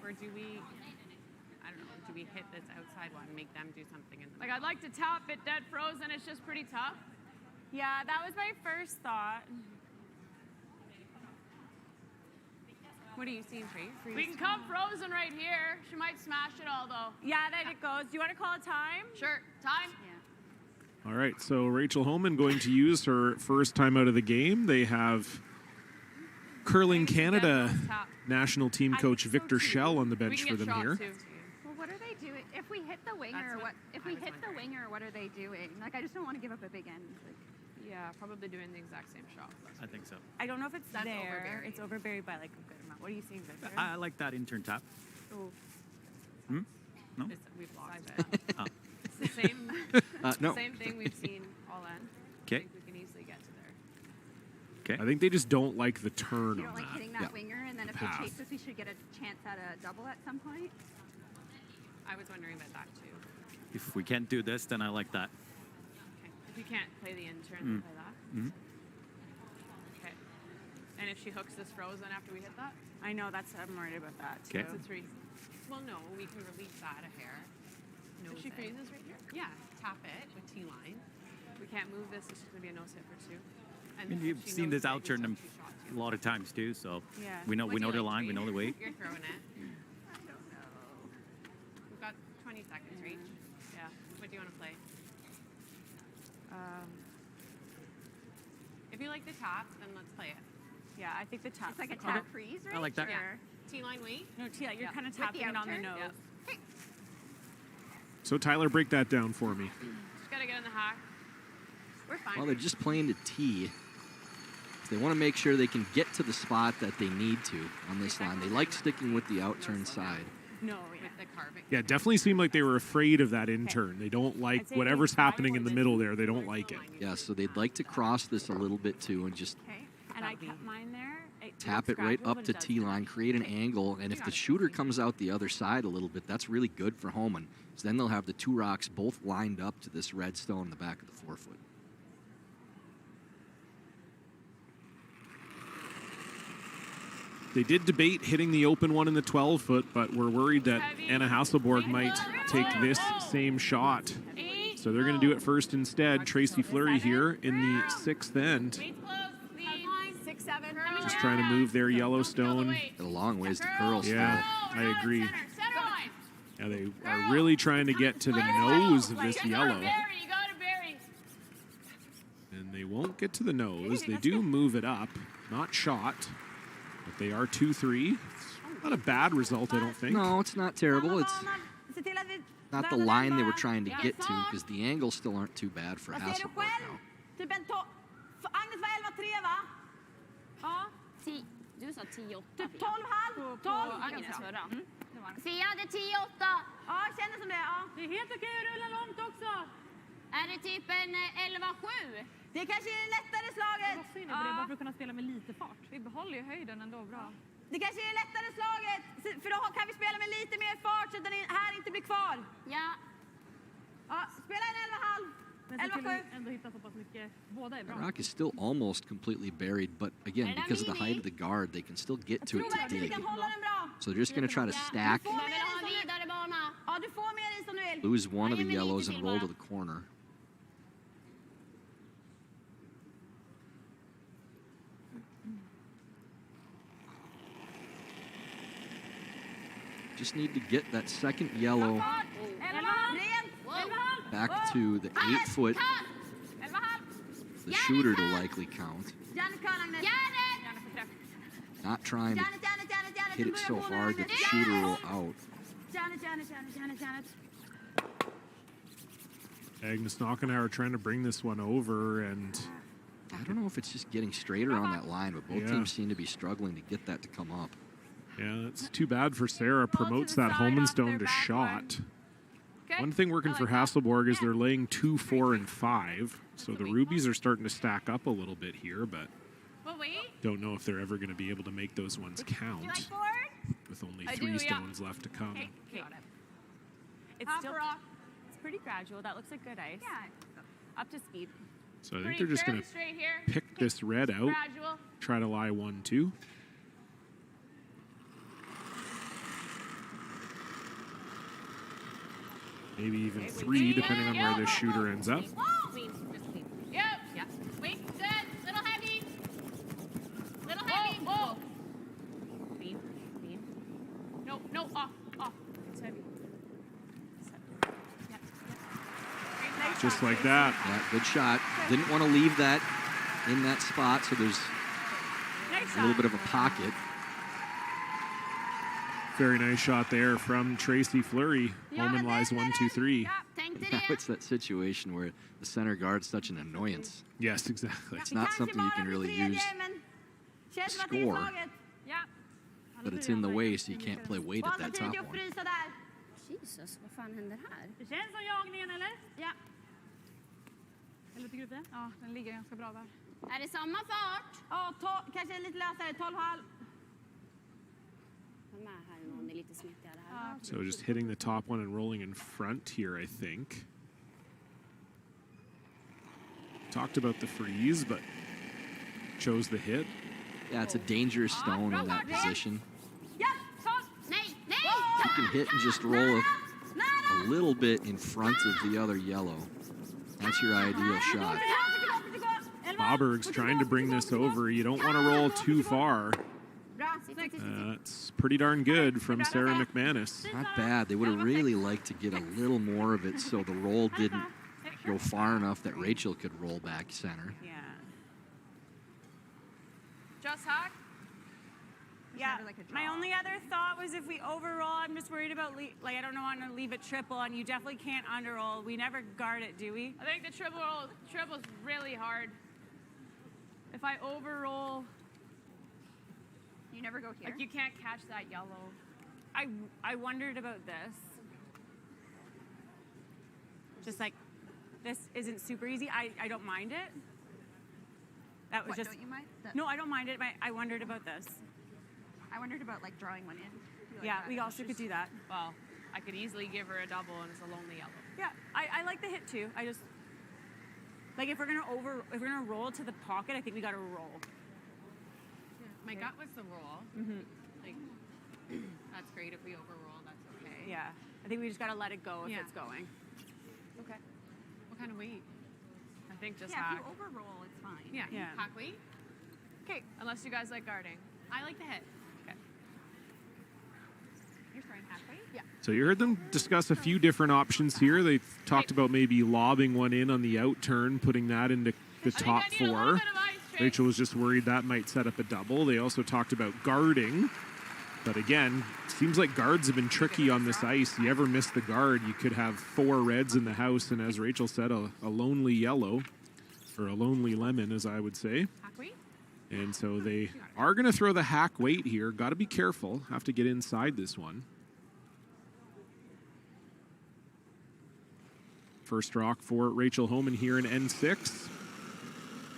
Speaker 18: Or do we, I don't know, do we hit this outside one and make them do something in the
Speaker 4: Like, I'd like to tap it dead frozen. It's just pretty tough.
Speaker 18: Yeah, that was my first thought. What are you seeing, Tree?
Speaker 4: We can come frozen right here. She might smash it all, though.
Speaker 18: Yeah, then it goes. Do you want to call a time?
Speaker 4: Sure. Time?
Speaker 2: All right, so Rachel Homan going to use her first time out of the game. They have Curling Canada national team coach Victor Schell on the bench for them here.
Speaker 10: Well, what are they doing? If we hit the winger, what are they doing? Like, I just don't want to give up a big end. Like,
Speaker 4: yeah, probably doing the exact same shot.
Speaker 13: I think so.
Speaker 18: I don't know if it's
Speaker 4: That's
Speaker 18: there.
Speaker 4: overburied.
Speaker 18: It's overburied by like a good amount. What are you seeing, Victor?
Speaker 13: I like that intern tap.
Speaker 18: Oh.
Speaker 13: No?
Speaker 18: We've lost it.
Speaker 4: It's the same,
Speaker 17: no.
Speaker 4: same thing we've seen all in.
Speaker 13: Okay.
Speaker 4: I think we can easily get to there.
Speaker 2: Okay. I think they just don't like the turn
Speaker 10: you
Speaker 2: on
Speaker 10: don't like
Speaker 2: that.
Speaker 10: hitting that winger, and then if
Speaker 2: path.
Speaker 10: they chase us, we should get a chance at a double at some point.
Speaker 18: I was wondering about that too.
Speaker 13: If we can't do this, then I like that.
Speaker 4: Okay. If you can't play the intern, then play that. Okay. And if she hooks this frozen after we hit that?
Speaker 18: I know, I'm worried about that too.
Speaker 13: Okay.
Speaker 4: It's a 3.
Speaker 18: Well, no, we can release that a hair. No
Speaker 4: If she
Speaker 18: thing.
Speaker 4: freezes right here?
Speaker 18: Yeah, tap it with T-line.
Speaker 4: We can't move this. It's just going to be a nose hit for 2.
Speaker 13: I mean, you've seen this out turn them a lot of times too, so
Speaker 18: Yeah.
Speaker 13: we know the line, we know the weight.
Speaker 18: You're throwing it. I don't know. We've got 20 seconds, right? Yeah. What do you want to play? If you like the tap, then let's play it. Yeah, I think the tap.
Speaker 10: It's like a tap freeze, right?
Speaker 13: I like that.
Speaker 18: Yeah. T-line weight? No, T-line. You're kind of tapping it on the nose.
Speaker 4: Yeah.
Speaker 2: So Tyler, break that down for me.
Speaker 4: Just got to get in the hack. We're fine.
Speaker 17: Well, they're just playing to tee. They want to make sure they can get to the spot that they need to on this line. They like sticking with the outturn side.
Speaker 18: No, with the carving.
Speaker 2: Yeah, it definitely seemed like they were afraid of that in-turn. They don't like whatever's happening in the middle there. They don't like it.
Speaker 17: Yeah, so they'd like to cross this a little bit too and just
Speaker 18: And I kept mine there.
Speaker 17: tap it right up to T-line, create an angle, and if the shooter comes out the other side a little bit, that's really good for Homan. So then they'll have the 2 rocks both lined up to this red stone in the back of the 4-foot.
Speaker 2: They did debate hitting the open one in the 12-foot, but we're worried that Anna Hasselborg might take this same shot. So they're going to do it first instead. Tracy Fleury here in the 6th end.
Speaker 4: 6, 7.
Speaker 2: Just trying to move their Yellowstone.
Speaker 17: Got a long ways to curl still.
Speaker 2: Yeah, I agree. Yeah, they are really trying to get to the nose of this yellow. And they won't get to the nose. They do move it up. Not shot, but they are 2-3. Not a bad result, I don't think.
Speaker 17: No, it's not terrible. It's not the line they were trying to get to because the angles still aren't too bad for Hasselborg now.
Speaker 10: Agnes var 11-3, va? Ja.
Speaker 5: Du sa 10-8.
Speaker 10: Typ 12,5. 12.
Speaker 5: Agnes förra.
Speaker 10: Sia, det är 10-8. Ja, känner som det. Ja.
Speaker 5: Det är helt okej att rulla långt också.
Speaker 10: Är det typ en 11-7? Det kanske är det lättare slaget.
Speaker 5: Det är bara för att kunna spela med lite fart. Vi behåller ju höjden ändå bra.
Speaker 10: Det kanske är det lättare slaget. För då kan vi spela med lite mer fart så att den här inte blir kvar. Ja. Ja, spela en 11,5.
Speaker 5: Men så till ändå hitta så pass mycket. Båda är bra.
Speaker 17: The rock is still almost completely buried, but again, because of the height of the guard, they can still get to it to dig. So they're just going to try to stack, lose one of the yellows, and roll to the corner. Just need to get that second yellow back to the 8 foot. The shooter to likely count. Not trying to hit it so hard that the shooter will out.
Speaker 2: Agnes Knockenauer trying to bring this one over, and
Speaker 17: I don't know if it's just getting straighter on that line, but both teams seem to be struggling to get that to come up.
Speaker 2: Yeah, it's too bad for Sarah. Promotes that Homan stone to shot. One thing working for Hasselborg is they're laying 2, 4, and 5. So the rubies are starting to stack up a little bit here, but don't know if they're ever going to be able to make those ones count with only 3 stones left to come.
Speaker 18: It's still it's pretty gradual. That looks like good ice. Yeah. Up to speed.
Speaker 2: So I think they're just going to pick this red out, try to lie 1, 2. Maybe even 3, depending on where this shooter ends up.
Speaker 4: Yep. Yeah. Wait, good. Little heavy. Little heavy. Whoa.
Speaker 18: Beam.
Speaker 4: No, off. It's heavy.
Speaker 2: Just like that.
Speaker 17: Yeah, good shot. Didn't want to leave that in that spot, so there's a little bit of a pocket.
Speaker 2: Very nice shot there from Tracy Fleury. Homan lies 1, 2, 3.
Speaker 17: Now it's that situation where the center guard's such an annoyance.
Speaker 2: Yes, exactly.
Speaker 17: It's not something you can really use to score, but it's in the way, so you can't play weight at that top one.
Speaker 10: Jesus, vad fan händer här?
Speaker 18: Det känns som jagningen, eller?
Speaker 10: Ja.
Speaker 18: Eller tycker du det?
Speaker 10: Ja, den ligger ganska bra där. Är det samma fart? Ja, kanske lite lösare. 12,5.
Speaker 4: De här är någon är lite smittigare här.
Speaker 2: So just hitting the top one and rolling in front here, I think. Talked about the freeze, but chose the hit.
Speaker 17: Yeah, it's a dangerous stone in that position.
Speaker 4: Nej.
Speaker 17: You can hit and just roll a little bit in front of the other yellow. That's your ideal shot.
Speaker 2: Boberg's trying to bring this over. You don't want to roll too far. It's pretty darn good from Sarah McManus.
Speaker 17: Not bad. They would have really liked to get a little more of it so the roll didn't go far enough that Rachel could roll back center.
Speaker 18: Yeah.
Speaker 4: Just Hawk?
Speaker 18: Yeah. My only other thought was if we overroll, I'm just worried about, I don't want to leave it triple, and you definitely can't underroll. We never guard it, do we?
Speaker 4: I think the triple's really hard. If I overroll,
Speaker 10: you never go here.
Speaker 4: Like you can't catch that yellow.
Speaker 18: I wondered about this. Just like, this isn't super easy. I don't mind it. That was
Speaker 10: What, don't you mind?
Speaker 18: No, I don't mind it. I wondered about this.
Speaker 10: I wondered about like drawing one in.
Speaker 18: Yeah, we also could do that.
Speaker 4: Well, I could easily give her a double and it's a lonely yellow.
Speaker 18: Yeah, I like the hit too. I just like if we're gonna roll to the pocket, I think we gotta roll.
Speaker 4: Yeah, my gut was the roll. Like that's great if we overroll. That's okay.
Speaker 18: Yeah, I think we just gotta let it go if it's going.
Speaker 4: Okay. What kind of weight? I think just
Speaker 10: if
Speaker 4: hack.
Speaker 10: you overroll, it's fine.
Speaker 4: Yeah. Hack weight. Okay. Unless you guys like guarding. I like the hit. Okay. You're throwing hack weight? Yeah.
Speaker 2: So you heard them discuss a few different options here. They talked about maybe lobbing one in on the out turn, putting that into the top 4. Rachel was just worried that might set up a double. They also talked about guarding. But again, seems like guards have been tricky on this ice. You ever miss the guard, you could have 4 reds in the house, and as Rachel said, a lonely yellow, or a lonely lemon, as I would say. And so they are going to throw the hack weight here. Got to be careful. Have to get inside this one. First rock for Rachel Homan here in N6.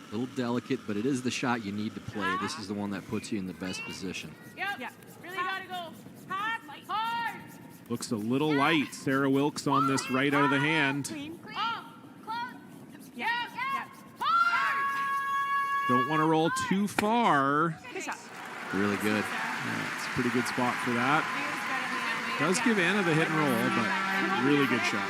Speaker 17: A little delicate, but it is the shot you need to play. This is the one that puts you in the best position.
Speaker 4: Yep. Yeah. Really got to go hard.
Speaker 2: Looks a little light. Sarah Wilkes on this right out of the hand. Don't want to roll too far.
Speaker 17: Really good.
Speaker 2: Yeah, it's a pretty good spot for that. Does give Anna the hit and roll, but really good shot.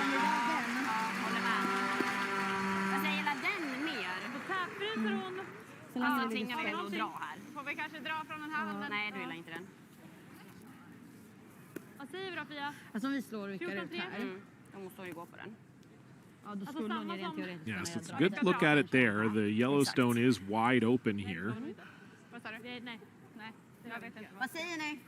Speaker 4: Alltså tvingar vi att dra här. Får vi kanske dra från den här handen? Nej, du gillar inte den.
Speaker 10: Vad säger vi då, Fia?
Speaker 9: Alltså om vi slår och vickar ut här.
Speaker 11: Då måste hon ju gå på den.
Speaker 9: Ja, då skulle hon ju rent teoretiskt
Speaker 2: Yes,
Speaker 9: kunna
Speaker 2: it's a
Speaker 9: dra
Speaker 2: good
Speaker 9: den.
Speaker 2: look at it there. The Yellowstone is wide open here.
Speaker 10: Vad sa du? Nej. Jag vet inte.
Speaker 9: Vad säger ni?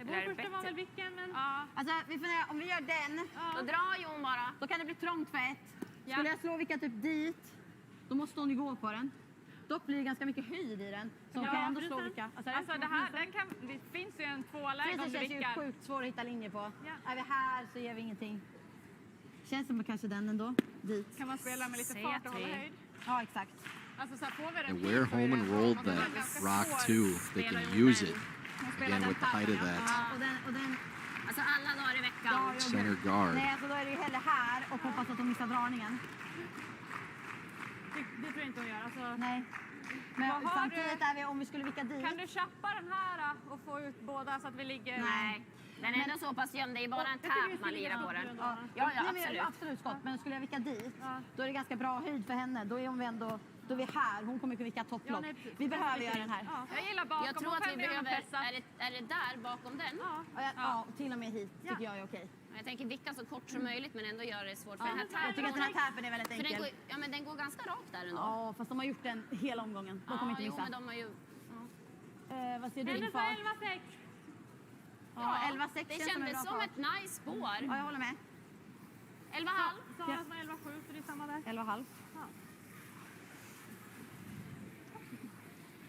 Speaker 10: Vår första var väl vilken, men...
Speaker 9: Alltså, vi funderar, om vi gör den,
Speaker 11: Då drar Jon bara.
Speaker 9: då kan det bli trångt för ett. Skulle jag slå vicka typ dit, då måste hon ju gå på den. Dock blir det ganska mycket höjd i den, så hon kan ändå slå vicka.
Speaker 10: Alltså det finns ju en tvåläge om
Speaker 9: det
Speaker 10: du
Speaker 9: känns ju
Speaker 10: vickar.
Speaker 9: sjukt svår att hitta linjer på. Är vi här så gör vi ingenting. Känns som kanske den ändå. Dit.
Speaker 10: Kan man spela med lite fart och hålla höjd?
Speaker 9: Ja, exakt.
Speaker 10: Alltså så här, får vi den
Speaker 17: And where Homan rolled that rock too, they can use it again with the height of that
Speaker 9: Och den,
Speaker 11: Alltså alla dagar i veckan.
Speaker 17: center guard.
Speaker 9: nej, alltså då är det ju hellre här och hoppas att de missar dragningen.
Speaker 10: Det tror jag inte hon gör. Alltså,
Speaker 9: Nej. Men
Speaker 10: Vad har
Speaker 9: samtidigt är vi, om vi skulle vicka dit.
Speaker 10: kan du chappa den här och få ut båda så att vi ligger...
Speaker 11: Nej. Den är ändå så pass gömd. Det är bara en tap man lirar på den. Ja, absolut.
Speaker 9: Absolut skott. Men skulle jag vicka dit, då är det ganska bra höjd för henne. Då är hon ändå, då är vi här. Hon kommer kunna vicka topplopp. Vi behöver göra den här.
Speaker 10: Jag gillar bakom.
Speaker 11: Jag tror att vi behöver... Är det där bakom den?
Speaker 9: Ja, till och med hit tycker jag är okej.
Speaker 11: Jag tänker vicka så kort som möjligt men ändå göra det svårt. För den här
Speaker 9: Jag tycker att den här tappen är väldigt
Speaker 11: för
Speaker 9: enkel.
Speaker 11: den går ganska rakt där ändå.
Speaker 9: Ja, fast de har gjort den hela omgången. De kommer inte missa.
Speaker 11: Men de har ju...
Speaker 9: Vad ser du
Speaker 10: Eller
Speaker 9: inför?
Speaker 10: 11-6.
Speaker 9: Ja, 11-6
Speaker 11: det kändes som ett nice spår.
Speaker 9: Ja, jag håller med.
Speaker 11: 11,5.
Speaker 10: Sara som 11,7 så det är samma där.
Speaker 9: 11,5.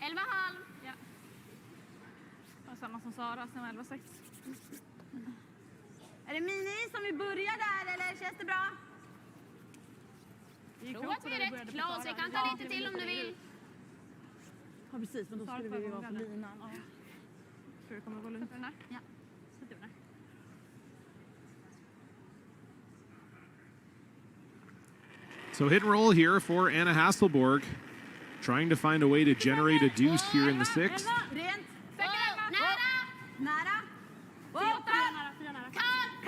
Speaker 11: 11,5.
Speaker 10: Ja. Och samma som Sara som 11,6.
Speaker 9: Är det mini som vi börjar där eller känns det bra?
Speaker 11: Jag tror att vi är rätt klara så vi kan ta lite till om du vill.
Speaker 9: Ja, precis. Men då skulle vi vara på linan. Ja.
Speaker 10: Tror du kommer gå lugnt?
Speaker 9: Ja.
Speaker 2: So hit and roll here for Anna Hasselborg. Trying to find a way to generate a deuce here in the sixth.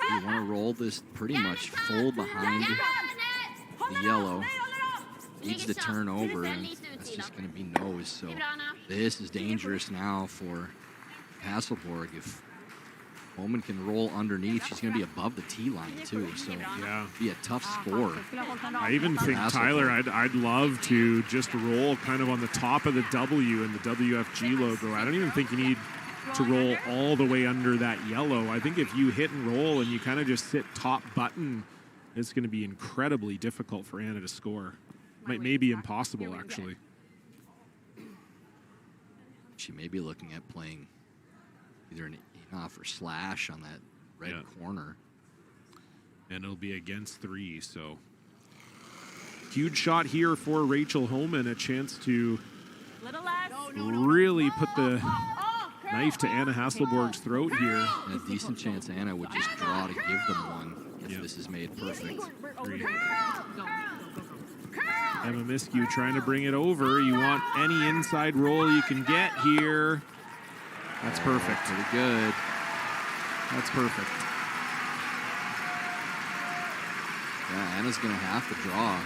Speaker 17: You want to roll this pretty much full behind the yellow. Needs to turn over, and that's just going to be nose. So this is dangerous now for Hasselborg. If Homan can roll underneath, she's going to be above the tee line too. So be a tough score.
Speaker 2: I even think, Tyler, I'd love to just roll kind of on the top of the W and the WFG logo. I don't even think you need to roll all the way under that yellow. I think if you hit and roll and you kind of just sit top button, it's going to be incredibly difficult for Anna to score. Maybe impossible, actually.
Speaker 17: She may be looking at playing either an off or slash on that red corner.
Speaker 2: And it'll be against 3, so huge shot here for Rachel Homan, a chance to really put the knife to Anna Hasselborg's throat here.
Speaker 17: And a decent chance Anna would just draw to give them one if this is made perfect.
Speaker 2: Emma Miskew trying to bring it over. You want any inside roll you can get here. That's perfect.
Speaker 17: Pretty good.
Speaker 2: That's perfect.
Speaker 17: Yeah, Anna's going to have to draw.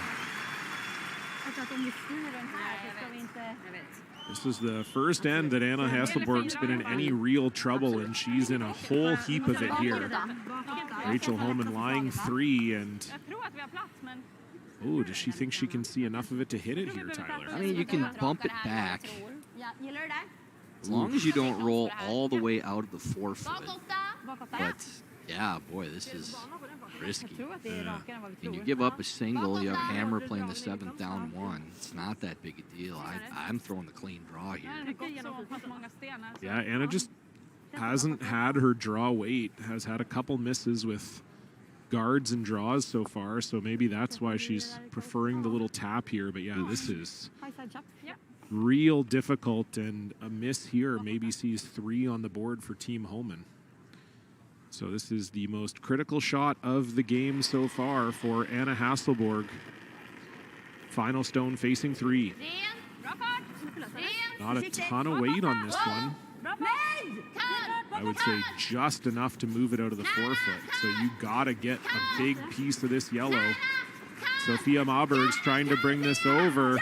Speaker 2: This is the first end that Anna Hasselborg's been in any real trouble, and she's in a whole heap of it here. Rachel Homan lying 3, and oh, does she think she can see enough of it to hit it here, Tyler?
Speaker 17: I mean, you can bump it back. As long as you don't roll all the way out of the forefoot. But, yeah, boy, this is risky. When you give up a single, you have Hammer playing the 7th down 1. It's not that big a deal. I'm throwing the clean draw here.
Speaker 2: Yeah, Anna just hasn't had her draw weight, has had a couple misses with guards and draws so far, so maybe that's why she's preferring the little tap here. But yeah, this is real difficult, and a miss here maybe sees 3 on the board for Team Homan. So this is the most critical shot of the game so far for Anna Hasselborg. Final stone facing 3. Not a ton of weight on this one. I would say just enough to move it out of the forefoot. So you gotta get a big piece of this yellow. Sophia Maberg's trying to bring this over.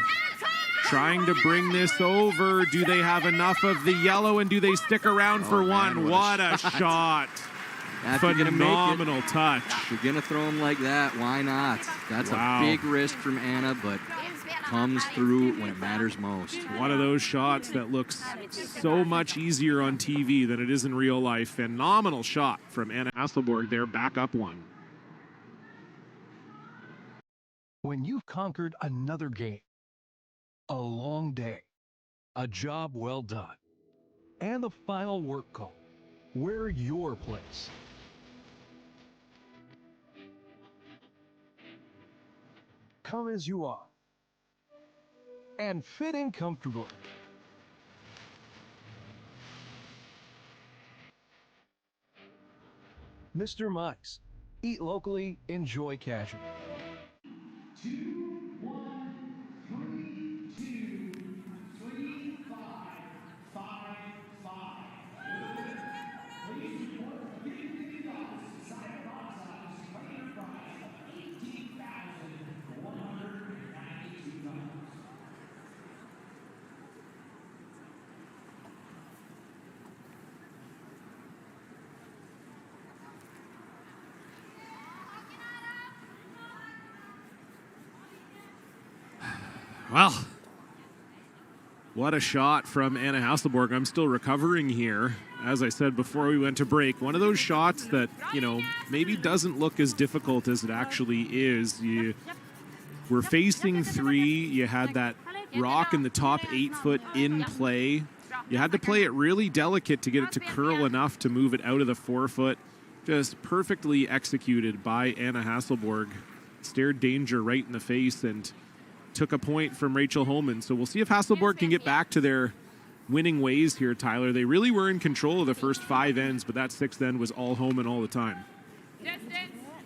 Speaker 2: Do they have enough of the yellow, and do they stick around for one? What a shot.
Speaker 17: If you're gonna make it,
Speaker 2: Phenomenal touch.
Speaker 17: if you're gonna throw them like that, why not? That's
Speaker 2: Wow.
Speaker 17: a big risk from Anna, but comes through when it matters most.
Speaker 2: One of those shots that looks so much easier on TV than it is in real life. Phenomenal shot from Anna Hasselborg there, back up one.
Speaker 20: When you've conquered another game, a long day, a job well done, and the final work call, we're your place. Come as you are and fit in comfortably. Mr. Mike's. Eat locally, enjoy casual.
Speaker 16: 2, 1, 3, 2, 3, 5, 5, 5. Please report the $50 Decisive box office winning prize of $18,192.
Speaker 2: Well, what a shot from Anna Hasselborg. I'm still recovering here. As I said before we went to break, one of those shots that, you know, maybe doesn't look as difficult as it actually is. You were facing three. You had that rock in the top 8 foot in play. You had to play it really delicate to get it to curl enough to move it out of the 4 foot. Just perfectly executed by Anna Hasselborg. Stared danger right in the face and took a point from Rachel Homan. So we'll see if Hasselborg can get back to their winning ways here, Tyler. They really were in control of the first 5 ends, but that 6th end was all Homan all the time.
Speaker 4: Distance,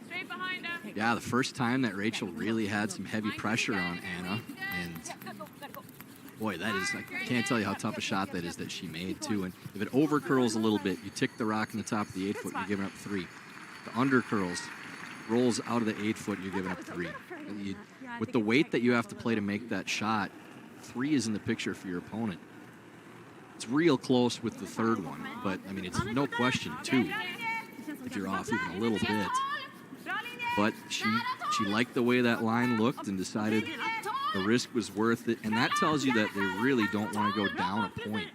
Speaker 4: straight behind her.
Speaker 17: Yeah, the first time that Rachel really had some heavy pressure on Anna, and boy, that is, I can't tell you how tough a shot that is that she made too. And if it over curls a little bit, you tick the rock in the top of the 8 foot, you're giving up 3. The under curls, rolls out of the 8 foot, you're giving up 3. With the weight that you have to play to make that shot, 3 is in the picture for your opponent. It's real close with the 3rd one, but I mean, it's no question 2 if you're off even a little bit. But she liked the way that line looked and decided the risk was worth it, and that tells you that they really don't want to go down a point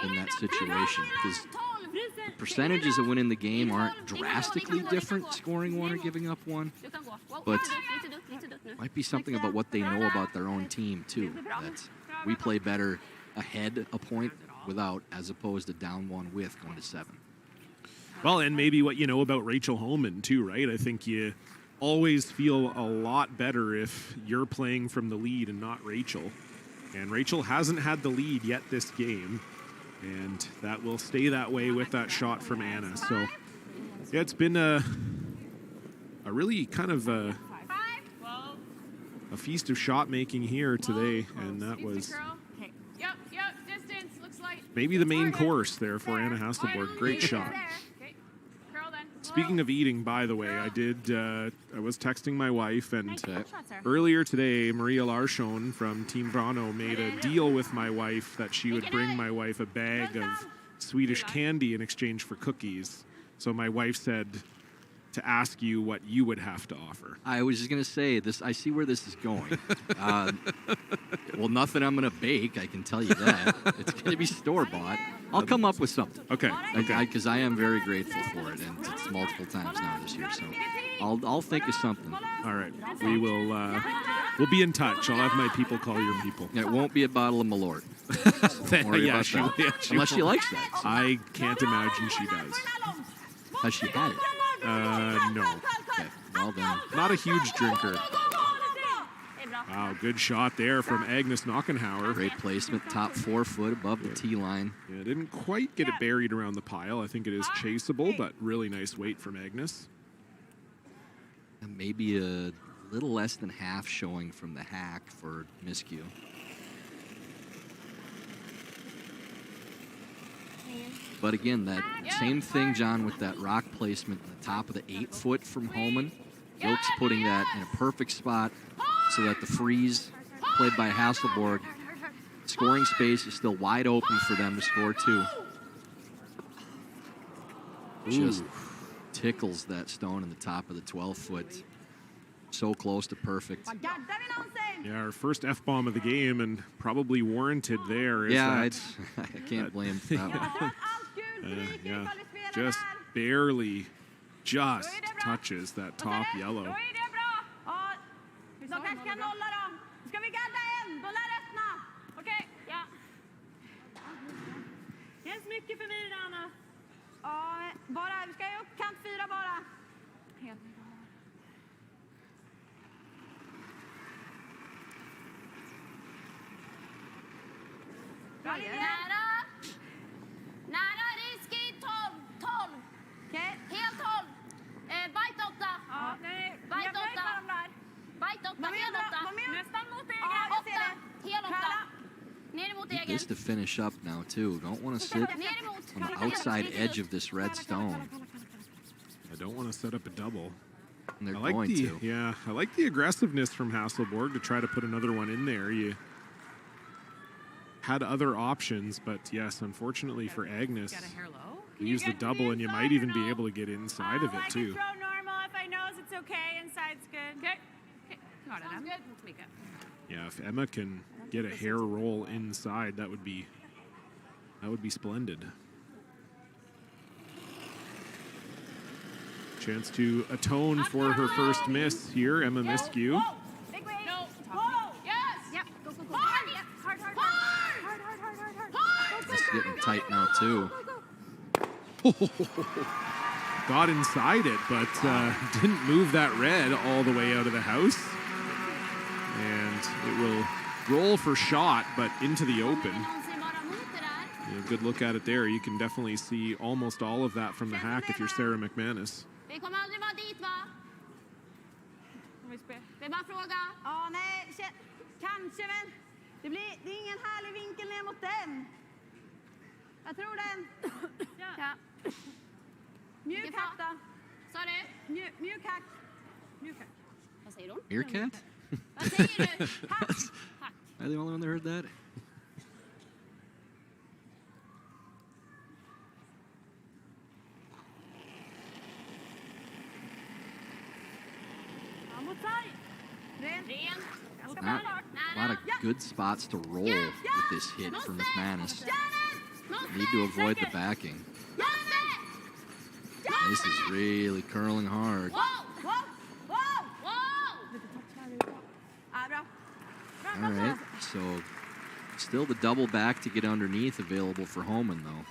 Speaker 17: in that situation, because the percentages of winning the game aren't drastically different, scoring 1 or giving up 1, but might be something about what they know about their own team too, that we play better ahead a point without, as opposed to down 1 with going to 7.
Speaker 2: Well, and maybe what you know about Rachel Homan too, right? I think you always feel a lot better if you're playing from the lead and not Rachel. And Rachel hasn't had the lead yet this game, and that will stay that way with that shot from Anna. So yeah, it's been a really kind of a feast of shot making here today, and that was
Speaker 4: Yep, distance, looks like.
Speaker 2: maybe the main course there for Anna Hasselborg. Great shot. Speaking of eating, by the way, I was texting my wife, and earlier today, Maria Larsson from Team Brano made a deal with my wife that she would bring my wife a bag of Swedish candy in exchange for cookies. So my wife said to ask you what you would have to offer.
Speaker 17: I was just going to say this. I see where this is going. Well, nothing I'm going to bake, I can tell you that. It's going to be store-bought. I'll come up with something.
Speaker 2: Okay.
Speaker 17: Because I am very grateful for it, and it's multiple times now this year. So I'll think of something.
Speaker 2: All right. We will. We'll be in touch. I'll have my people call your people.
Speaker 17: It won't be a bottle of Malort. Don't worry about that. Unless she likes that. So.
Speaker 2: I can't imagine she does.
Speaker 17: Has she had it?
Speaker 2: No.
Speaker 17: Okay. Well then.
Speaker 2: Not a huge drinker. Wow, good shot there from Agnes Knockenhauer.
Speaker 17: Great placement, top 4 foot above the tee line.
Speaker 2: Yeah, didn't quite get it buried around the pile. I think it is chaseable, but really nice weight from Agnes.
Speaker 17: And maybe a little less than half showing from the hack for Miscue. But again, that same thing, John, with that rock placement at the top of the 8 foot from Homan. Gilk's putting that in a perfect spot so that the freeze played by Hasselborg, scoring space is still wide open for them to score 2. Just tickles that stone in the top of the 12-foot. So close to perfect.
Speaker 2: Yeah, our first F-bomb of the game, and probably warranted there. Is
Speaker 17: Yeah,
Speaker 2: that,
Speaker 17: I can't blame him for that one.
Speaker 2: Yeah, just barely, just touches that top yellow.
Speaker 10: De kanske kan nolla då. Ska vi gadda en? De lär öppna. Okej? Ja. Känns mycket för mig, Anna. Ja, bara, vi ska ju upp kant 4 bara. Helt
Speaker 11: Nära. Nära, riskig 12.
Speaker 10: Okej.
Speaker 11: Helt 12. Bite 8.
Speaker 10: Ja, nej.
Speaker 11: Bite
Speaker 10: Jag vet
Speaker 11: 8.
Speaker 10: vad de där.
Speaker 11: Bite 8, hel 8.
Speaker 10: Nästan mot egen.
Speaker 11: Ja,
Speaker 10: Jag ser
Speaker 11: 8.
Speaker 10: det.
Speaker 11: Hel 8. Ner emot
Speaker 17: Need
Speaker 11: egen.
Speaker 17: this to finish up now, too. Don't want to sit
Speaker 11: Ner emot.
Speaker 17: on the outside edge of this red stone.
Speaker 2: I don't want to set up a double.
Speaker 17: And they're
Speaker 2: I like
Speaker 17: going
Speaker 2: the,
Speaker 17: to.
Speaker 2: Yeah, I like the aggressiveness from Hasselborg to try to put another one in there. You had other options, but yes, unfortunately for Agnes, you use the double and you might even be able to get inside of it
Speaker 18: I
Speaker 2: too.
Speaker 18: can throw normal if I knows it's okay. Inside's good. Okay.
Speaker 4: Got it. Sounds good. Let's make it.
Speaker 2: Yeah, if Emma can get a hair roll inside, that would be splendid. Chance to atone for her first miss here, Emma Miskew.
Speaker 10: Big way.
Speaker 4: No.
Speaker 10: Whoa.
Speaker 4: Yes.
Speaker 10: Yep. Go, go, go.
Speaker 4: Hard.
Speaker 10: Hard.
Speaker 17: It's getting tight now, too.
Speaker 2: Got inside it, but didn't move that red all the way out of the house. And it will roll for shot, but into the open. Yeah, good look at it there. You can definitely see almost all of that from the hack if you're Sarah McManus.
Speaker 11: Vi kommer aldrig vara dit, va? Det är bara fråga.
Speaker 10: Ja, nej. Kanske, men det är ingen härlig vinkel ner mot den. Jag tror den.
Speaker 11: Ja.
Speaker 10: Mjuk hack då.
Speaker 11: Sa du?
Speaker 10: Mjuk hack.
Speaker 11: Vad säger hon?
Speaker 17: Meerkat?
Speaker 11: Vad säger du? Hack.
Speaker 17: Am I the only one that heard that? Not a lot of good spots to roll with this hit from McManus. Need to avoid the backing. This is really curling hard. All right, so still the double back to get underneath available for Homan, though.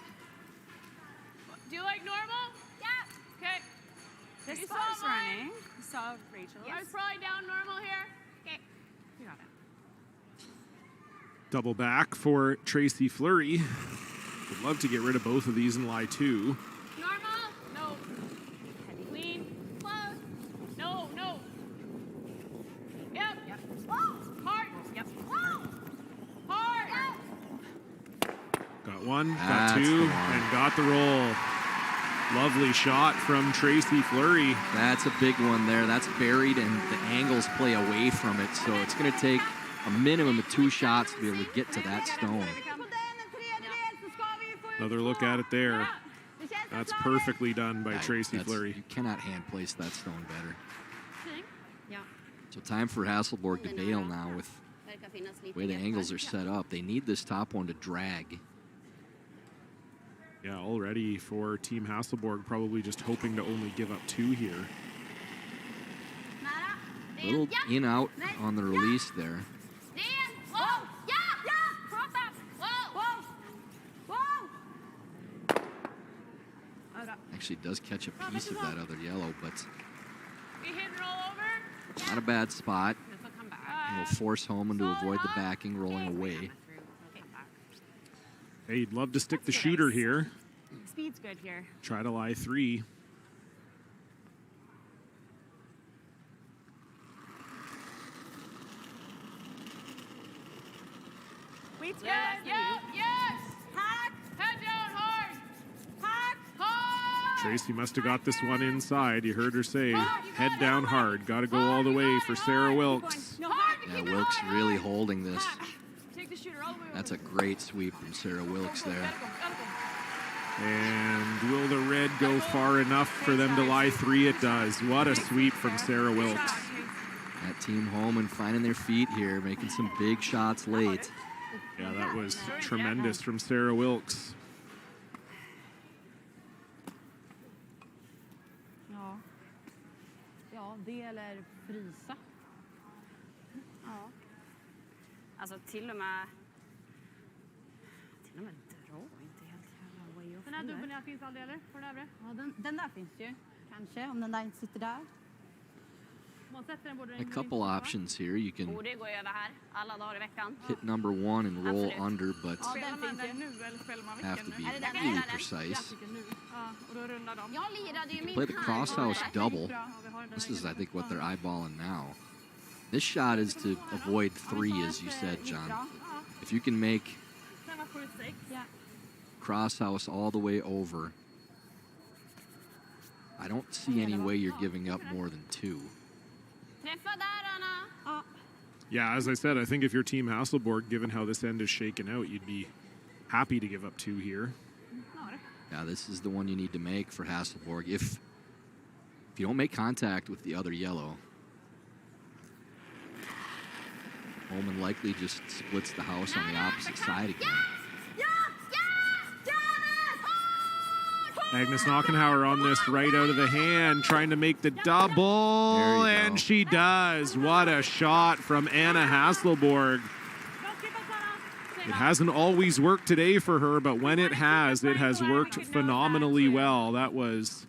Speaker 4: Do you like normal?
Speaker 11: Yeah.
Speaker 4: Okay.
Speaker 18: This
Speaker 4: You
Speaker 18: spot
Speaker 4: saw
Speaker 18: is
Speaker 4: mine?
Speaker 18: running. You saw Rachel.
Speaker 4: I was probably down normal here. Okay.
Speaker 18: You got it.
Speaker 2: Double back for Tracy Fleury. Would love to get rid of both of these and lie 2.
Speaker 4: Normal? No. Clean. Close. No. Yep. Whoa. Hard. Yep. Whoa. Hard.
Speaker 2: Got one, got
Speaker 17: That's
Speaker 2: 2,
Speaker 17: the one.
Speaker 2: and got the roll. Lovely shot from Tracy Fleury.
Speaker 17: That's a big one there. That's buried, and the angles play away from it, so it's going to take a minimum of 2 shots to be able to get to that stone.
Speaker 2: Another look at it there. That's perfectly done by Tracy Fleury.
Speaker 17: You cannot hand place that stone better.
Speaker 11: Ja.
Speaker 17: So time for Hasselborg to bail now with
Speaker 11: Verkar finnas
Speaker 17: the
Speaker 11: lite
Speaker 17: way the
Speaker 11: hjälp
Speaker 17: angles
Speaker 11: här.
Speaker 17: are set up. They need this top one to drag.
Speaker 2: Yeah, already for Team Hasselborg, probably just hoping to only give up 2 here.
Speaker 17: Little in-out on the release there.
Speaker 11: Whoa. Ja. Prata. Whoa.
Speaker 17: Actually does catch a piece of that other yellow, but
Speaker 4: We hit and roll over.
Speaker 17: not a bad spot.
Speaker 4: This will come back.
Speaker 17: It'll force Homan to avoid the backing, rolling away.
Speaker 2: Hey, you'd love to stick the shooter here.
Speaker 18: Speed's good here.
Speaker 2: Try to lie 3.
Speaker 18: Weight's good.
Speaker 4: Yes.
Speaker 10: Hack.
Speaker 4: Head down hard.
Speaker 10: Hack.
Speaker 4: Hard.
Speaker 2: Tracy must have got this one inside. You heard her say, head down hard. Got to go all the way for Sarah Wilkes.
Speaker 17: Yeah, Wilkes really holding this.
Speaker 4: Take the shooter all the way over.
Speaker 17: That's a great sweep from Sarah Wilkes there.
Speaker 2: And will the red go far enough for them to lie 3? It does. What a sweep from Sarah Wilkes.
Speaker 17: That team Homan finding their feet here, making some big shots late.
Speaker 2: Yeah, that was tremendous from Sarah Wilkes.
Speaker 10: Ja, det eller frysa.
Speaker 11: Ja. Alltså till och med dra inte helt jävla way off.
Speaker 10: Den här dubbeln finns aldrig eller? På den övre? Ja, den där finns ju. Kanske, om den där inte sitter där.
Speaker 17: A couple options here. You can
Speaker 11: Borde gå över här alla dagar i veckan.
Speaker 17: hit number 1 and roll under, but
Speaker 10: Den finns ju.
Speaker 17: have to be really precise.
Speaker 11: Jag lirade ju min
Speaker 17: Play the crosshouse double. This is, I think, what they're eyeballing now. This shot is to avoid 3, as you said, John. If you can make crosshouse all the way over, I don't see any way you're giving up more than 2.
Speaker 2: Yeah, as I said, I think if you're Team Hasselborg, given how this end is shaken out, you'd be happy to give up 2 here.
Speaker 17: Yeah, this is the one you need to make for Hasselborg. If you don't make contact with the other yellow, Homan likely just splits the house on the opposite side again.
Speaker 2: Agnes Knockenhauer on this right out of the hand, trying to make the double, and she does. What a shot from Anna Hasselborg. It hasn't always worked today for her, but when it has worked phenomenally well. That was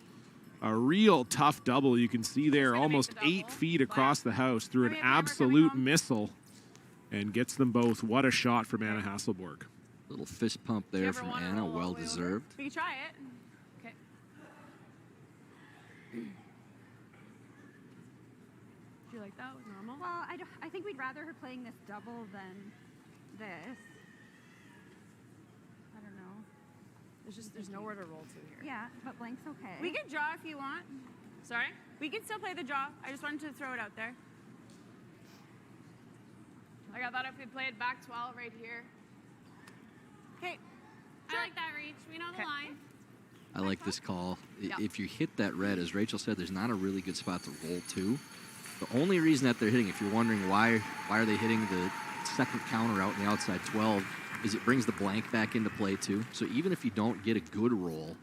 Speaker 2: a real tough double. You can see there, almost 8 feet across the house through an absolute missile, and gets them both. What a shot from Anna Hasselborg.
Speaker 17: Little fist pump there from Anna, well deserved.
Speaker 10: We can try it. Okay. Do you like that? Normal?
Speaker 9: Well, I think we'd rather her playing this double than this. I don't know.
Speaker 4: There's nowhere to roll to here.
Speaker 9: Yeah, but blank's okay.
Speaker 18: We could draw if you want.
Speaker 4: Sorry?
Speaker 18: We could still play the draw. I just wanted to throw it out there.
Speaker 4: Like I thought if we played back 12 right here.
Speaker 18: Okay.
Speaker 4: I like that reach. We know the line.
Speaker 17: I like this call. If you hit that red, as Rachel said, there's not a really good spot to roll to. The only reason that they're hitting, if you're wondering why are they hitting the second counter out in the outside 12, is it brings the blank back into play too. So even if you don't get a good roll,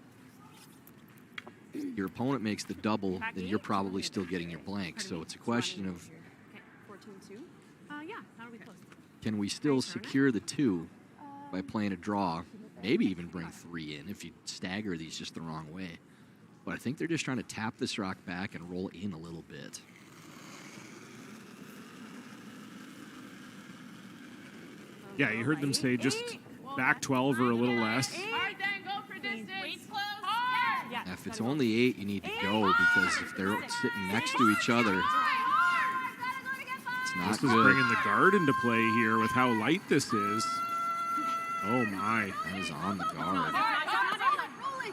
Speaker 17: your opponent makes the double, then you're probably still getting your blank. So it's a question of,
Speaker 4: Okay, 14-2. Yeah, that'll be close.
Speaker 17: can we still secure the 2 by playing a draw? Maybe even bring 3 in if you stagger these just the wrong way. But I think they're just trying to tap this rock back and roll in a little bit.
Speaker 2: Yeah, you heard them say just back 12 or a little less.
Speaker 4: Hard then, go for distance. Hard.
Speaker 17: Yeah, if it's only 8, you need to go, because if they're sitting next to each other, it's not
Speaker 2: This
Speaker 17: good.
Speaker 2: is bringing the guard into play here with how light this is. Oh my.
Speaker 17: That is on the guard.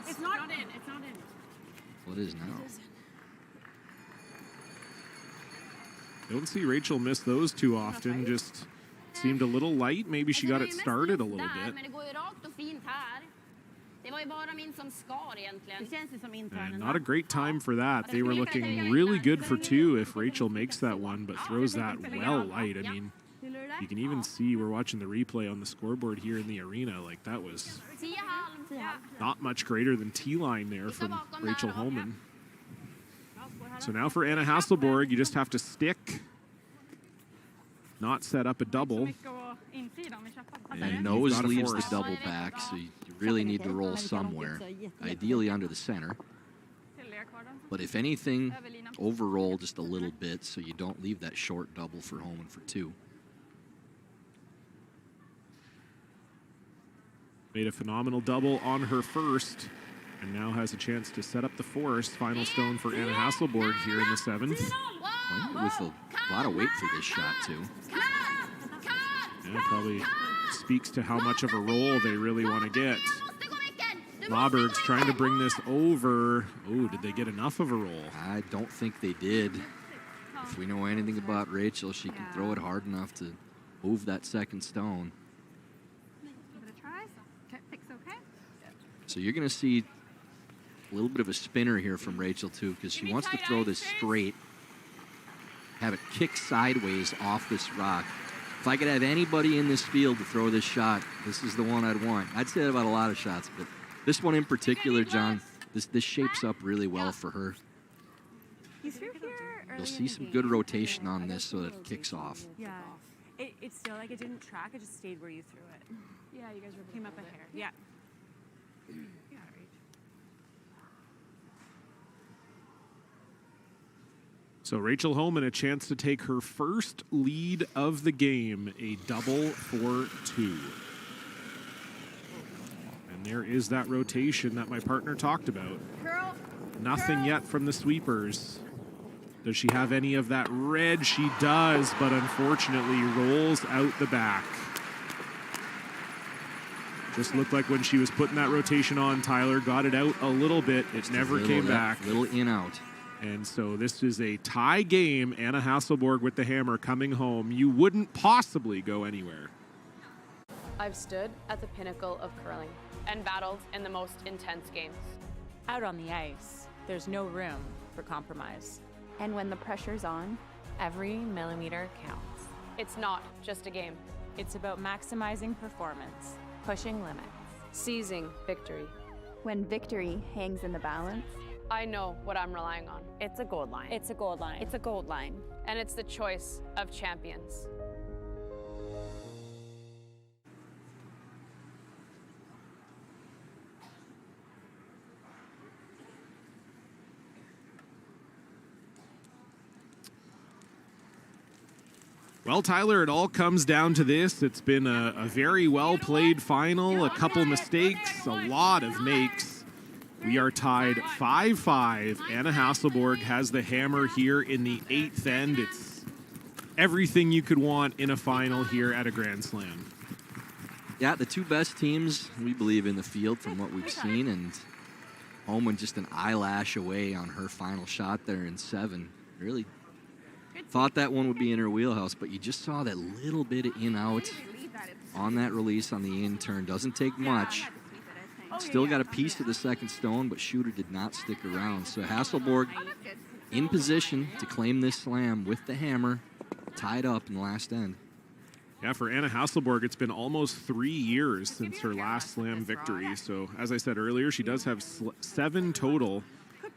Speaker 4: It's not in. It's not in.
Speaker 17: Well, it is now.
Speaker 2: Don't see Rachel miss those too often. Just seemed a little light. Maybe she got it started a little bit.
Speaker 11: Men det går ju rakt och fint här. Det var ju bara min som skar egentligen.
Speaker 9: Det känns ju som internen.
Speaker 2: And not a great time for that. They were looking really good for 2 if Rachel makes that one, but throws that well light. I mean, you can even see, we're watching the replay on the scoreboard here in the arena, like that was not much greater than T-line there from Rachel Homan. So now for Anna Hasselborg, you just have to stick, not set up a double.
Speaker 17: And nose leaves the double back, so you really need to roll somewhere, ideally under the center. But if anything, overroll just a little bit so you don't leave that short double for Homan for 2.
Speaker 2: Made a phenomenal double on her first, and now has a chance to set up the forest. Final stone for Anna Hasselborg here in the 7th.
Speaker 17: With a lot of weight for this shot, too.
Speaker 2: And it probably speaks to how much of a roll they really want to get. Mauberg's trying to bring this over. Oh, did they get enough of a roll?
Speaker 17: I don't think they did. If we know anything about Rachel, she can throw it hard enough to move that second stone. So you're going to see a little bit of a spinner here from Rachel, too, because she wants to throw this straight, have it kick sideways off this rock. If I could have anybody in this field to throw this shot, this is the one I'd want. I'd say that about a lot of shots, but this one in particular, John, this shapes up really well for her. You'll see some good rotation on this so that it kicks off.
Speaker 18: Yeah. It's still like it didn't track. It just stayed where you threw it.
Speaker 4: Yeah, you guys
Speaker 18: came up a hair. Yeah.
Speaker 2: So Rachel Homan, a chance to take her first lead of the game, a double for 2. And there is that rotation that my partner talked about. Nothing yet from the sweepers. Does she have any of that red? She does, but unfortunately rolls out the back. Just looked like when she was putting that rotation on, Tyler got it out a little bit. It never came back.
Speaker 17: Little in out.
Speaker 2: And so this is a tie game. Anna Hasselborg with the hammer coming home. You wouldn't possibly go anywhere.
Speaker 4: I've stood at the pinnacle of curling and battled in the most intense games.
Speaker 5: Out on the ice, there's no room for compromise.
Speaker 6: And when the pressure's on, every millimeter counts.
Speaker 4: It's not just a game.
Speaker 5: It's about maximizing performance,
Speaker 6: Pushing limits.
Speaker 4: seizing victory.
Speaker 6: When victory hangs in the balance,
Speaker 4: I know what I'm relying on.
Speaker 6: it's a gold line.
Speaker 5: it's a gold line.
Speaker 6: It's a gold line.
Speaker 4: And it's the choice of champions.
Speaker 2: Well, Tyler, it all comes down to this. It's been a very well-played final, a couple mistakes, a lot of makes. We are tied 5-5. Anna Hasselborg has the hammer here in the 8th end. It's everything you could want in a final here at a Grand Slam.
Speaker 17: Yeah, the two best teams, we believe, in the field from what we've seen, and Homan just an eyelash away on her final shot there in 7. Really thought that one would be in her wheelhouse, but you just saw that little bit of in-out on that release on the in-turn. Doesn't take much. Still got a piece of the second stone, but shooter did not stick around. So Hasselborg in position to claim this slam with the hammer, tied up in the last end.
Speaker 2: Yeah, for Anna Hasselborg, it's been almost 3 years since her last slam victory. So as I said earlier, she does have 7 total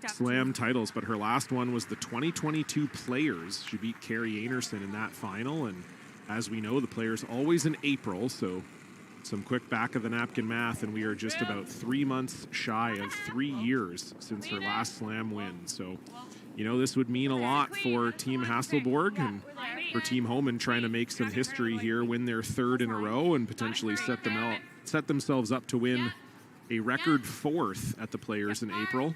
Speaker 2: slam titles, but her last one was the 2022 Players. She beat Carrie Anderson in that final, and as we know, the Players always in April, so some quick back of the napkin math, and we are just about 3 months shy of 3 years since her last slam win. So, you know, this would mean a lot for Team Hasselborg and for Team Homan trying to make some history here, win their 3rd in a row, and potentially set themselves up to win a record 4th at the Players in April.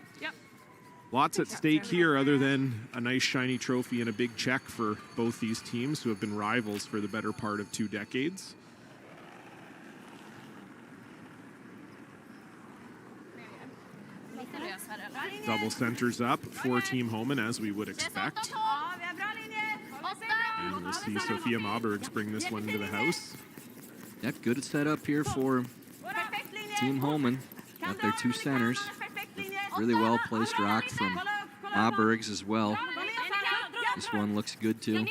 Speaker 2: Lots at stake here other than a nice shiny trophy and a big check for both these teams who have been rivals for the better part of 2 decades. Double centers up for Team Homan, as we would expect. And we'll see Sophia Mabergs bring this one into the house.
Speaker 17: Yep, good setup here for Team Homan. Got their 2 centers. Really well-placed rock from Mabergs as well. This one looks good, too.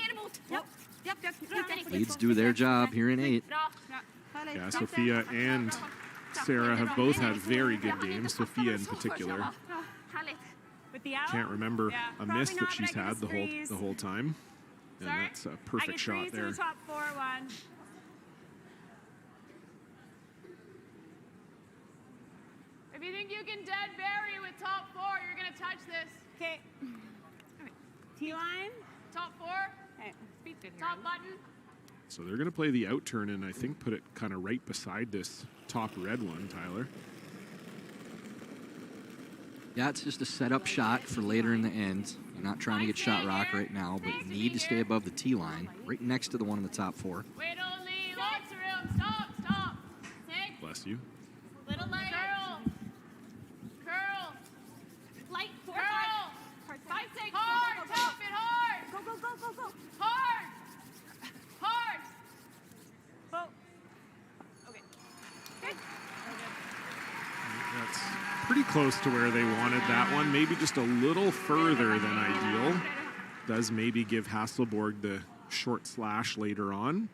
Speaker 17: Leads do their job here in 8.
Speaker 2: Yeah, Sophia and Sarah have both had very good games, Sophia in particular. Can't remember a miss that she's had the whole time. And that's a perfect shot there.
Speaker 18: Top 4-1.
Speaker 4: If you think you can dead bury with top 4, you're going to touch this.
Speaker 18: Okay. T-line.
Speaker 4: Top 4.
Speaker 18: Okay.
Speaker 4: Top button.
Speaker 2: So they're going to play the out turn and I think put it kind of right beside this top red one, Tyler.
Speaker 17: Yeah, it's just a setup shot for later in the end. You're not trying to get shot rock right now, but you need to stay above the T line, right next to the one in the top 4.
Speaker 4: Wait only. Lots of room. Stop. Stop. 6.
Speaker 2: Bless you.
Speaker 4: Little lighter. Curl.
Speaker 10: Light. 4,
Speaker 4: Curl.
Speaker 10: 5, 6.
Speaker 4: Hard. Top it hard.
Speaker 10: Go, go, go, go, go.
Speaker 4: Hard. Hard.
Speaker 18: Boat. Okay. Good.
Speaker 2: That's pretty close to where they wanted that one. Maybe just a little further than ideal. Does maybe give Hasselborg the short slash later on.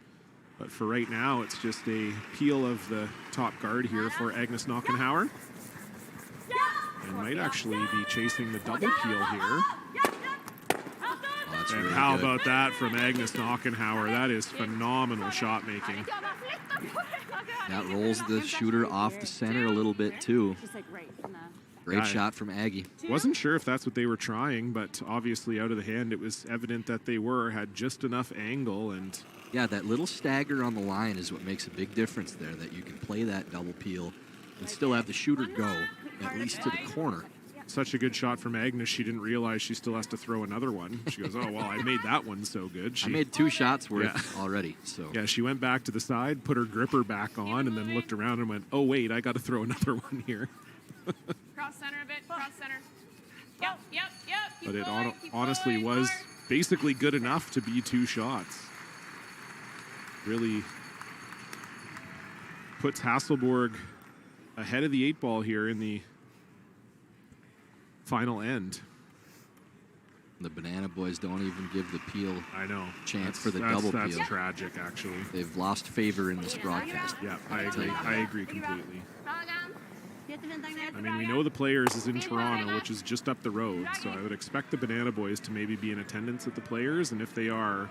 Speaker 2: But for right now, it's just a peel of the top guard here for Agnes Knockenhauer. And might actually be chasing the double peel here. And
Speaker 17: really
Speaker 2: how
Speaker 17: good.
Speaker 2: about that from Agnes Knockenhauer? That is phenomenal shot making.
Speaker 17: That rolls the shooter off the center a little bit too. Great
Speaker 2: Yeah,
Speaker 17: shot from Aggie.
Speaker 2: Wasn't sure if that's what they were trying, but obviously out of the hand, it was evident that they had just enough angle. And
Speaker 17: yeah, that little stagger on the line is what makes a big difference there, that you can play that double peel and still have the shooter go at least to the corner.
Speaker 2: Such a good shot from Agnes, she didn't realize she still has to throw another one. She goes, oh, well, I made that one so good.
Speaker 17: I made 2 shots worth already. So
Speaker 2: yeah, she went back to the side, put her gripper back on, and then looked around and went, oh, wait, I got to throw another one here.
Speaker 4: Cross center a bit, cross center. Yep. Keep
Speaker 2: But it
Speaker 4: going, keep
Speaker 2: honestly
Speaker 4: going.
Speaker 2: was basically good enough to be 2 shots. Really puts Hasselborg ahead of the 8 ball here in the final end.
Speaker 17: The Banana Boys don't even give the peel chance for the
Speaker 2: That's
Speaker 17: double peel.
Speaker 2: That's tragic, actually.
Speaker 17: They've lost favor in this broadcast.
Speaker 2: Yeah, I agree. I agree completely. I mean, we know the Players is in Toronto, which is just up the road, so I would expect the Banana Boys to maybe be in attendance at the Players, and if they are,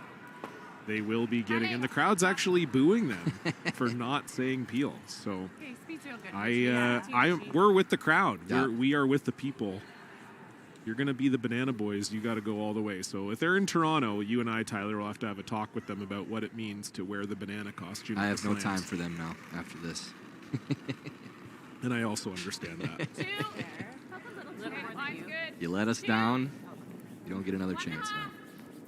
Speaker 2: they will be getting, and the crowd's actually booing them for not saying peel. So we're with the crowd.
Speaker 17: Yeah.
Speaker 2: We are with the people. You're going to be the Banana Boys. You got to go all the way. So if they're in Toronto, you and I, Tyler, will have to have a talk with them about what it means to wear the banana costume.
Speaker 17: I
Speaker 2: at
Speaker 17: have
Speaker 2: the
Speaker 17: no
Speaker 2: Slams.
Speaker 17: time for them now after this.
Speaker 2: And I also understand that.
Speaker 4: Line's good.
Speaker 17: You let us down, you don't get another chance now.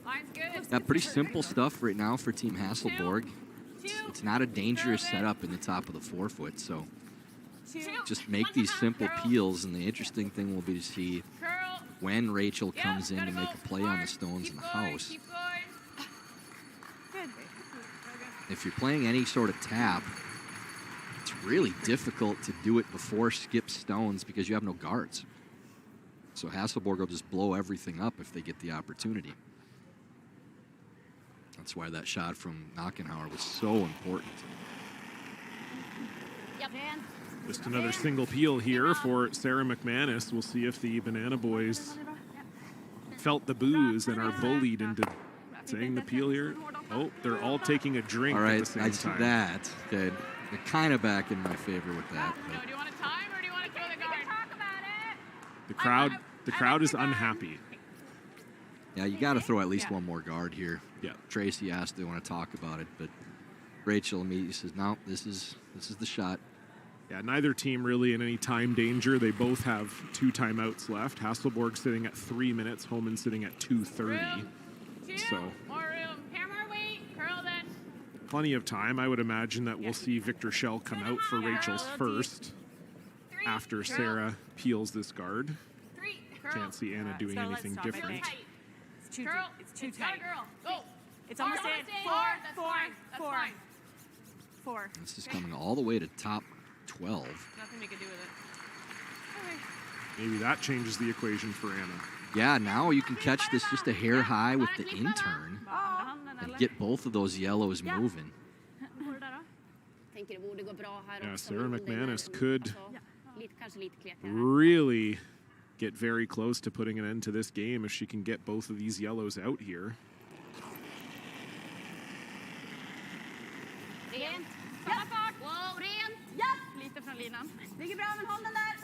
Speaker 4: Line's good.
Speaker 17: Got pretty simple stuff right now for Team Hasselborg. It's not a dangerous setup in the top of the 4-foot, so just make these simple peels, and the interesting thing will be to see when Rachel comes in to make a play on the stones in the house. If you're playing any sort of tap, it's really difficult to do it before skip stones because you have no guards. So Hasselborg will just blow everything up if they get the opportunity. That's why that shot from Knockenhauer was so important.
Speaker 2: Just another single peel here for Sarah McManus. We'll see if the Banana Boys felt the booze and are bullied into saying the peel here. Oh, they're all taking a drink
Speaker 17: All right,
Speaker 2: at the same
Speaker 17: I see
Speaker 2: time.
Speaker 17: that. Okay, they're kind of back in my favor with that. But
Speaker 4: Do you want to time or do you want to throw the guard? Talk about it.
Speaker 2: The crowd is unhappy.
Speaker 17: yeah, you got to throw at least one more guard here.
Speaker 2: Yeah.
Speaker 17: Tracy asked, they want to talk about it, but Rachel immediately says, no, this is the shot.
Speaker 2: Yeah, neither team really in any time danger. They both have 2 timeouts left. Hasselborg sitting at 3 minutes, Homan sitting at 2:30. So
Speaker 4: More room. Hammer weight. Curl then.
Speaker 2: plenty of time. I would imagine that we'll see Victor Schell come out for Rachel's first after Sarah peels this guard. Can't see Anna doing anything different.
Speaker 18: It's too
Speaker 4: Curl.
Speaker 18: It's too
Speaker 4: It's got a
Speaker 18: tight.
Speaker 4: girl. Go.
Speaker 18: It's almost
Speaker 4: Four.
Speaker 18: in.
Speaker 4: That's
Speaker 18: Four.
Speaker 4: fine. That's
Speaker 18: Four.
Speaker 4: fine.
Speaker 18: 4.
Speaker 17: This is coming all the way to top 12.
Speaker 4: Nothing we can do with it.
Speaker 2: Maybe that changes the equation for Anna.
Speaker 17: Yeah, now you can catch this just a hair high with the in-turn and get both of those yellows moving.
Speaker 2: Yeah, Sarah McManus could really get very close to putting an end to this game if she can get both of these yellows out here.
Speaker 10: Rent. Samma fart. Wow, rent. Ja. Lite från linan. Ligger bra, men håll den där.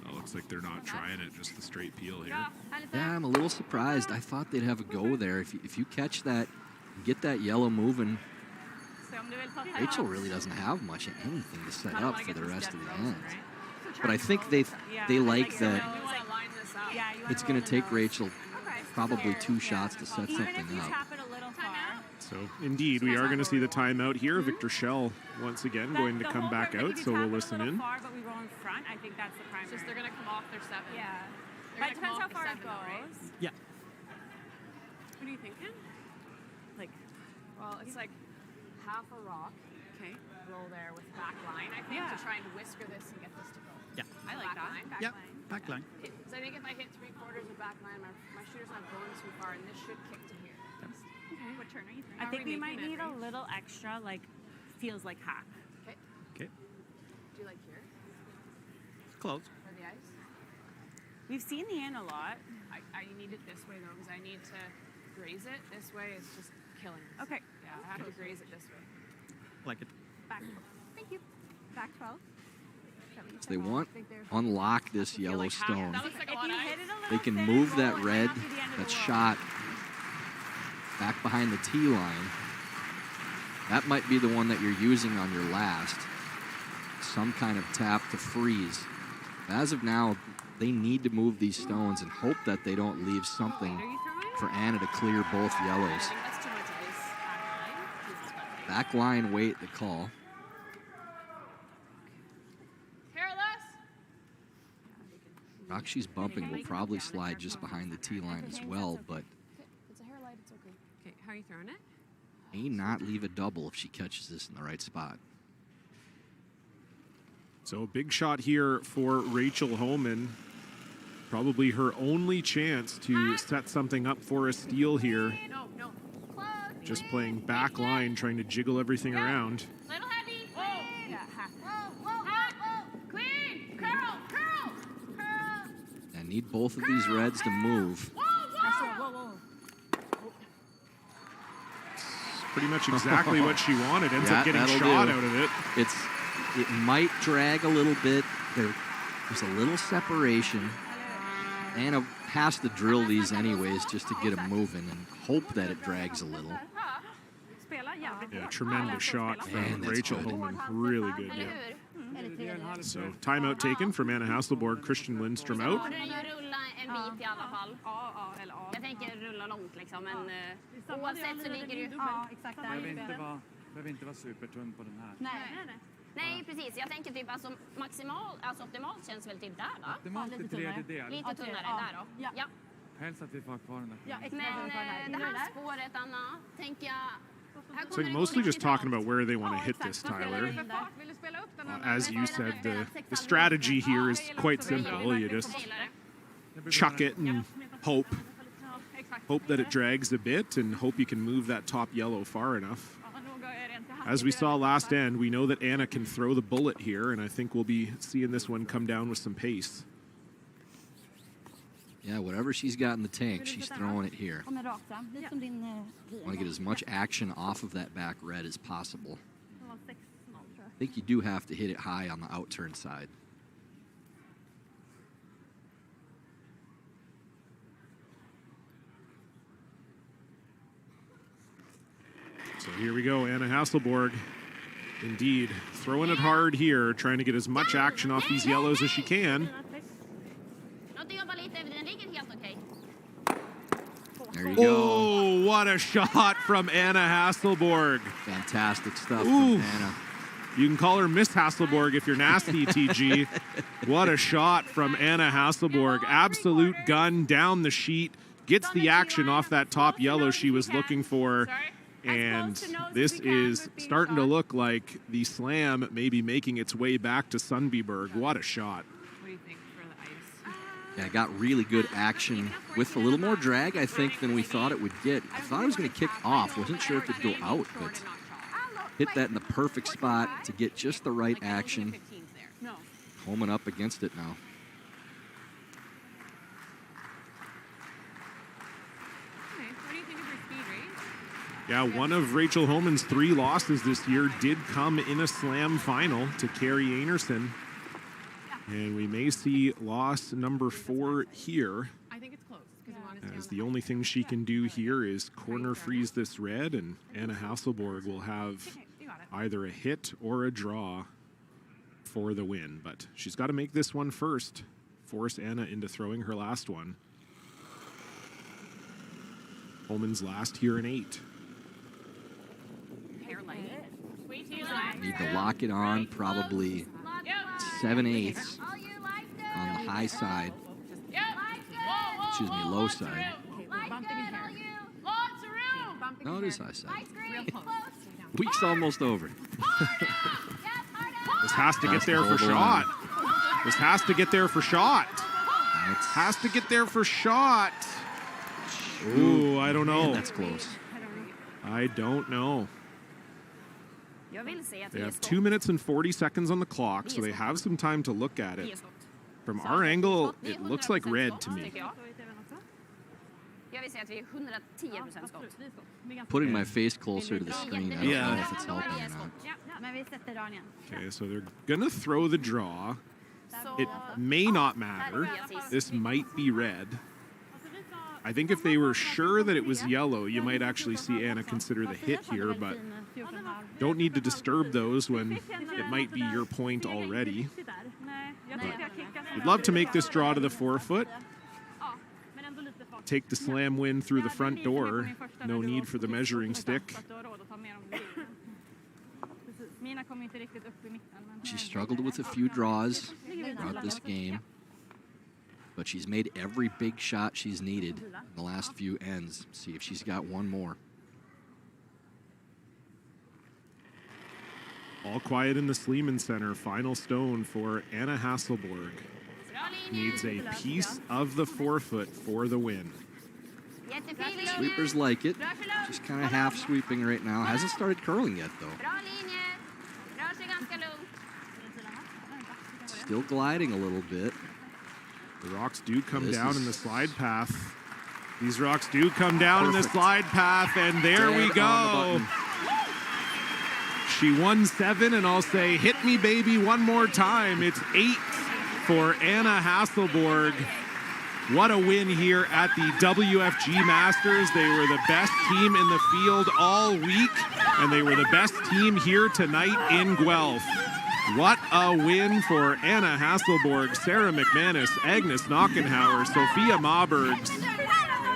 Speaker 2: Oh, looks like they're not trying it, just the straight peel here.
Speaker 17: Yeah, I'm a little surprised. I thought they'd have a go there. If you catch that, get that yellow moving, Rachel really doesn't have much of anything to set up for the rest of the end. But I think they like that it's going to take Rachel probably 2 shots to set something up.
Speaker 2: So, indeed, we are going to see the timeout here. Victor Schell, once again, going to come back out, so we'll listen in.
Speaker 18: But we roll in front. I think that's the primary.
Speaker 4: Just they're gonna come off their 7.
Speaker 18: Yeah.
Speaker 4: They're
Speaker 18: But it
Speaker 4: gonna come
Speaker 18: depends how
Speaker 4: off the
Speaker 18: far it
Speaker 4: 7 though, right?
Speaker 18: goes.
Speaker 13: Yeah.
Speaker 18: What are you thinking? Like,
Speaker 4: Well, it's like half a rock.
Speaker 18: Okay.
Speaker 4: Roll there with back line, I think,
Speaker 18: Yeah.
Speaker 4: to try and whisker this and get this to go.
Speaker 13: Yeah.
Speaker 4: I like that.
Speaker 13: Yep. Back line.
Speaker 4: So I think if I hit 3/4 of back line, my shooter's not going too far, and this should kick to here.
Speaker 18: Okay.
Speaker 10: What turn are you throwing?
Speaker 18: I think we
Speaker 4: How are we
Speaker 18: might
Speaker 4: making
Speaker 18: need
Speaker 4: it,
Speaker 18: a
Speaker 4: right?
Speaker 18: little extra, like, feels like hack.
Speaker 4: Okay.
Speaker 13: Okay.
Speaker 4: Do you like here
Speaker 13: Close.
Speaker 4: for the ice?
Speaker 18: We've seen the in a lot.
Speaker 4: I need it this way though, because I need to graze it. This way is just killing us.
Speaker 18: Okay.
Speaker 4: Yeah, I have to graze it this way.
Speaker 13: Like it.
Speaker 10: Back. Thank you. Back 12.
Speaker 17: So they want unlock this yellow stone.
Speaker 4: That looks like a lot of ice.
Speaker 17: They can move that red, that shot back behind the tee line. That might be the one that you're using on your last. Some kind of tap to freeze. As of now, they need to move these stones and hope that they don't leave something for Anna to clear both yellows.
Speaker 4: I think that's too much ice.
Speaker 17: Back line, wait the call.
Speaker 4: Careless.
Speaker 17: Rock she's bumping will probably slide just behind the tee line as well, but
Speaker 4: It's a hair light. It's okay. Okay, how are you throwing it?
Speaker 17: may not leave a double if she catches this in the right spot.
Speaker 2: So a big shot here for Rachel Homan. Probably her only chance to set something up for a steal here.
Speaker 4: No.
Speaker 2: Just playing back line, trying to jiggle everything around.
Speaker 4: Little heavy. Whoa. Yeah. Whoa. Clean. Curl.
Speaker 17: And need both of these reds to move.
Speaker 4: Whoa.
Speaker 2: Pretty much exactly what she wanted. Ends
Speaker 17: Yeah,
Speaker 2: up getting
Speaker 17: that'll
Speaker 2: shot
Speaker 17: do.
Speaker 2: out of it.
Speaker 17: It might drag a little bit. There's a little separation. Anna has to drill these anyways just to get them moving and hope that it drags a little.
Speaker 2: Yeah, tremendous shot from
Speaker 17: Man, that's
Speaker 2: Rachel
Speaker 17: good.
Speaker 2: Homan. Really good. Yeah. So timeout taken from Anna Hasselborg, Christian Lindström out.
Speaker 11: Borde den ju rulla en bit i alla fall. Jag tänker rulla långt liksom, men oavsett så ligger det ju...
Speaker 10: Ja, exakt.
Speaker 14: Behöver inte vara supertunn på den här.
Speaker 11: Nej, precis. Jag tänker typ alltså optimalt känns väl typ där va?
Speaker 14: Optimalt i tredjedel.
Speaker 11: Lite tunnare där då. Ja.
Speaker 14: Helst att vi får kvar den där.
Speaker 11: Men det här spåret, Anna, tänker jag...
Speaker 2: So mostly just talking about where they want to hit this, Tyler. As you said, the strategy here is quite simple. You just chuck it and hope that it drags a bit and hope you can move that top yellow far enough. As we saw last end, we know that Anna can throw the bullet here, and I think we'll be seeing this one come down with some pace.
Speaker 17: Yeah, whatever she's got in the tank, she's throwing it here. Want to get as much action off of that back red as possible. I think you do have to hit it high on the outturn side.
Speaker 2: So here we go, Anna Hasselborg. Indeed, throwing it hard here, trying to get as much action off these yellows as she can.
Speaker 17: There you go.
Speaker 2: Oh, what a shot from Anna Hasselborg.
Speaker 17: Fantastic stuff
Speaker 2: Ooh.
Speaker 17: from Anna.
Speaker 2: You can call her Miss Hasselborg if you're nasty, TG. What a shot from Anna Hasselborg. Absolute gun down the sheet. Gets the action off that top yellow she was looking for. And this is starting to look like the slam may be making its way back to Sundbyberg. What a shot.
Speaker 4: What do you think for the ice?
Speaker 17: Yeah, got really good action with a little more drag, I think, than we thought it would get. I thought it was going to kick off. Wasn't sure if it'd go out, but hit that in the perfect spot to get just the right action. Homan up against it now.
Speaker 4: What do you think of her speed, right?
Speaker 2: Yeah, one of Rachel Homan's 3 losses this year did come in a slam final to Carrie Anerson. And we may see loss number 4 here.
Speaker 4: I think it's close. Because you want to
Speaker 2: As the only thing she can do here is corner freeze this red, and Anna Hasselborg will have either a hit or a draw for the win. But she's got to make this one first, force Anna into throwing her last one. Homan's last here in 8.
Speaker 4: hair light.
Speaker 17: Need to lock it on, probably 7/8 on the high side. Excuse me, low side. No, it is high side. Week's almost over.
Speaker 2: This has to get
Speaker 17: That's
Speaker 2: there for
Speaker 17: the
Speaker 2: shot. This has to get there for shot. Has to get there for shot. Ooh, I don't know.
Speaker 17: Man, that's close.
Speaker 2: I don't know.
Speaker 11: Jag vill se att
Speaker 2: They
Speaker 11: vi är
Speaker 2: have
Speaker 11: stopp.
Speaker 2: 2 minutes and 40 seconds on the clock, so they have some time to look at it. From our angle, it looks like red to me.
Speaker 11: Tycker jag. Jag vill säga att vi är 110% skott.
Speaker 17: Putting my face closer to the screen, I don't know if it's helping or not.
Speaker 10: Men vi sätter Daniel.
Speaker 2: Okay, so they're gonna throw the draw. It may not matter. This might be red. I think if they were sure that it was yellow, you might actually see Anna consider the hit here, but don't need to disturb those when it might be your point already. We'd love to make this draw to the 4-foot. Take the slam win through the front door. No need for the measuring stick.
Speaker 17: She struggled with a few draws throughout this game, but she's made every big shot she's needed in the last few ends. See if she's got one more.
Speaker 2: All quiet in the Sleeman Center. Final stone for Anna Hasselborg. Needs a piece of the 4-foot for the win.
Speaker 17: Sweepers like it. Just kind of half sweeping right now. Hasn't started curling yet, though. Still gliding a little bit.
Speaker 2: The rocks do come down in the slide path. These rocks do come down in the slide path, and there we go. She won 7, and I'll say, hit me, baby, one more time. It's 8 for Anna Hasselborg. What a win here at the WFG Masters. They were the best team in the field all week, and they were the best team here tonight in Guelph. What a win for Anna Hasselborg, Sarah McManus, Agnes Knockenhauer, Sophia Maubergs.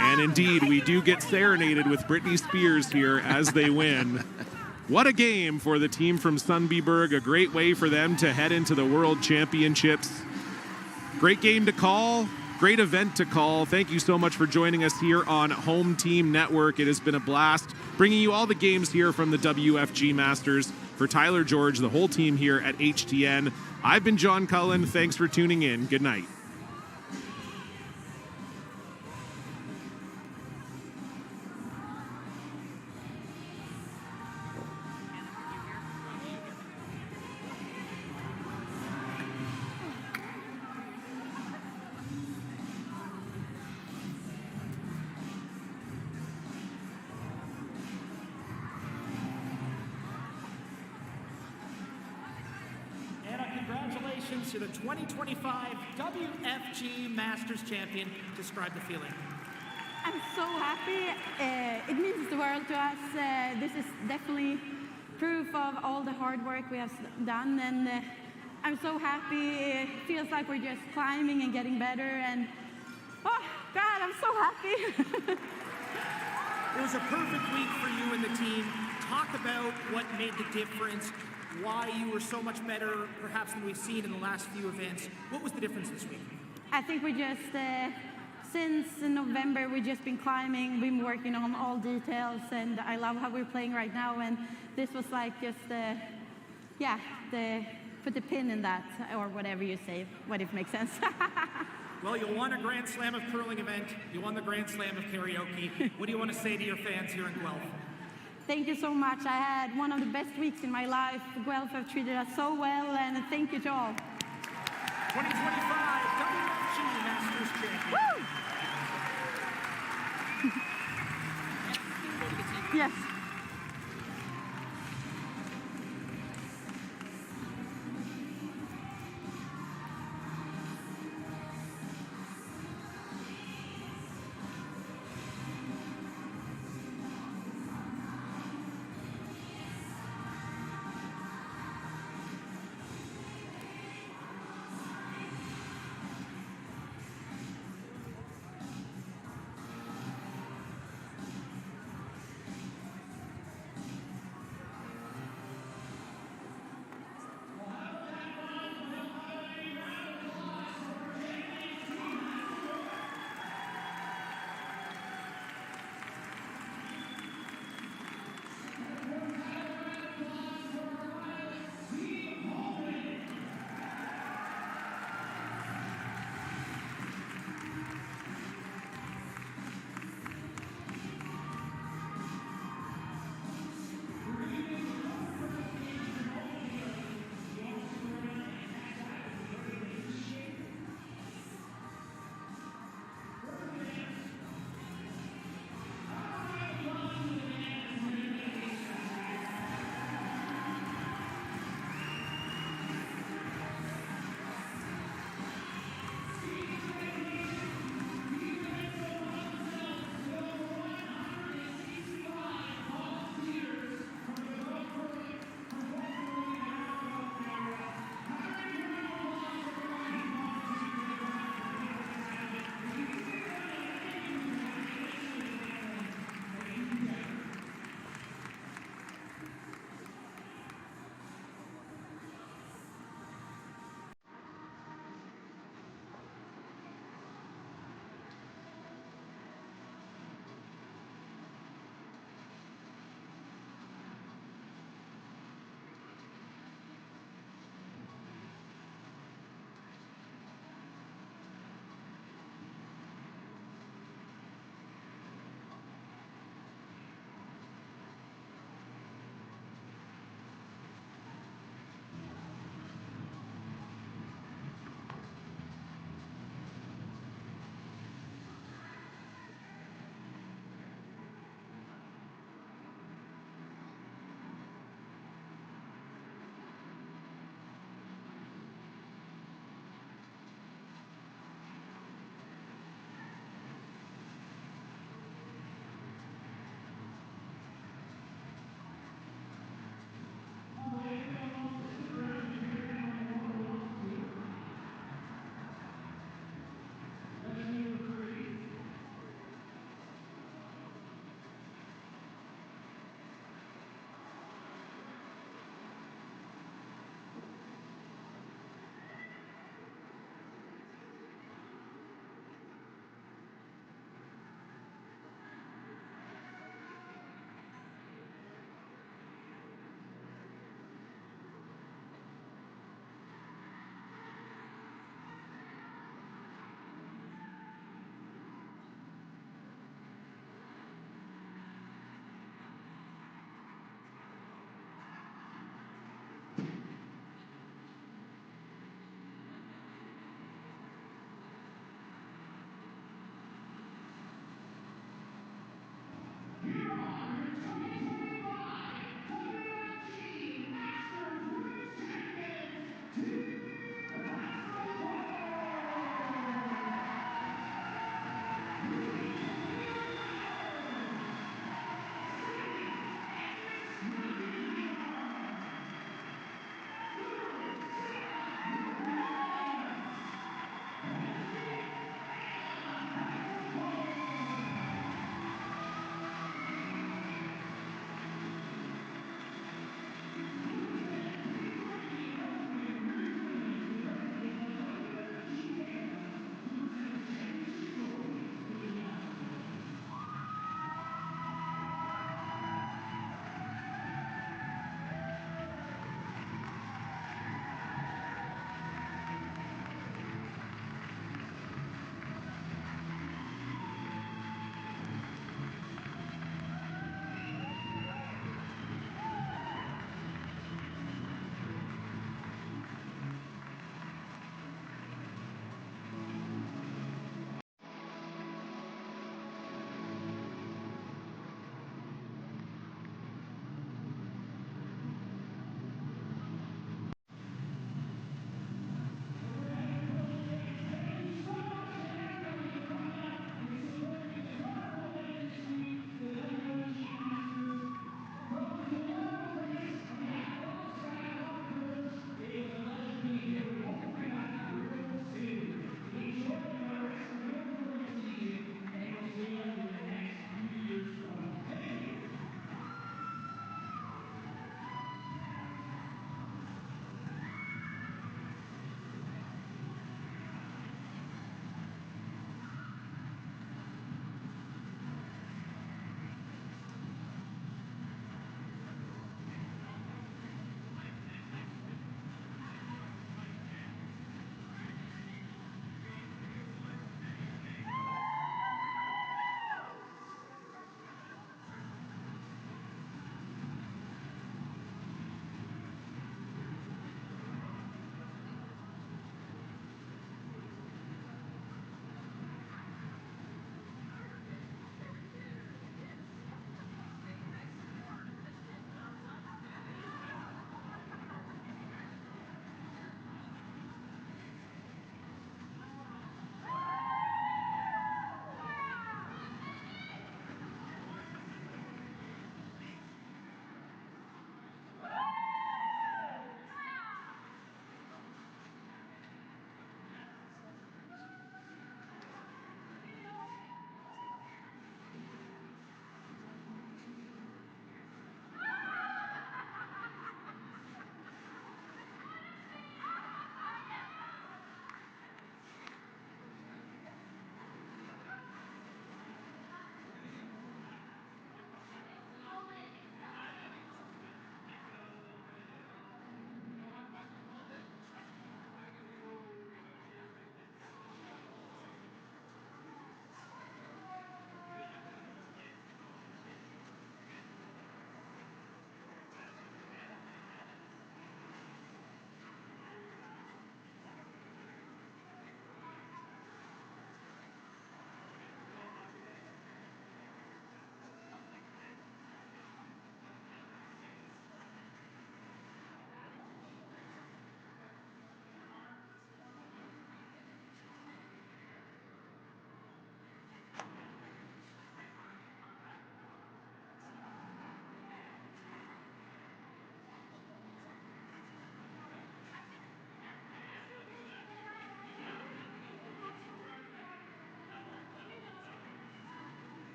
Speaker 2: And indeed, we do get serenaded with Britney Spears here as they win. What a game for the team from Sundbyberg. A great way for them to head into the World Championships. Great game to call. Great event to call. Thank you so much for joining us here on Home Team Network. It has been a blast bringing you all the games here from the WFG Masters. For Tyler George, the whole team here at HTN, I've been John Cullen. Thanks for tuning in. Good night.
Speaker 16: Congratulations to the 2025 WFG Masters Champion. Describe the feeling.
Speaker 9: I'm so happy. It means the world to us. This is definitely proof of all the hard work we have done, and I'm so happy. It feels like we're just climbing and getting better, and oh God, I'm so happy.
Speaker 16: It was a perfect week for you and the team. Talk about what made the difference, why you were so much better perhaps than we've seen in the last few events. What was the difference this week?
Speaker 9: I think we just, since November, we've just been climbing, been working on all details, and I love how we're playing right now, and this was like just, put the pin in that, or whatever you say, what if it makes sense.
Speaker 16: Well, you won a Grand Slam of curling event. You won the Grand Slam of karaoke. What do you want to say to your fans here in Guelph?
Speaker 9: Thank you so much. I had one of the best weeks in my life. Guelph have treated us so well, and thank you to all.
Speaker 16: 2025 WFG Masters Champion.
Speaker 9: Woo! Yes.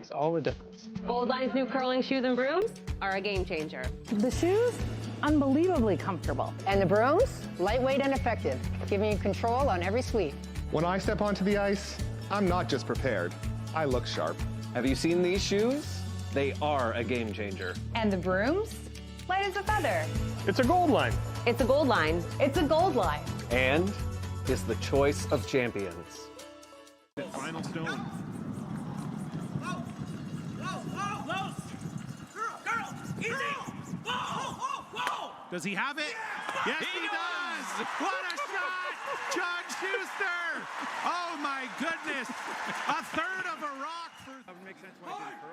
Speaker 8: Makes all the difference.
Speaker 1: Gold Line's new curling shoes and brooms are a game changer.
Speaker 5: The shoes, unbelievably comfortable.
Speaker 1: And the brooms, lightweight and effective, giving you control on every sweep.
Speaker 22: When I step onto the ice, I'm not just prepared. I look sharp.
Speaker 12: Have you seen these shoes? They are a game changer.
Speaker 6: And the brooms? Light as a feather.
Speaker 12: It's a Gold Line.
Speaker 1: It's a Gold Line.
Speaker 6: It's a Gold Line.
Speaker 12: And is the choice of champions.
Speaker 2: Final stone. Does he have it? Yes, he does! What a shot! John Schuster! Oh my goodness! A third of a rock for...
Speaker 14: That would make sense when I did it.